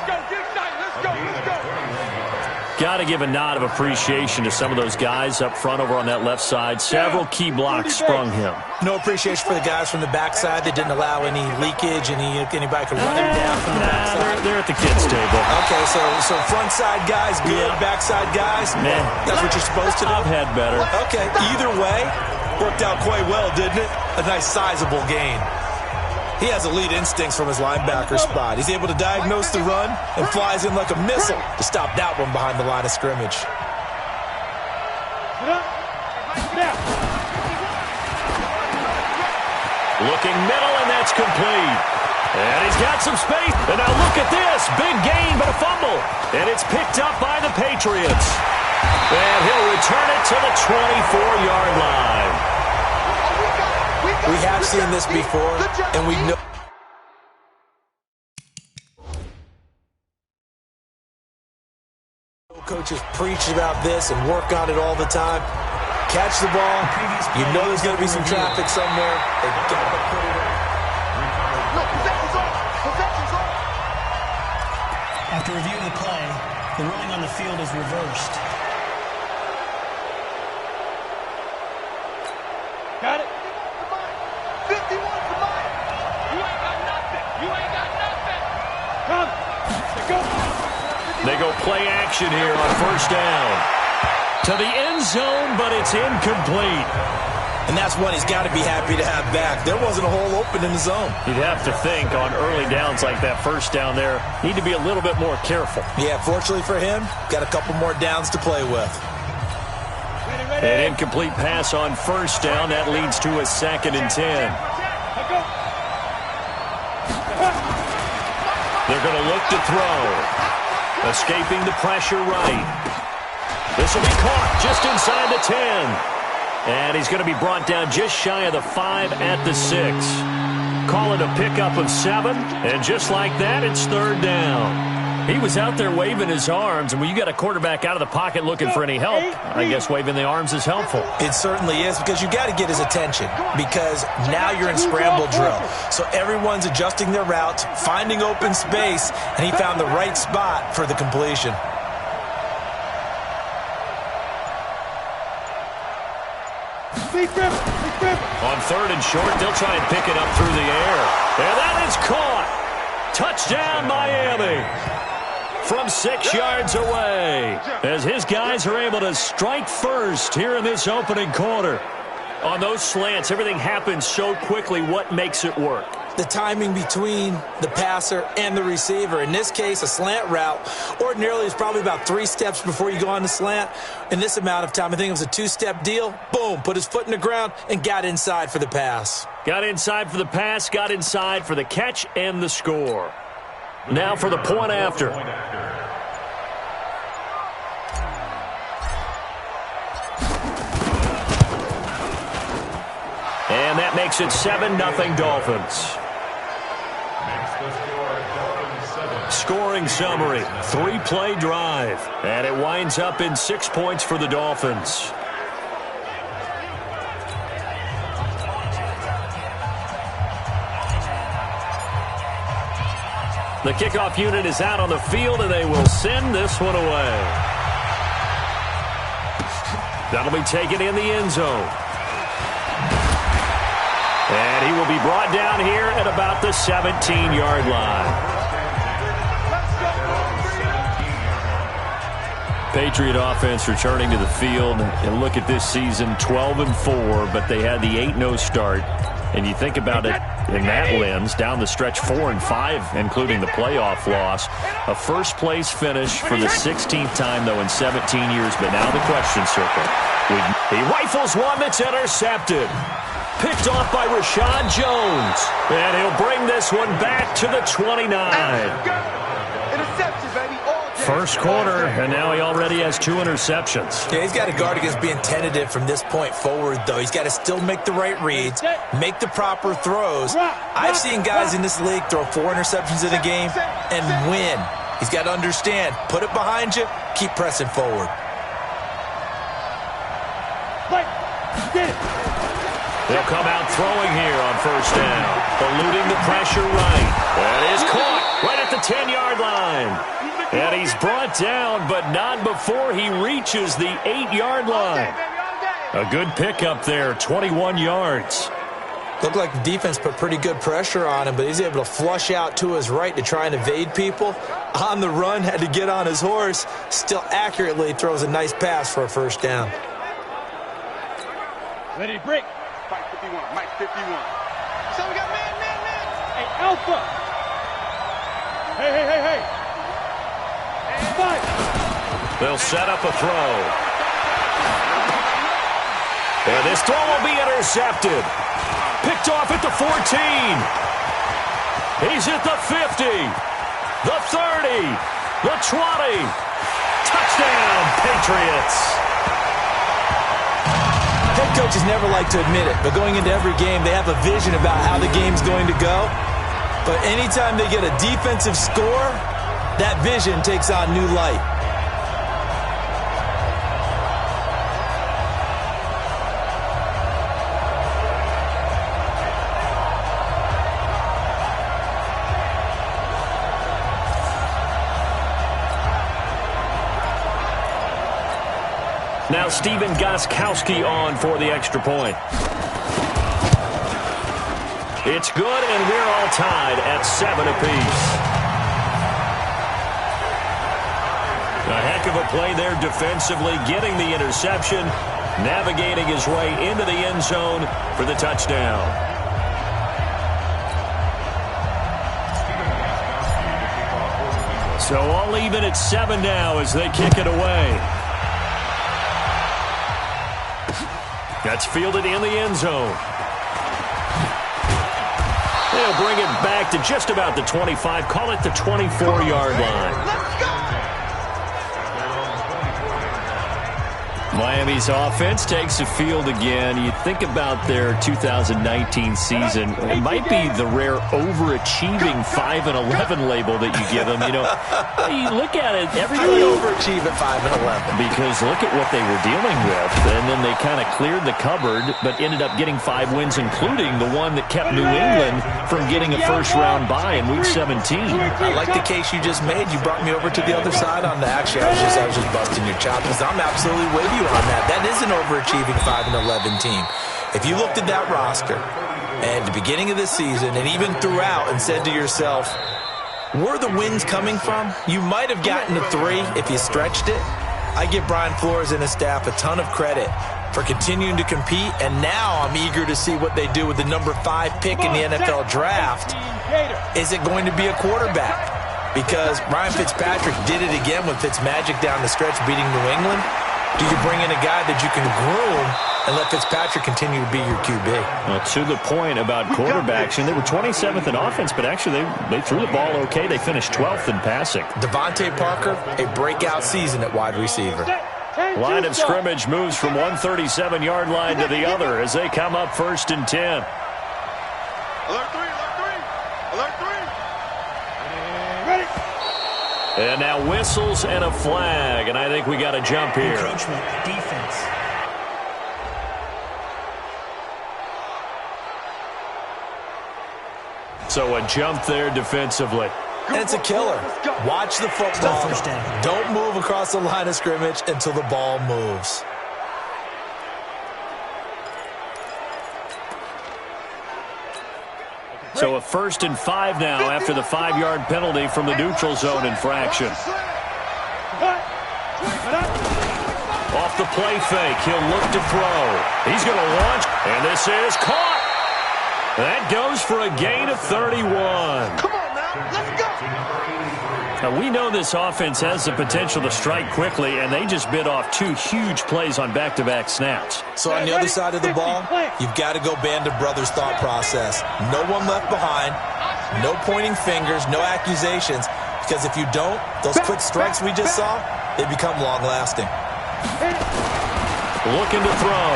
Got to give a nod of appreciation to some of those guys up front over on that left side. Several key blocks sprung him. No appreciation for the guys from the backside that didn't allow any leakage, anybody could run him down from the backside. They're at the kids' table. Okay, so front side guys good, backside guys, that's what you're supposed to do? I've had better. Okay, either way, worked out quite well, didn't it? A nice sizable gain. He has elite instincts from his linebacker spot. He's able to diagnose the run and flies in like a missile to stop that one behind the line of scrimmage. Looking middle, and that's complete. And he's got some space. And now look at this. Big gain, but a fumble. And it's picked up by the Patriots. And he'll return it to the 24-yard line. We have seen this before, and we know. Coaches preach about this and work on it all the time. Catch the ball. You know there's going to be some traffic somewhere. They got to put it in. No, possession's off. Possession's off. After reviewing the play, the ruling on the field is reversed. Got it. 51 combined. You ain't got nothing. You ain't got nothing. Come. Let's go. They go play action here on first down. To the end zone, but it's incomplete. And that's one he's got to be happy to have back. There wasn't a hole open in the zone. You'd have to think on early downs like that first down there, need to be a little bit more careful. Yeah, fortunately for him, got a couple more downs to play with. An incomplete pass on first down. That leads to a 2nd and 10. They're going to look to throw. Escaping the pressure right. This will be caught just inside the 10. And he's going to be brought down just shy of the 5 at the 6. Call it a pickup of 7. And just like that, it's 3rd down. He was out there waving his arms, and when you got a quarterback out of the pocket looking for any help, I guess waving the arms is helpful. It certainly is, because you got to get his attention, because now you're in scramble drill. So everyone's adjusting their routes, finding open space, and he found the right spot for the completion. On 3rd and short, they'll try and pick it up through the air. And that is caught. Touchdown, Miami. From 6 yards away, as his guys are able to strike first here in this opening quarter. On those slants, everything happens so quickly. What makes it work? the timing between the passer and the receiver. In this case, a slant route ordinarily is probably about 3 steps before you go on the slant. In this amount of time, I think it was a 2-step deal. Boom, put his foot in the ground and got inside for the pass. Got inside for the pass, got inside for the catch and the score. Now for the point after. And that makes it 7-0 Dolphins. Scoring summary, 3-play drive. And it winds up in 6 points for the Dolphins. The kickoff unit is out on the field, and they will send this one away. That'll be taken in the end zone. And he will be brought down here at about the 17-yard line. Patriot offense returning to the field. And look at this season, 12-4, but they had the 8-0 start. And you think about it in that lens, down the stretch 4-5, including the playoff loss. A first-place finish for the 16th time, though, in 17 years. But now the question circle. He rifles one that's intercepted. Picked off by Rashad Jones. And he'll bring this one back to the 29. First quarter, and now he already has 2 interceptions. Yeah, he's got to guard against being tentative from this point forward, though. He's got to still make the right reads, make the proper throws. I've seen guys in this league throw 4 interceptions in a game and win. He's got to understand, put it behind you, keep pressing forward. They'll come out throwing here on first down. Eluding the pressure right. That is caught right at the 10-yard line. And he's brought down, but not before he reaches the 8-yard line. A good pickup there, 21 yards. Looked like the defense put pretty good pressure on him, but he's able to flush out to his right to try and evade people. On the run, had to get on his horse. Still accurately throws a nice pass for a first down. Ready to break. Mike 51, Mike 51. So we got man. Hey, Alpha. Hey. And 5. They'll set up a throw. And this throw will be intercepted. Picked off at the 14. He's at the 50. The 30. The 20. Touchdown, Patriots. Head coaches never like to admit it, but going into every game, they have a vision about how the game's going to go. But anytime they get a defensive score, that vision takes on new light. Now Stephen Gostkowski on for the extra point. It's good, and we're all tied at 7 apiece. A heck of a play there defensively, getting the interception, navigating his way into the end zone for the touchdown. So all even at 7 now as they kick it away. That's fielded in the end zone. They'll bring it back to just about the 25. Call it the 24-yard line. Miami's offense takes the field again. You think about their 2019 season, it might be the rare overachieving 5-11 label that you give them. You know, you look at it, everybody overachieve at 5-11. Because look at what they were dealing with, and then they kind of cleared the cupboard, but ended up getting 5 wins, including the one that kept New England from getting a first-round bye in Week 17. I like the case you just made. You brought me over to the other side on that. Actually, I was just busting your chops. I'm absolutely with you on that. That is an overachieving 5-11 team. If you looked at that roster at the beginning of the season and even throughout and said to yourself, where are the wins coming from? You might have gotten to 3 if you stretched it. I give Brian Flores and his staff a ton of credit for continuing to compete, and now I'm eager to see what they do with the number 5 pick in the NFL draft. Is it going to be a quarterback? Because Ryan Fitzpatrick did it again with Fitzmagic down the stretch beating New England. Do you bring in a guy that you can groom and let Fitzpatrick continue to be your QB? Well, to the point about quarterbacks, and they were 27th in offense, but actually they threw the ball okay. They finished 12th in passing. Devontae Parker, a breakout season at wide receiver. Line of scrimmage moves from 137-yard line to the other as they come up 1st and 10. Alert 3, alert 3, alert 3. Ready. And now whistles and a flag, and I think we got a jump here. Encroachment, defense. So a jump there defensively. And it's a killer. Watch the football. First down. Don't move across the line of scrimmage until the ball moves. So a 1st and 5 now after the 5-yard penalty from the neutral zone infraction. Off the play fake, he'll look to throw. He's going to launch, and this is caught. That goes for a gain of 31. Come on now, let's go. Now, we know this offense has the potential to strike quickly, and they just bit off 2 huge plays on back-to-back snaps. So on the other side of the ball, you've got to go band of brothers thought process. No one left behind, no pointing fingers, no accusations, because if you don't, those quick strikes we just saw, they become long-lasting. Looking to throw.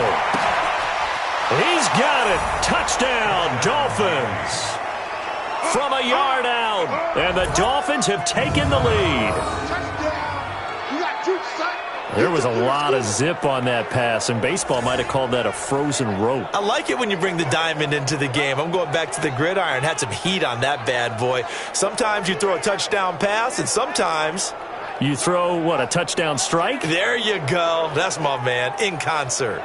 He's got it. Touchdown, Dolphins. From a yard out. And the Dolphins have taken the lead. You got 2 seconds. There was a lot of zip on that pass, and baseball might have called that a frozen rope. I like it when you bring the diamond into the game. I'm going back to the gridiron. Had some heat on that bad boy. Sometimes you throw a touchdown pass, and sometimes you throw, what, a touchdown strike? There you go. That's my man, in concert.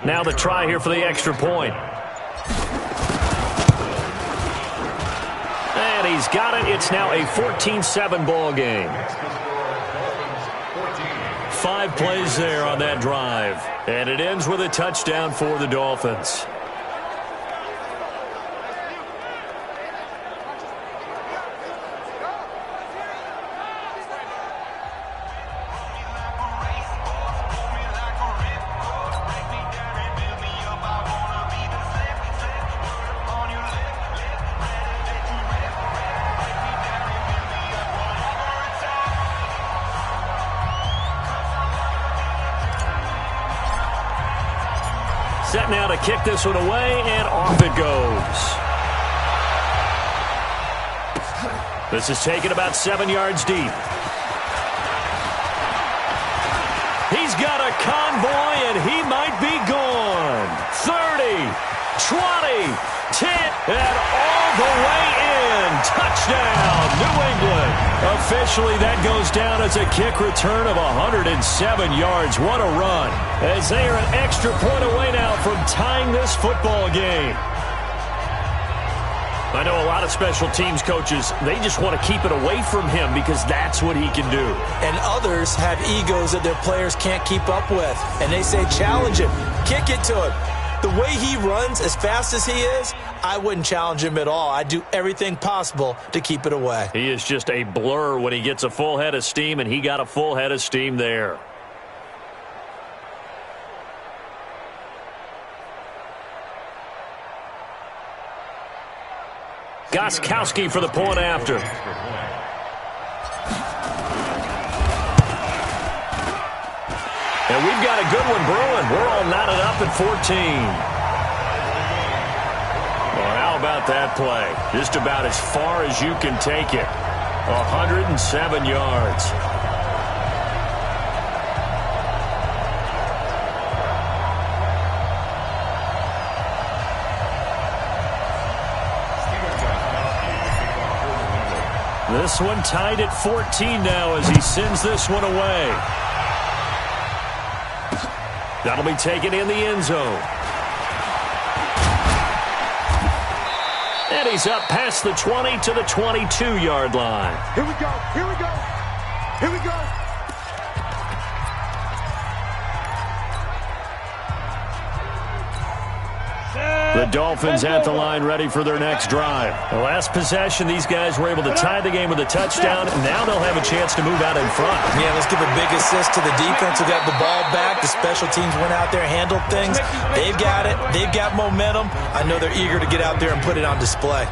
Now the try here for the extra point. And he's got it. It's now a 14-7 ball game. 5 plays there on that drive. And it ends with a touchdown for the Dolphins. Set now to kick this one away, and off it goes. This is taken about 7 yards deep. He's got a convoy, and he might be gone. 30, 20, 10, and all the way in. Touchdown, New England. Officially, that goes down as a kick return of 107 yards. What a run. As they are an extra point away now from tying this football game. I know a lot of special teams coaches, they just want to keep it away from him because that's what he can do. And others have egos that their players can't keep up with. And they say, challenge him, kick it to him. The way he runs as fast as he is, I wouldn't challenge him at all. I'd do everything possible to keep it away. He is just a blur when he gets a full head of steam, and he got a full head of steam there. Gostkowski for the point after. And we've got a good one brewing. We're all knotted up at 14. Well, how about that play? Just about as far as you can take it. 107 yards. This one tied at 14 now as he sends this one away. That'll be taken in the end zone. And he's up past the 20 to the 22-yard line. Here we go. Here we go. Here we go. The Dolphins at the line ready for their next drive. The last possession, these guys were able to tie the game with a touchdown, and now they'll have a chance to move out in front. Yeah, let's give a big assist to the defense who got the ball back. The special teams went out there, handled things. They've got it. They've got momentum. I know they're eager to get out there and put it on display.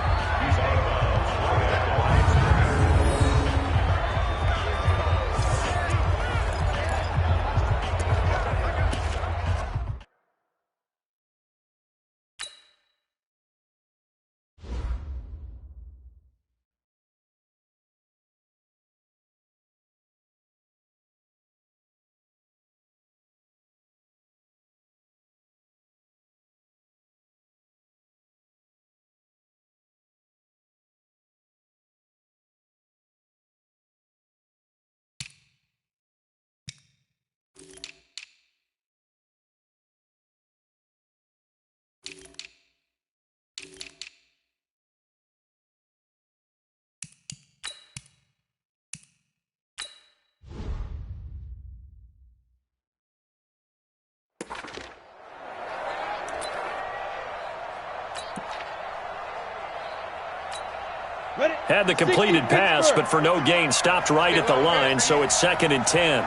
Had the completed pass, but for no gain, stopped right at the line, so it's 2nd and 10.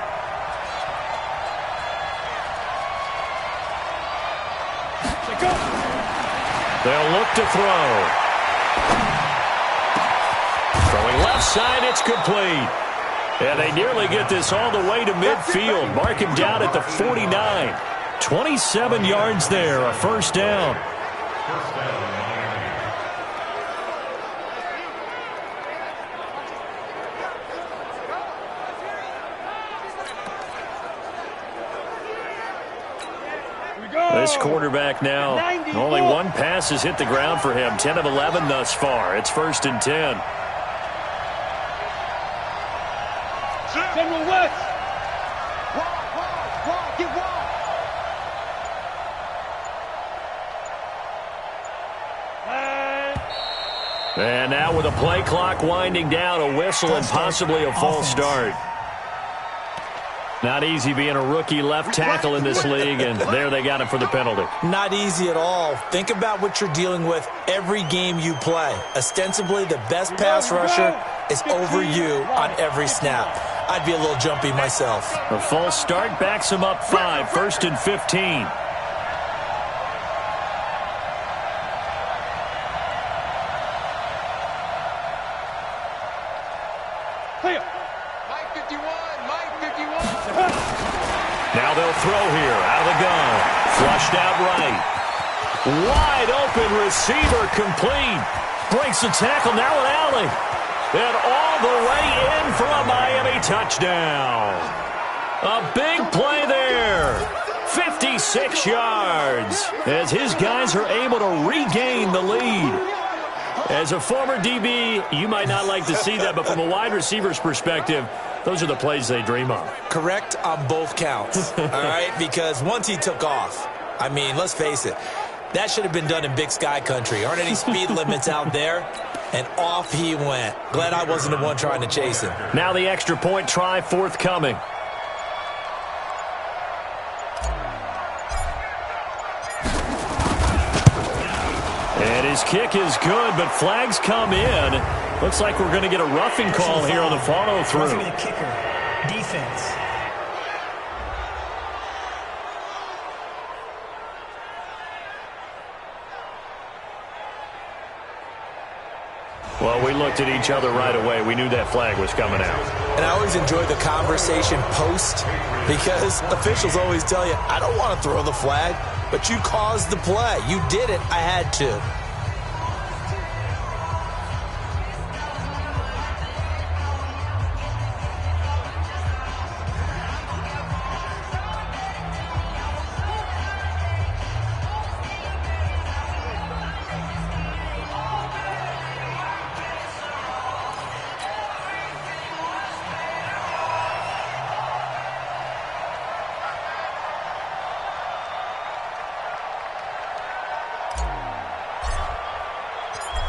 They'll look to throw. Throwing left side, it's complete. And they nearly get this all the way to midfield. Mark him down at the 49. 27 yards there, a first down. This quarterback now, only one pass has hit the ground for him. 10 of 11 thus far. It's 1st and 10. General West. Wide, get wide. And now with a play clock winding down, a whistle and possibly a false start. Not easy being a rookie left tackle in this league, and there they got him for the penalty. Not easy at all. Think about what you're dealing with every game you play. Ostensibly, the best pass rusher is over you on every snap. I'd be a little jumpy myself. A false start backs him up 5, 1st and 15. Now they'll throw here, out of the gun. Flushed out right. Wide open receiver complete. Breaks the tackle, now an alley. And all the way in for a Miami touchdown. A big play there. 56 yards. As his guys are able to regain the lead. As a former DB, you might not like to see that, but from a wide receiver's perspective, those are the plays they dream of. Correct on both counts, all right? Because once he took off, I mean, let's face it, that should have been done in Big Sky country. Aren't any speed limits out there? And off he went. Glad I wasn't the one trying to chase him. Now the extra point try forthcoming. And his kick is good, but flags come in. Looks like we're going to get a roughing call here on the follow-through. Roughing the kicker. Defense. Well, we looked at each other right away. We knew that flag was coming out. And I always enjoy the conversation post because officials always tell you, I don't want to throw the flag, but you caused the play. You did it. I had to.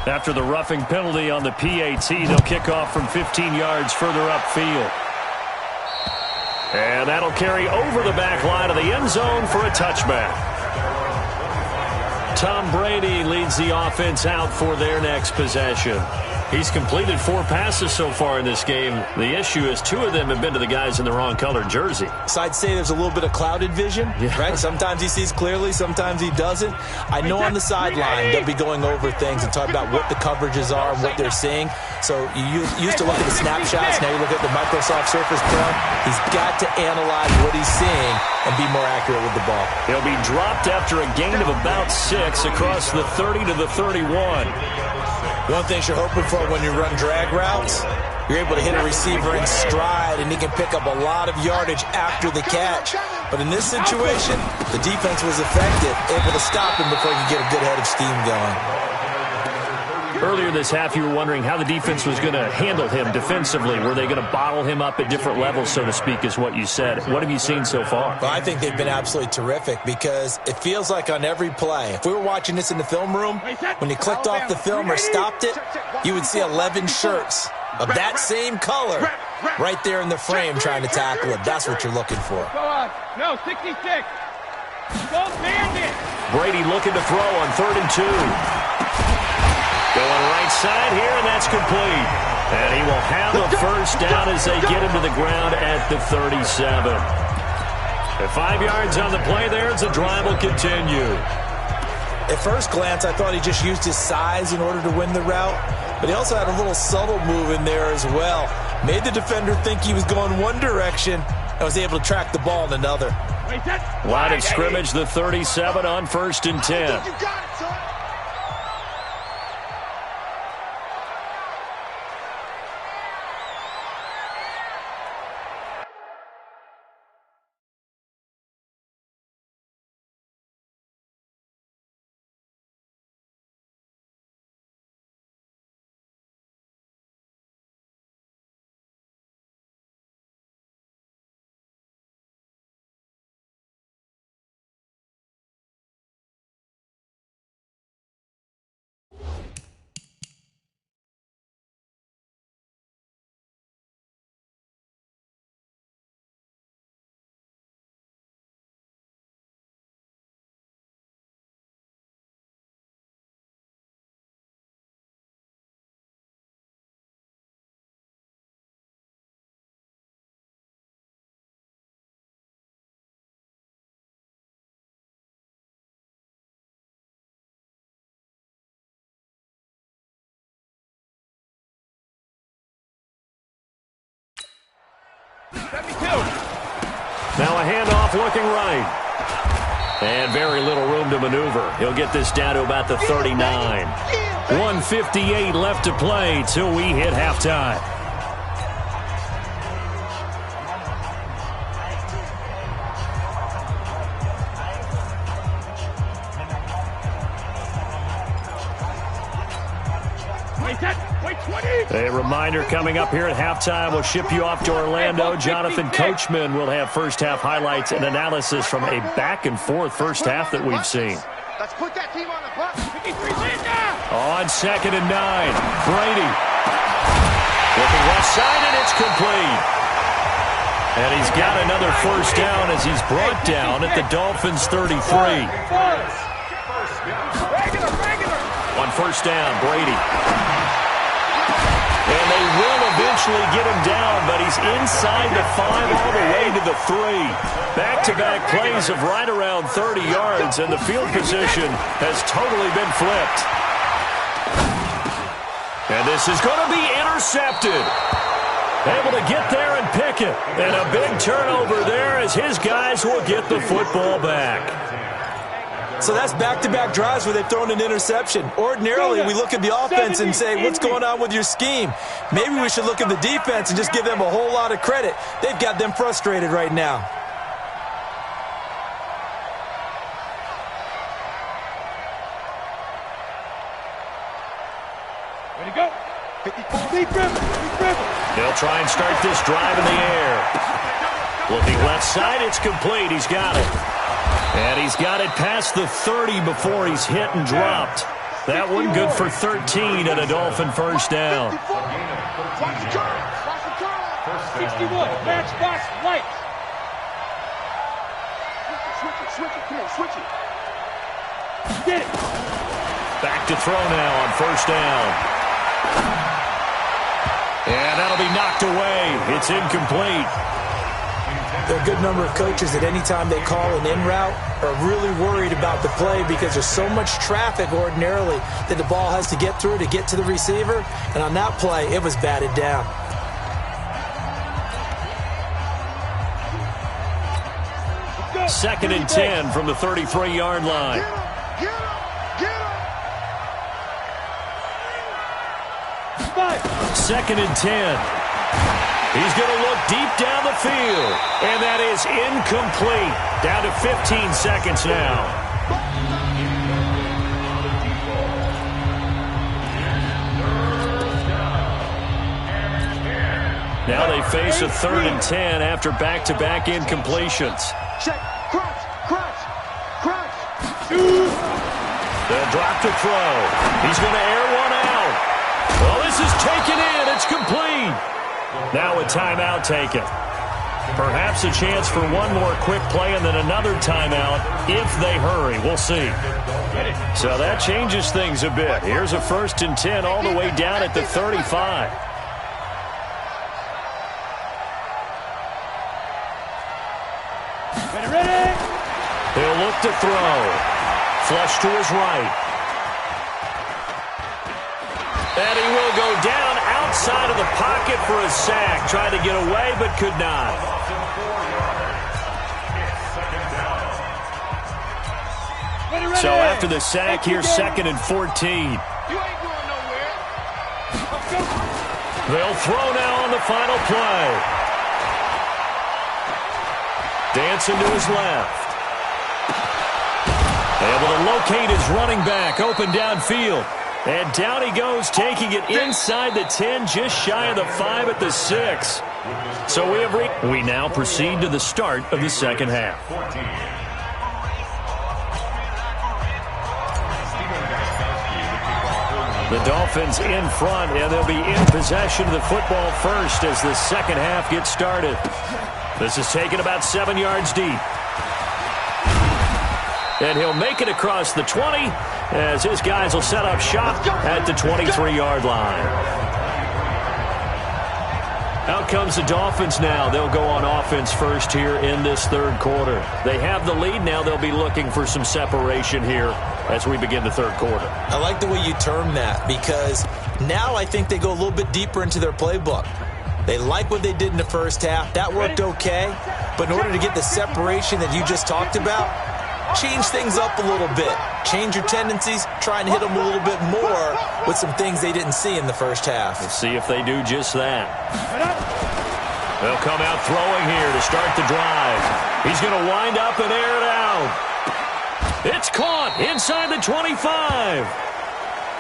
After the roughing penalty on the PAT, they'll kick off from 15 yards further upfield. And that'll carry over the back line of the end zone for a touchback. Tom Brady leads the offense out for their next possession. He's completed 4 passes so far in this game. The issue is 2 of them have been to the guys in the wrong colored jersey. So I'd say there's a little bit of clouded vision, right? Sometimes he sees clearly, sometimes he doesn't. I know on the sideline they'll be going over things and talking about what the coverages are and what they're seeing. So you used to look at the snapshots, now you look at the Microsoft Surface Pro. He's got to analyze what he's seeing and be more accurate with the ball. He'll be dropped after a gain of about 6 across the 30 to the 31. One thing you're hoping for when you run drag routes, you're able to hit a receiver in stride, and he can pick up a lot of yardage after the catch. But in this situation, the defense was effective, able to stop him before he could get a good head of steam going. Earlier this half, you were wondering how the defense was going to handle him defensively. Were they going to bottle him up at different levels, so to speak, is what you said. What have you seen so far? Well, I think they've been absolutely terrific because it feels like on every play, if we were watching this in the film room, when you clicked off the film or stopped it, you would see 11 shirts of that same color right there in the frame trying to tackle it. That's what you're looking for. Go on. No, 66. Don't man it. Brady looking to throw on 3rd and 2. Going right side here, and that's complete. And he will have a first down as they get him to the ground at the 37. At 5 yards on the play there as the drive will continue. At first glance, I thought he just used his size in order to win the route, but he also had a little subtle move in there as well. Made the defender think he was going one direction and was able to track the ball in another. Line of scrimmage, the 37 on 1st and 10. Now a handoff looking right. And very little room to maneuver. He'll get this down to about the 39. 1:58 left to play till we hit halftime. A reminder coming up here at halftime. We'll ship you off to Orlando. Jonathan Coachman will have first-half highlights and analysis from a back-and-forth first half that we've seen. Let's put that team on the bus. On 2nd and 9, Brady. Looking left side, and it's complete. And he's got another first down as he's brought down at the Dolphins' 33. On first down, Brady. And they will eventually get him down, but he's inside the 5 all the way to the 3. Back-to-back plays of right around 30 yards, and the field position has totally been flipped. And this is going to be intercepted. Able to get there and pick it. And a big turnover there as his guys will get the football back. So that's back-to-back drives where they've thrown an interception. Ordinarily, we look at the offense and say, what's going on with your scheme? Maybe we should look at the defense and just give them a whole lot of credit. They've got them frustrated right now. Ready to go. 54. They'll try and start this drive in the air. Looking left side, it's complete. He's got it. And he's got it past the 30 before he's hit and dropped. That one good for 13 and a Dolphin first down. Watch the curve. Watch the curve. 61. Match box right. Switch it. Come on, switch it. Get it. Back to throw now on first down. And that'll be knocked away. It's incomplete. There are a good number of coaches that any time they call an in route are really worried about the play because there's so much traffic ordinarily that the ball has to get through to get to the receiver. And on that play, it was batted down. Second and 10 from the 33-yard line. Get him. Second and 10. He's going to look deep down the field. And that is incomplete. Down to 15 seconds now. Now they face a 3rd and 10 after back-to-back incompletions. Check. Crunch. They'll drop to throw. He's going to air one out. Well, this is taken in. It's complete. Now a timeout taken. Perhaps a chance for one more quick play and then another timeout if they hurry. We'll see. So that changes things a bit. Here's a 1st and 10 all the way down at the 35. Ready. He'll look to throw. Flush to his right. And he will go down outside of the pocket for a sack. Tried to get away, but could not. So after the sack, here's 2nd and 14. You ain't going nowhere. They'll throw now on the final play. Dancing to his left. Able to locate his running back open downfield. And down he goes, taking it inside the 10, just shy of the 5 at the 6. So we now proceed to the start of the second half. The Dolphins in front, and they'll be in possession of the football first as the second half gets started. This is taken about 7 yards deep. And he'll make it across the 20 as his guys will set up shop at the 23-yard line. Out comes the Dolphins now. They'll go on offense first here in this third quarter. They have the lead now. They'll be looking for some separation here as we begin the third quarter. I like the way you term that because now I think they go a little bit deeper into their playbook. They like what they did in the first half. That worked okay. But in order to get the separation that you just talked about, change things up a little bit. Change your tendencies. Try and hit them a little bit more with some things they didn't see in the first half. Let's see if they do just that. They'll come out throwing here to start the drive. He's going to wind up and air it out. It's caught inside the 25.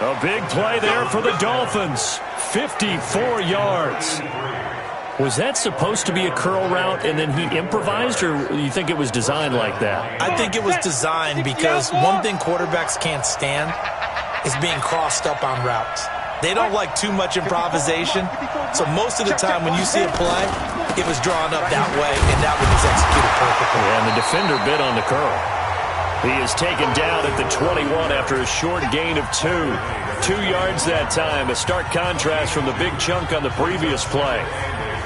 A big play there for the Dolphins. 54 yards. Was that supposed to be a curl route and then he improvised, or do you think it was designed like that? I think it was designed because one thing quarterbacks can't stand is being crossed up on routes. They don't like too much improvisation, so most of the time when you see a play, it was drawn up that way, and that one was executed perfectly. And the defender bit on the curl. He is taken down at the 21 after a short gain of 2. 2 yards that time, a stark contrast from the big chunk on the previous play.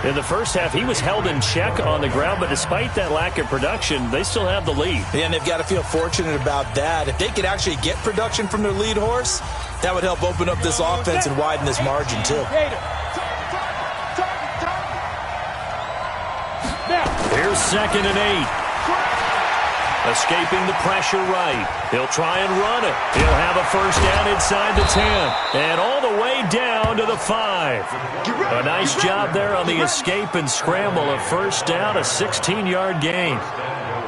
In the first half, he was held in check on the ground, but despite that lack of production, they still have the lead. And they've got to feel fortunate about that. If they could actually get production from their lead horse, that would help open up this offense and widen this margin, too. Here's 2nd and 8. Escaping the pressure right. He'll try and run it. He'll have a first down inside the 10. And all the way down to the 5. A nice job there on the escape and scramble. A first down, a 16-yard gain.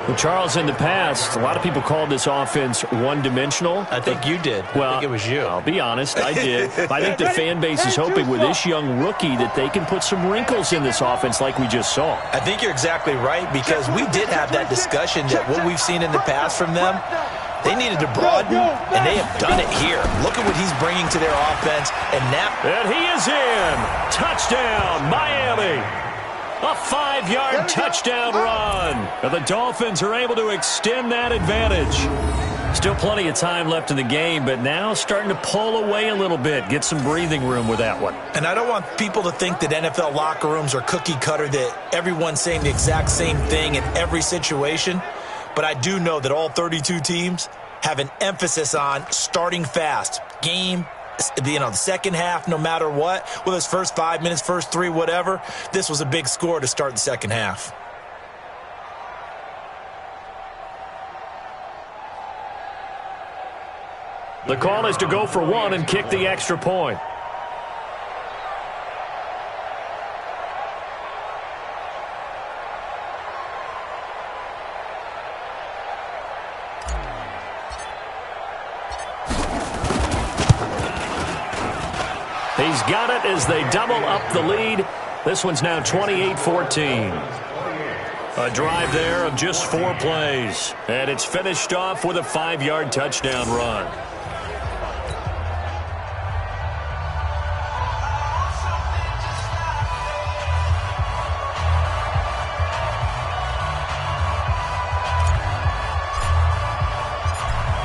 Well, Charles, in the past, a lot of people called this offense one-dimensional. I think you did. Well, I think it was you. I'll be honest, I did. I think the fan base is hoping with this young rookie that they can put some wrinkles in this offense like we just saw. I think you're exactly right because we did have that discussion that what we've seen in the past from them, They needed to broaden, and they have done it here. Look at what he's bringing to their offense. And he is in. Touchdown, Miami. A 5-yard touchdown run. And the Dolphins are able to extend that advantage. Still plenty of time left in the game, but now starting to pull away a little bit. Get some breathing room with that one. And I don't want people to think that NFL locker rooms are cookie cutter, that everyone's saying the exact same thing in every situation. But I do know that all 32 teams have an emphasis on starting fast. Game, the second half, no matter what, whether it's first 5 minutes, first 3, whatever, this was a big score to start the second half. The call is to go for one and kick the extra point. He's got it as they double up the lead. This one's now 28-14. A drive there of just 4 plays. And it's finished off with a 5-yard touchdown run.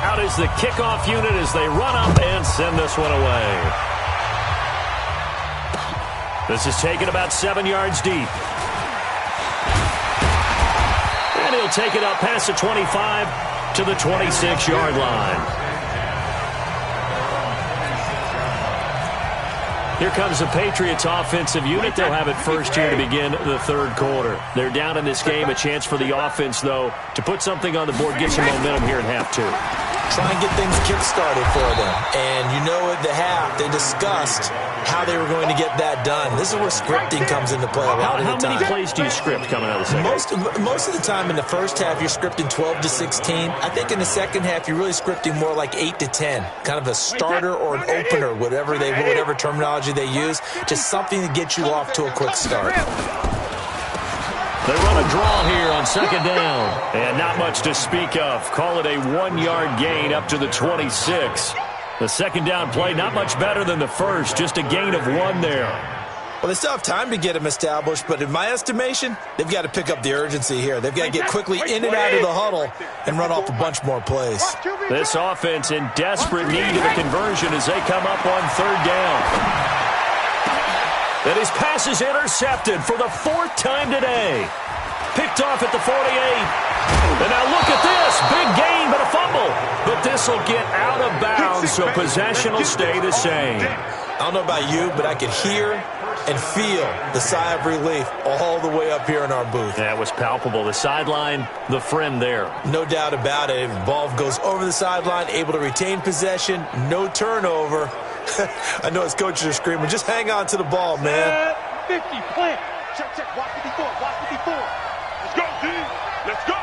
Out is the kickoff unit as they run up and send this one away. This is taken about 7 yards deep. And he'll take it up past the 25 to the 26-yard line. Here comes the Patriots offensive unit. They'll have it first here to begin the third quarter. They're down in this game. A chance for the offense, though, to put something on the board, get some momentum here in half 2. Try and get things kick-started for them. And you know at the half, they discussed how they were going to get that done. This is where scripting comes into play a lot of the time. How many plays do you script coming out of the second? Most of the time in the first half, you're scripting 12 to 16. I think in the second half, you're really scripting more like 8 to 10. Kind of a starter or an opener, whatever terminology they use. Just something to get you off to a quick start. They run a draw here on second down. And not much to speak of. Call it a 1-yard gain up to the 26. The second down play, not much better than the first. Just a gain of 1 there. Well, they still have time to get them established, but in my estimation, they've got to pick up the urgency here. They've got to get quickly in and out of the huddle and run off a bunch more plays. This offense in desperate need of a conversion as they come up on third down. And his pass is intercepted for the 4th time today. Picked off at the 48. And now look at this. Big gain, but a fumble. But this will get out of bounds, so possession will stay the same. I don't know about you, but I could hear and feel the sigh of relief all the way up here in our booth. That was palpable. The sideline, the friend there. No doubt about it. The ball goes over the sideline, able to retain possession, no turnover. I know his coaches are screaming, just hang on to the ball, man. 50, plant. Check, watch 54, watch 54. Let's go, D. Let's go.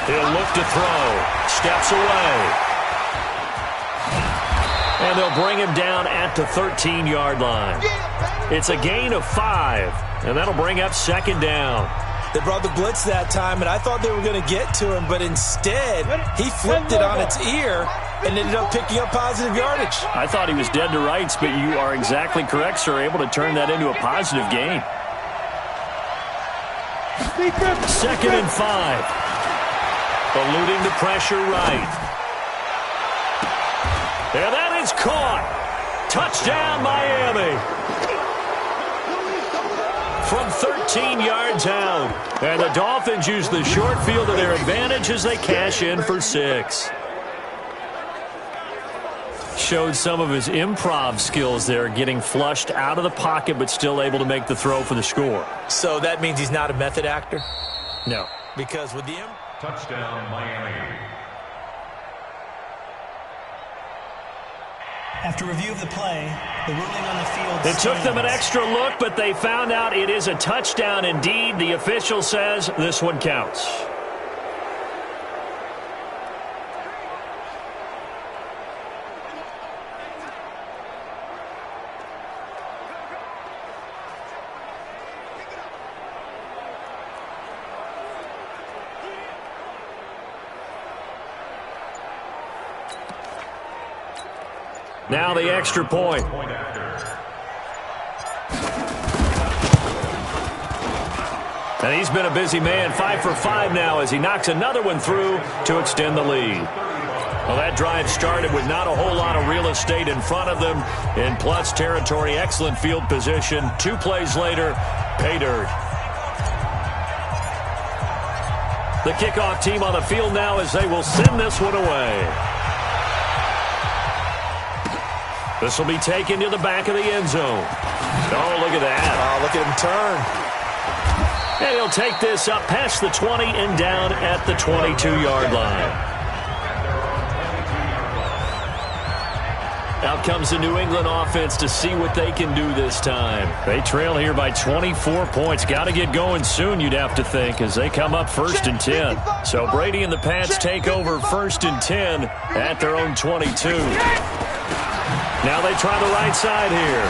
He'll look to throw. Steps away. And they'll bring him down at the 13-yard line. It's a gain of 5, and that'll bring up second down. They brought the blitz that time, and I thought they were going to get to him, but instead, he flipped it on its ear and ended up picking up positive yardage. I thought he was dead to rights, but you are exactly correct, sir, able to turn that into a positive gain. Second and 5. Eluding the pressure right. And that is caught. Touchdown, Miami. From 13 yards out. And the Dolphins use the short field to their advantage as they cash in for 6. Showed some of his improv skills there, getting flushed out of the pocket but still able to make the throw for the score. So that means he's not a method actor? No. Because with the touchdown, Miami. After review of the play, the ruling on the field It took them an extra look, but they found out it is a touchdown indeed. The official says this one counts. Now the extra point. And he's been a busy man, 5 for 5 now as he knocks another one through to extend the lead. Well, that drive started with not a whole lot of real estate in front of them in plus territory. Excellent field position. 2 plays later, pay dirt. The kickoff team on the field now as they will send this one away. This will be taken to the back of the end zone. Oh, look at that. Oh, look at him turn. And he'll take this up past the 20 and down at the 22-yard line. Out comes the New England offense to see what they can do this time. They trail here by 24 points. Got to get going soon, you'd have to think, as they come up 1st and 10. So Brady and the Pats take over 1st and 10 at their own 22. Now they try the right side here.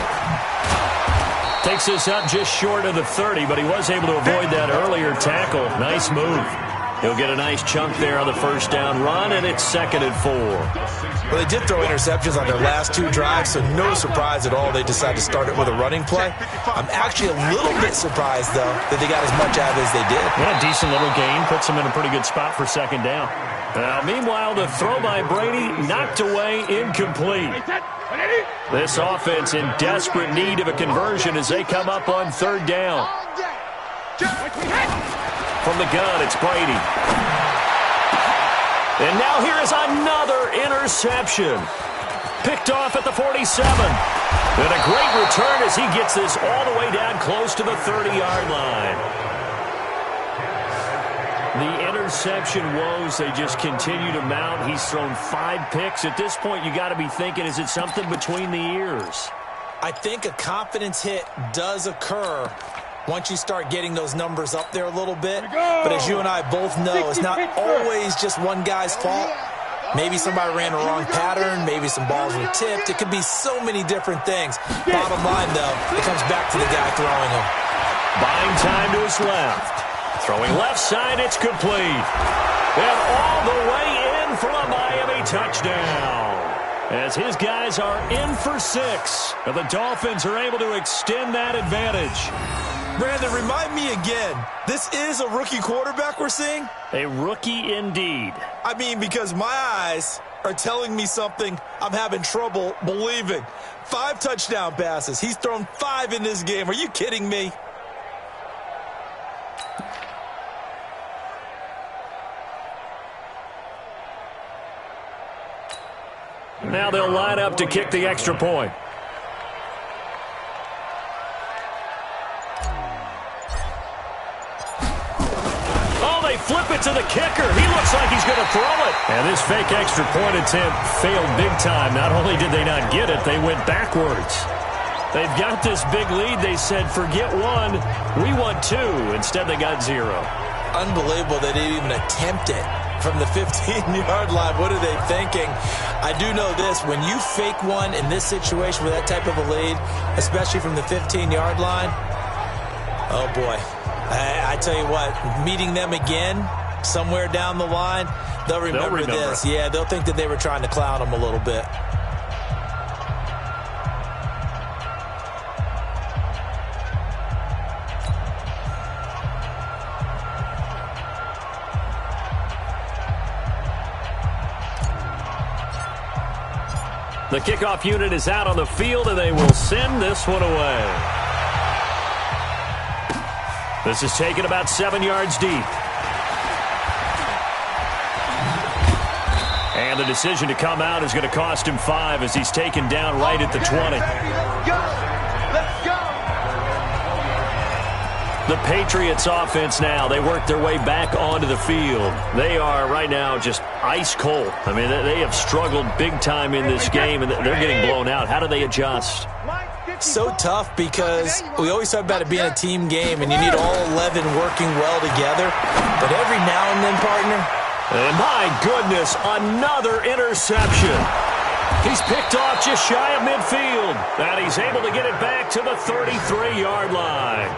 Takes this up just short of the 30, but he was able to avoid that earlier tackle. Nice move. He'll get a nice chunk there on the first down run, and it's 2nd and 4. Well, they did throw interceptions on their last 2 drives, so no surprise at all they decided to start it with a running play. I'm actually a little bit surprised, though, that they got as much out of it as they did. Yeah, decent little gain. Puts them in a pretty good spot for 2nd down. Meanwhile, the throw by Brady knocked away, incomplete. This offense in desperate need of a conversion as they come up on 3rd down. From the gun, it's Brady. And now here is another interception. Picked off at the 47. And a great return as he gets this all the way down close to the 30-yard line. The interception woes, they just continue to mount. He's thrown 5 picks. At this point, you got to be thinking, is it something between the ears? I think a confidence hit does occur once you start getting those numbers up there a little bit. But as you and I both know, it's not always just one guy's fault. Maybe somebody ran a wrong pattern. Maybe some balls were tipped. It could be so many different things. Bottom line, though, it comes back to the guy throwing them. Buying time to his left. Throwing left side, it's complete. And all the way in for a Miami touchdown. As his guys are in for 6. And the Dolphins are able to extend that advantage. Brandon, remind me again, this is a rookie quarterback we're seeing? A rookie indeed. I mean, because my eyes are telling me something I'm having trouble believing. 5 touchdown passes. He's thrown 5 in this game. Are you kidding me? Now they'll line up to kick the extra point. Oh, they flip it to the kicker. He looks like he's going to throw it. And this fake extra point attempt failed big time. Not only did they not get it, they went backwards. They've got this big lead. They said, forget 1, we want 2. Instead, they got 0. Unbelievable they didn't even attempt it from the 15-yard line. What are they thinking? I do know this. When you fake one in this situation with that type of a lead, especially from the 15-yard line, oh, boy. I tell you what, meeting them again somewhere down the line, they'll remember this. Yeah, they'll think that they were trying to clown them a little bit. The kickoff unit is out on the field, and they will send this one away. This is taken about 7 yards deep. And the decision to come out is going to cost him 5 as he's taken down right at the 20. Let's go. The Patriots offense now, they work their way back onto the field. They are right now just ice cold. I mean, they have struggled big time in this game, and they're getting blown out. How do they adjust? So tough because we always talk about it being a team game, and you need all 11 working well together. But every now and then, partner. And my goodness, another interception. He's picked off just shy of midfield. And he's able to get it back to the 33-yard line.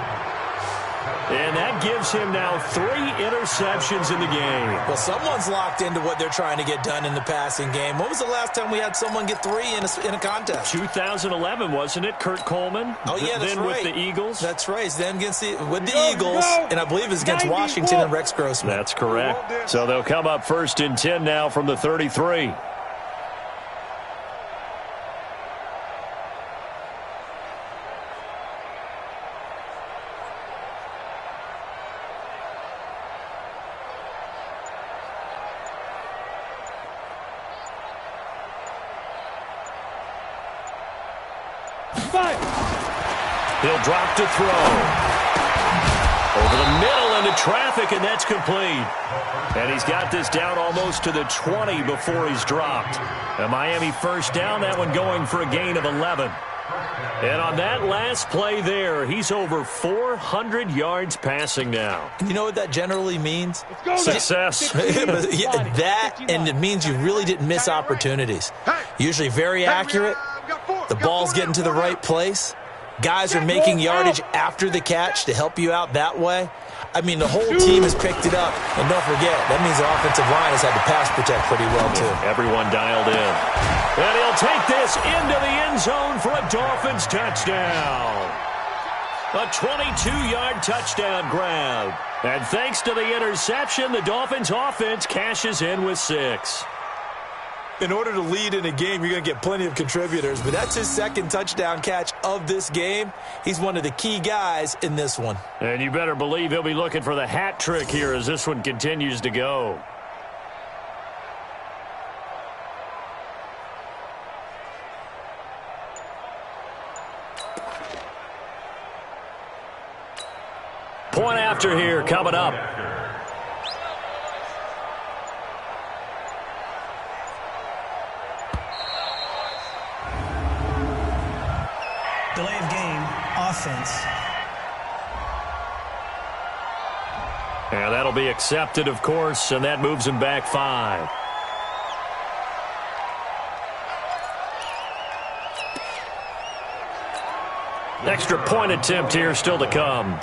And that gives him now 3 interceptions in the game. Well, someone's locked into what they're trying to get done in the passing game. When was the last time we had someone get 3 in a contest? 2011, wasn't it? Kurt Coleman. Oh, yeah, that's then right. With the Eagles. That's right. Then with the Eagles, and I believe it's against Washington and Rex Grossman. That's correct. So they'll come up 1st and 10 now from the 33. He'll drop to throw. Over the middle into traffic, and that's complete. And he's got this down almost to the 20 before he's dropped. A Miami first down, that one going for a gain of 11. And on that last play there, he's over 400 yards passing now. You know what that generally means? Success. And it means you really didn't miss opportunities. Usually very accurate. The ball's getting to the right place. Guys are making yardage after the catch to help you out that way. I mean, the whole team has picked it up. And don't forget, that means the offensive line has had to pass protect pretty well, too. Everyone dialed in. And he'll take this into the end zone for a Dolphins touchdown. A 22-yard touchdown grab. And thanks to the interception, the Dolphins offense cashes in with 6. In order to lead in a game, you're going to get plenty of contributors, but that's his 2nd touchdown catch of this game. He's one of the key guys in this one. And you better believe he'll be looking for the hat trick here as this one continues to go. Point after here coming up. Delay of game, offense. And that'll be accepted, of course, and that moves him back 5. Extra point attempt here still to come.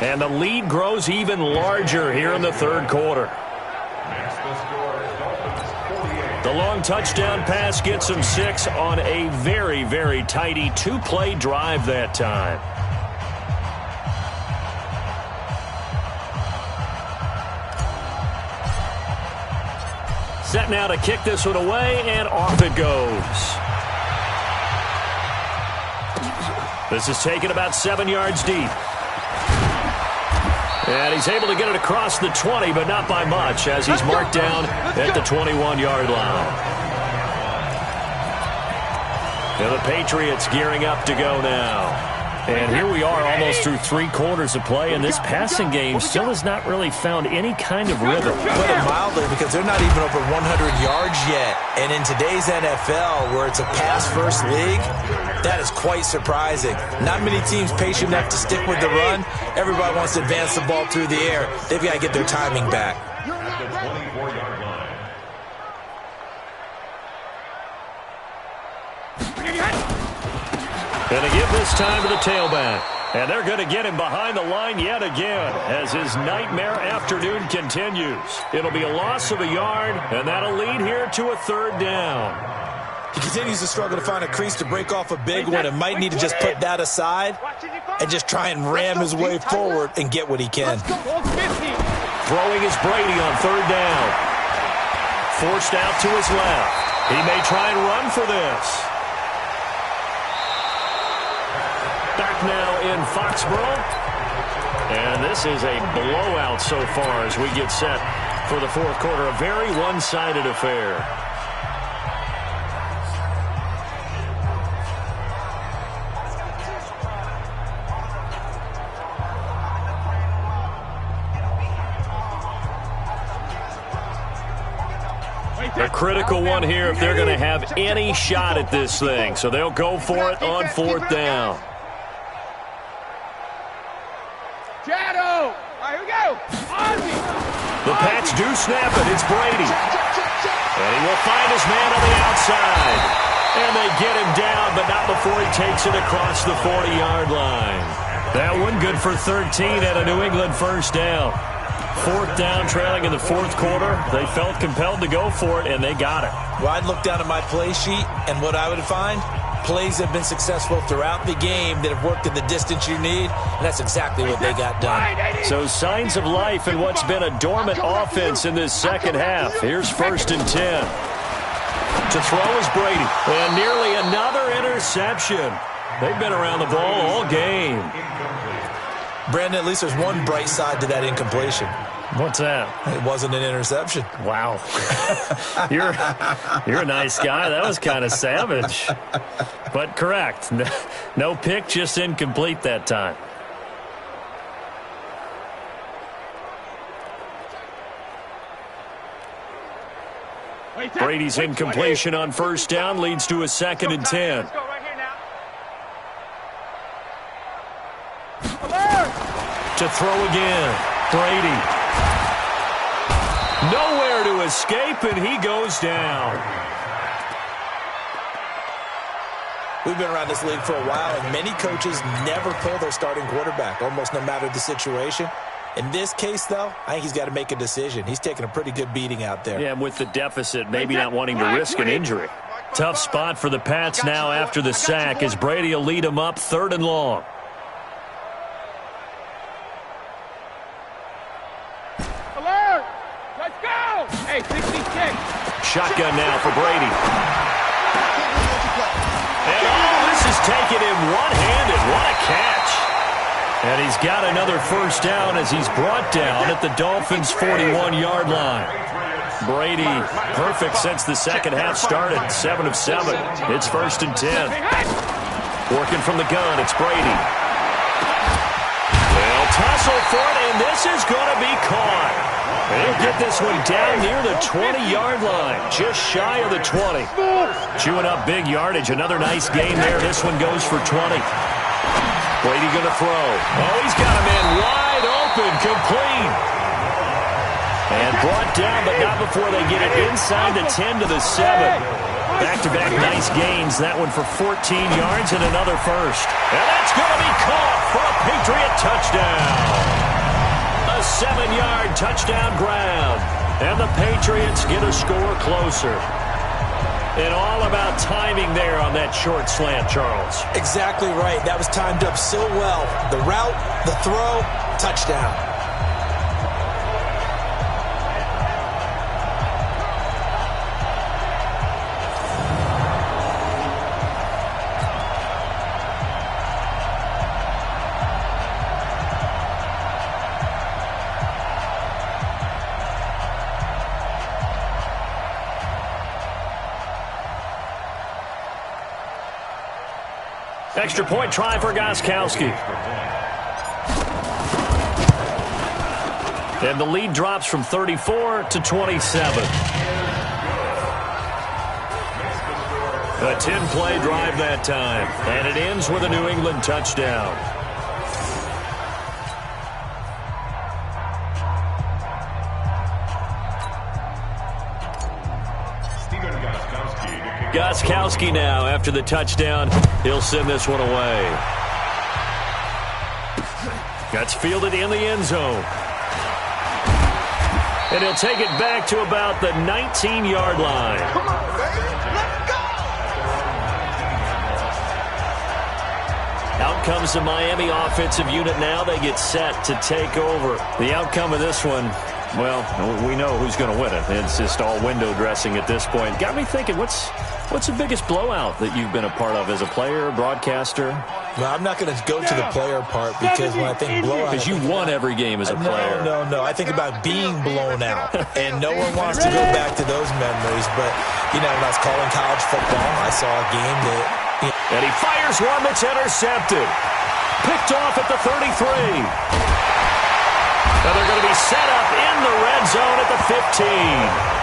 And the lead grows even larger here in the 3rd quarter. The long touchdown pass gets him 6 on a very, very tidy 2-play drive that time. Set now to kick this one away, and off it goes. This is taken about 7 yards deep. And he's able to get it across the 20, but not by much, as he's marked down at the 21-yard line. And the Patriots gearing up to go now. And here we are almost through 3 quarters of play, and this passing game still has not really found any kind of rhythm. Put it mildly, because they're not even over 100 yards yet. And in today's NFL, where it's a pass-first league, that is quite surprising. Not many teams patient enough to stick with the run. Everybody wants to advance the ball through the air. They've got to get their timing back. And to give this time to the tailback. And they're going to get him behind the line yet again as his nightmare afternoon continues. It'll be a loss of a yard, and that'll lead here to a 3rd down. He continues to struggle to find a crease to break off a big one and might need to just put that aside and just try and ram his way forward and get what he can. Throwing is Brady on 3rd down. Forced out to his left. He may try and run for this. Back now in Foxborough. And this is a blowout so far as we get set for the 4th quarter. A very one-sided affair. A critical one here if they're going to have any shot at this thing. So they'll go for it on 4th down. The Pats do snap it. It's Brady. And he will find his man on the outside. And they get him down, but not before he takes it across the 40-yard line. That one good for 13 at a New England first down. Fourth down, trailing in the fourth quarter. They felt compelled to go for it, and they got it. Well, I'd look down at my play sheet, and what I would find, plays have been successful throughout the game that have worked in the distance you need, and that's exactly what they got done. So signs of life in what's been a dormant offense in this second half. Here's 1st and 10. To throw is Brady. And nearly another interception. They've been around the ball all game. Brandon, at least there's one bright side to that incompletion. What's that? It wasn't an interception. Wow. You're a nice guy. That was kind of savage. But correct. No pick, just incomplete that time. Brady's incompletion on first down leads to a 2nd and 10. To throw again. Brady. Nowhere to escape, and he goes down. We've been around this league for a while, and many coaches never pull their starting quarterback, almost no matter the situation. In this case, though, I think he's got to make a decision. He's taking a pretty good beating out there. Yeah, and with the deficit, maybe not wanting to risk an injury. Tough spot for the Pats now after the sack as Brady will lead them up 3rd and long. Alert! Let's go! Hey, 66. Shotgun now for Brady. And this is taken in one-handed. What a catch. And he's got another first down as he's brought down at the Dolphins' 41-yard line. Brady, perfect since the second half started. 7 of 7. It's 1st and 10. Working from the gun, it's Brady. They'll tussle for it, and this is going to be caught. They'll get this one down near the 20-yard line, just shy of the 20. Chewing up big yardage. Another nice gain there. This one goes for 20. Brady going to throw. Oh, he's got a man wide open, complete. And brought down, but not before they get it inside the 10 to the 7. Back-to-back nice gains. That one for 14 yards and another first. And that's going to be caught for a Patriot touchdown. A 7-yard touchdown grab. And the Patriots get a score closer. And all about timing there on that short slant, Charles. Exactly right. That was timed up so well. The route, the throw, touchdown. Extra point try for Gostkowski. And the lead drops from 34 to 27. A 10-play drive that time. And it ends with a New England touchdown. Gostkowski now after the touchdown. He'll send this one away. Gets fielded in the end zone. And he'll take it back to about the 19-yard line. Come on, baby. Let's go! Out comes the Miami offensive unit now. They get set to take over. The outcome of this one, well, we know who's going to win it. It's just all window dressing at this point. Got me thinking, what's the biggest blowout that you've been a part of as a player, broadcaster? Well, I'm not going to go to the player part because when I think blowout... Because you won every game as a player. No. I think about being blown out. And no one wants to go back to those memories. But, when I was calling college football, I saw a game that... And he fires one that's intercepted. Picked off at the 33. Now they're going to be set up in the red zone at the 15.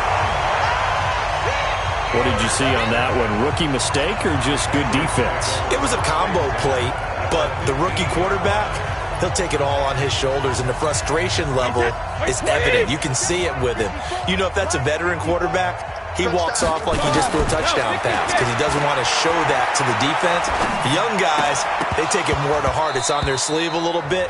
What did you see on that one? Rookie mistake or just good defense? It was a combo play, but the rookie quarterback, he'll take it all on his shoulders, and the frustration level is evident. You can see it with him. If that's a veteran quarterback, he walks off like he just threw a touchdown pass because he doesn't want to show that to the defense. The young guys, they take it more to heart. It's on their sleeve a little bit.